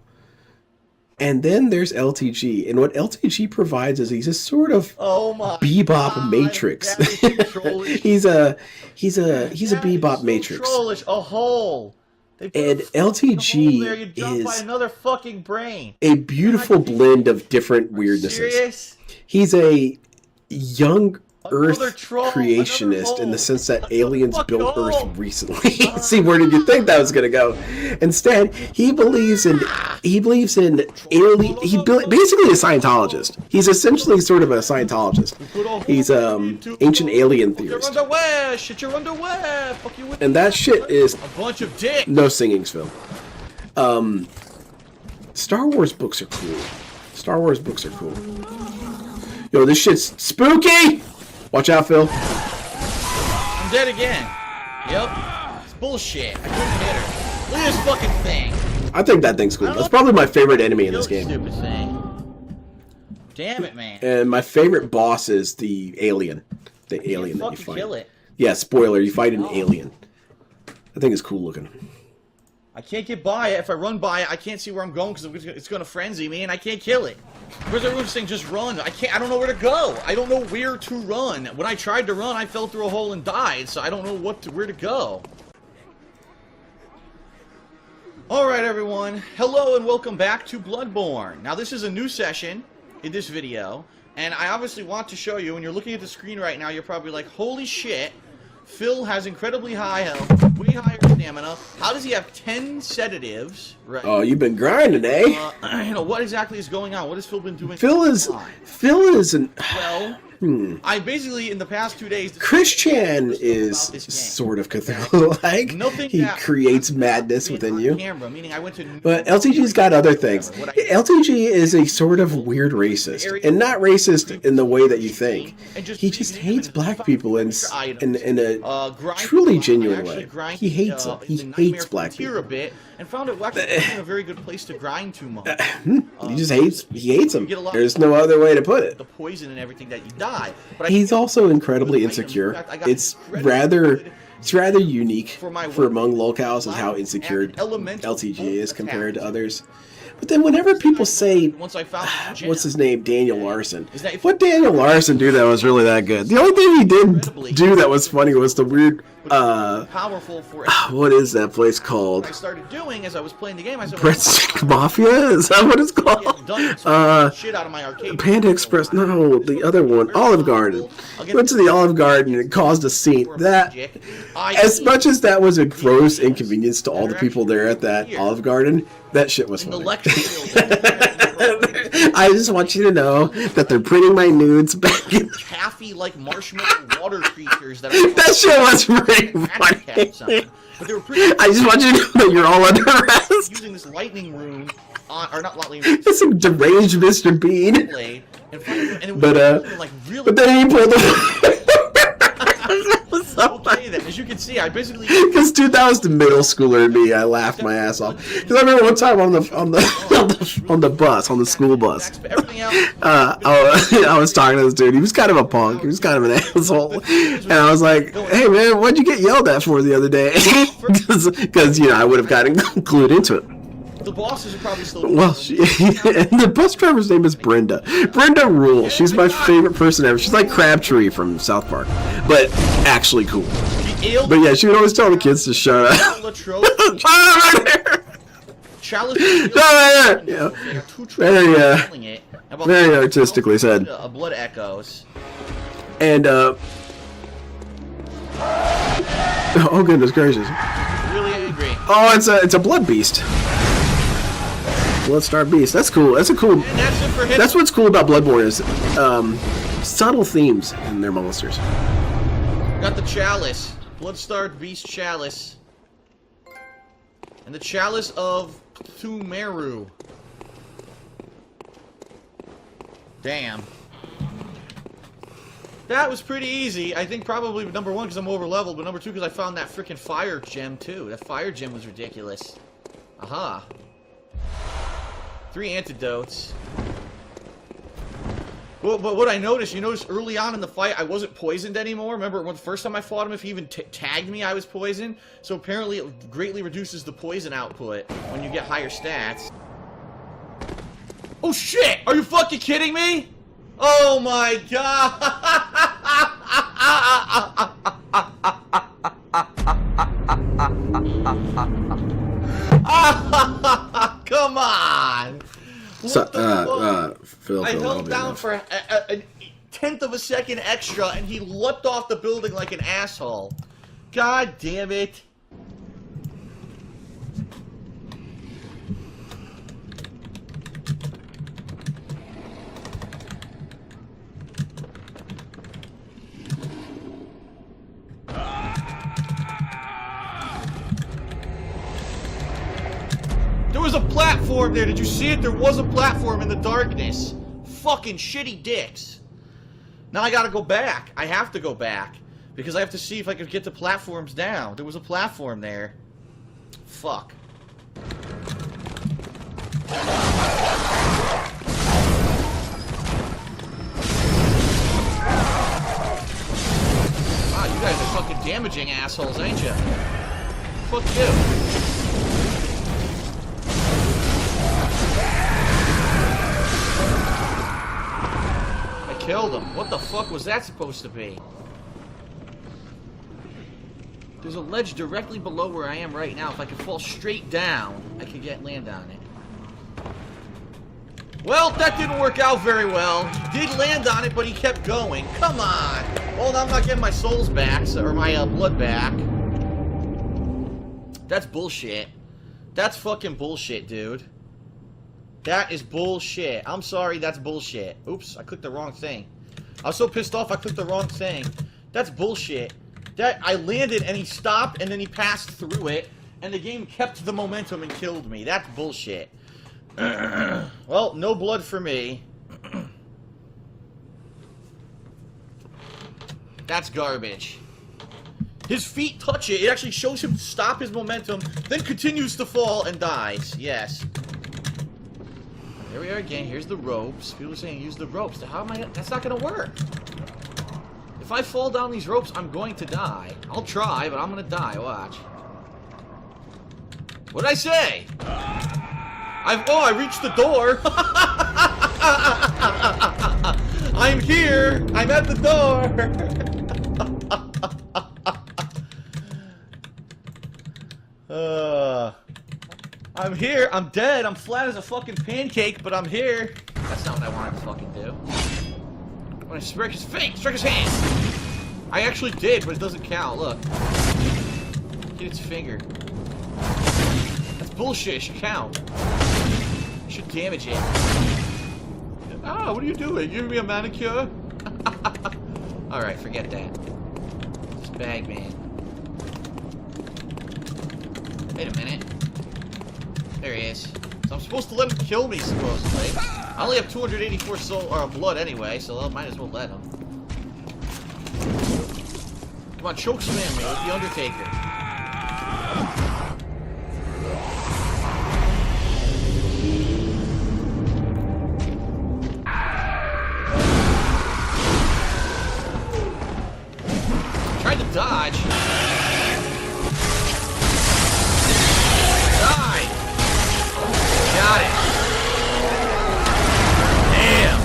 And then there's LTG, and what LTG provides is he's a sort of Oh my bebop God, matrix. that is so trollish. he's a That bebop is so matrix. Trollish. A hole. They put And a fucking LTG hole there, you jump by is another fucking brain. a beautiful blend of different weirdnesses. Serious? He's a young Another Earth troll, creationist another in the hole. sense that Another aliens fucking built hole. Earth recently. See, where did you think that was gonna go? Instead, he believes in alien. Basically a Scientologist. He's essentially sort of a Scientologist. He's ancient alien Fuck your theorist, underwear! Shit your underwear! Fuck you with and that shit is a bunch of dick! no singing, Phil. Star Wars books are cool. Star Wars books are cool. Yo, this shit's spooky! Watch out, Phil. I'm dead again. Yep. It's bullshit. I couldn't hit her. Look at this fucking thing. I think that thing's cool. That's probably my favorite enemy in this game. Stupid thing. Damn it, man. And my favorite boss is the alien. The alien that you Fucking fight. kill it. Yeah, spoiler, you fight an alien. That thing is cool looking. I can't get by it. If I run by it, I can't see where I'm going because it's going to frenzy me, and I can't kill it. Where's everyone saying just run? I can't. I don't know where to go. I don't know where to run. When I tried to run, I fell through a hole and died, so I don't know where to go. Alright, everyone. Hello and welcome back to Bloodborne. Now, this is a new session in this video, and I obviously want to show you, when you're looking at the screen right now, you're probably like, holy shit, Phil has incredibly high health, way higher stamina. How does he have 10 sedatives? Right. Oh, you've been grinding, eh? You know, what exactly is going on? What has Phil been doing? Phil is an... Well, I basically, in the past 2 days... Christian is sort of Cthulhu-like. Nothing He that- creates madness within you. Camera, meaning I went to... But LTG's got other things. LTG is a sort of weird racist, and not racist in the way that you think. He just hates black people in a truly genuine way. He hates them. He hates black people. A bit, and found it actually a very good place to grind to most. He just hates them. There's no other way to put it. The poison and everything that you die. But He's also incredibly insecure. It's rather unique for among locals is how insecure LTG is compared to others. But then whenever people say, once I found what's his name, Daniel Larson, what Daniel Larson do that was really that good? The only thing he did do that was funny was the weird, powerful for what is that place called? I started doing as I was playing the game. I said, Breadstick Mafia? Is that what it's called? Shit out of my arcade. Panda Express, no, the other one, Olive Garden. Went to the Olive Garden and it caused a scene. That, as much as that was a gross inconvenience to all the people there at that Olive Garden, that shit was funny. I just want you to know that they're printing my nudes back in. Taffy like marshmallow water creatures that are That shit was pretty funny. But they were pretty. I just want you to know that you're all under arrest. Using this lightning rune on, or not lightning rune. It's a deranged Mr. Bean. Blade, and it was But like really. but then he pulled the. Okay, then as you can see, I basically. Because dude, that was the middle schooler in me. I laughed my ass off. Because I remember one time on the bus, on the school bus. Everything else. I was talking to this dude. He was kind of a punk. He was kind of an asshole. And I was like, "Hey man, what'd you get yelled at for the other day?" Because I would have gotten clued into it. The bosses are probably still. Well, and the bus driver's name is Brenda. Brenda rules. She's my favorite person ever. She's like Crabtree from South Park, but actually cool. But yeah, she would always tell the kids to shut up. Chalice. Yeah. Very artistically said. Blood echoes. And oh goodness gracious. Really angry. Oh, it's a blood beast. Bloodstar Beast. That's cool. That's a cool. And that's it for him. That's what's cool about Bloodborne is subtle themes in their monsters. Got the chalice. Bloodstar Beast chalice. And the chalice of Tumeru. Damn. That was pretty easy. I think probably number one because I'm over leveled, but number two because I found that freaking fire gem too. That fire gem was ridiculous. Aha. 3 antidotes. Well, but what I noticed, you notice early on in the fight, I wasn't poisoned anymore. Remember, when the first time I fought him, if he even tagged me, I was poisoned. So apparently it greatly reduces the poison output when you get higher stats. Oh shit! Are you fucking kidding me? Oh my god! Come on! So, I Phil, held down for a tenth of a second extra, and he leapt off the building like an asshole. God damn it! There was a platform there. Did you see it? There was a platform in the darkness. Fucking shitty dicks. Now I gotta go back. I have to go back. Because I have to see if I can get the platforms down. There was a platform there. Fuck. Wow, you guys are fucking damaging assholes, ain't you? Fuck you. Killed him. What the fuck was that supposed to be? There's a ledge directly below where I am right now. If I could fall straight down, I could land on it. Well, that didn't work out very well. He did land on it, but he kept going. Come on! Well, I'm not getting my souls back, or my blood back. That's bullshit. That's fucking bullshit, dude. That is bullshit. I'm sorry, that's bullshit. Oops, I clicked the wrong thing. I was so pissed off I clicked the wrong thing. That's bullshit. That I landed and he stopped and then he passed through it and the game kept the momentum and killed me. That's bullshit. Well, no blood for me. That's garbage. His feet touch it. It actually shows him stop his momentum, then continues to fall and dies. Yes. Here we are again. Here's the ropes. People are saying use the ropes. How am I? That's not going to work. If I fall down these ropes, I'm going to die. I'll try, but I'm going to die. Watch. What'd I say? I reached the door. I'm here. I'm at the door. I'm here. I'm dead. I'm flat as a fucking pancake, but I'm here. That's not what I wanted to fucking do. I want to strike his face. Strike his hand. I actually did, but it doesn't count. Look. Get its finger. That's bullshit. It should count. It should damage it. Ah, what are you doing? You giving me a manicure? Alright, forget that. This bag man. Wait a minute. There he is. So I'm supposed to let him kill me, supposedly. I only have 284 blood anyway, so I might as well let him. Come on, choke slam me with the Undertaker. Tried to dodge. Got it. Damn.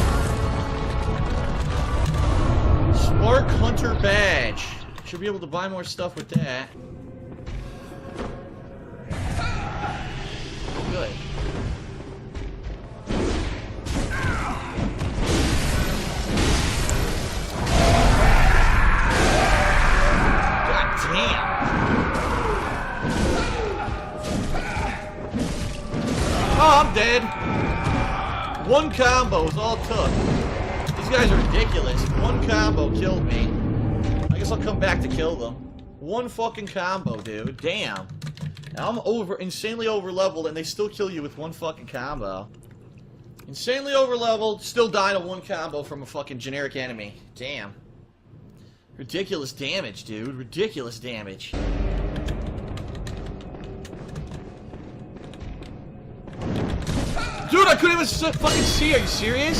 Spark Hunter badge. Should be able to buy more stuff with that. Good. God damn. Oh, I'm dead. One combo is all it took. These guys are ridiculous. One combo killed me. I guess I'll come back to kill them. One fucking combo, dude. Damn. And I'm insanely over leveled and they still kill you with one fucking combo. Insanely over leveled, still dying of one combo from a fucking generic enemy. Damn. Ridiculous damage, dude. Ridiculous damage. Dude, I couldn't even fucking see. Are you serious?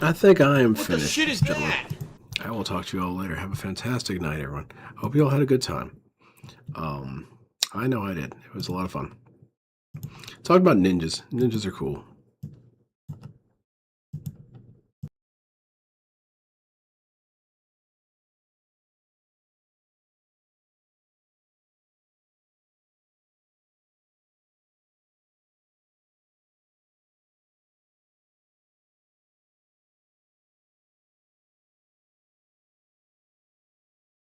I think I am What finished. the shit is gentlemen. that? I will talk to you all later. Have a fantastic night, everyone. Hope you all had a good time. I know I did. It was a lot of fun. Talk about ninjas. Ninjas are cool.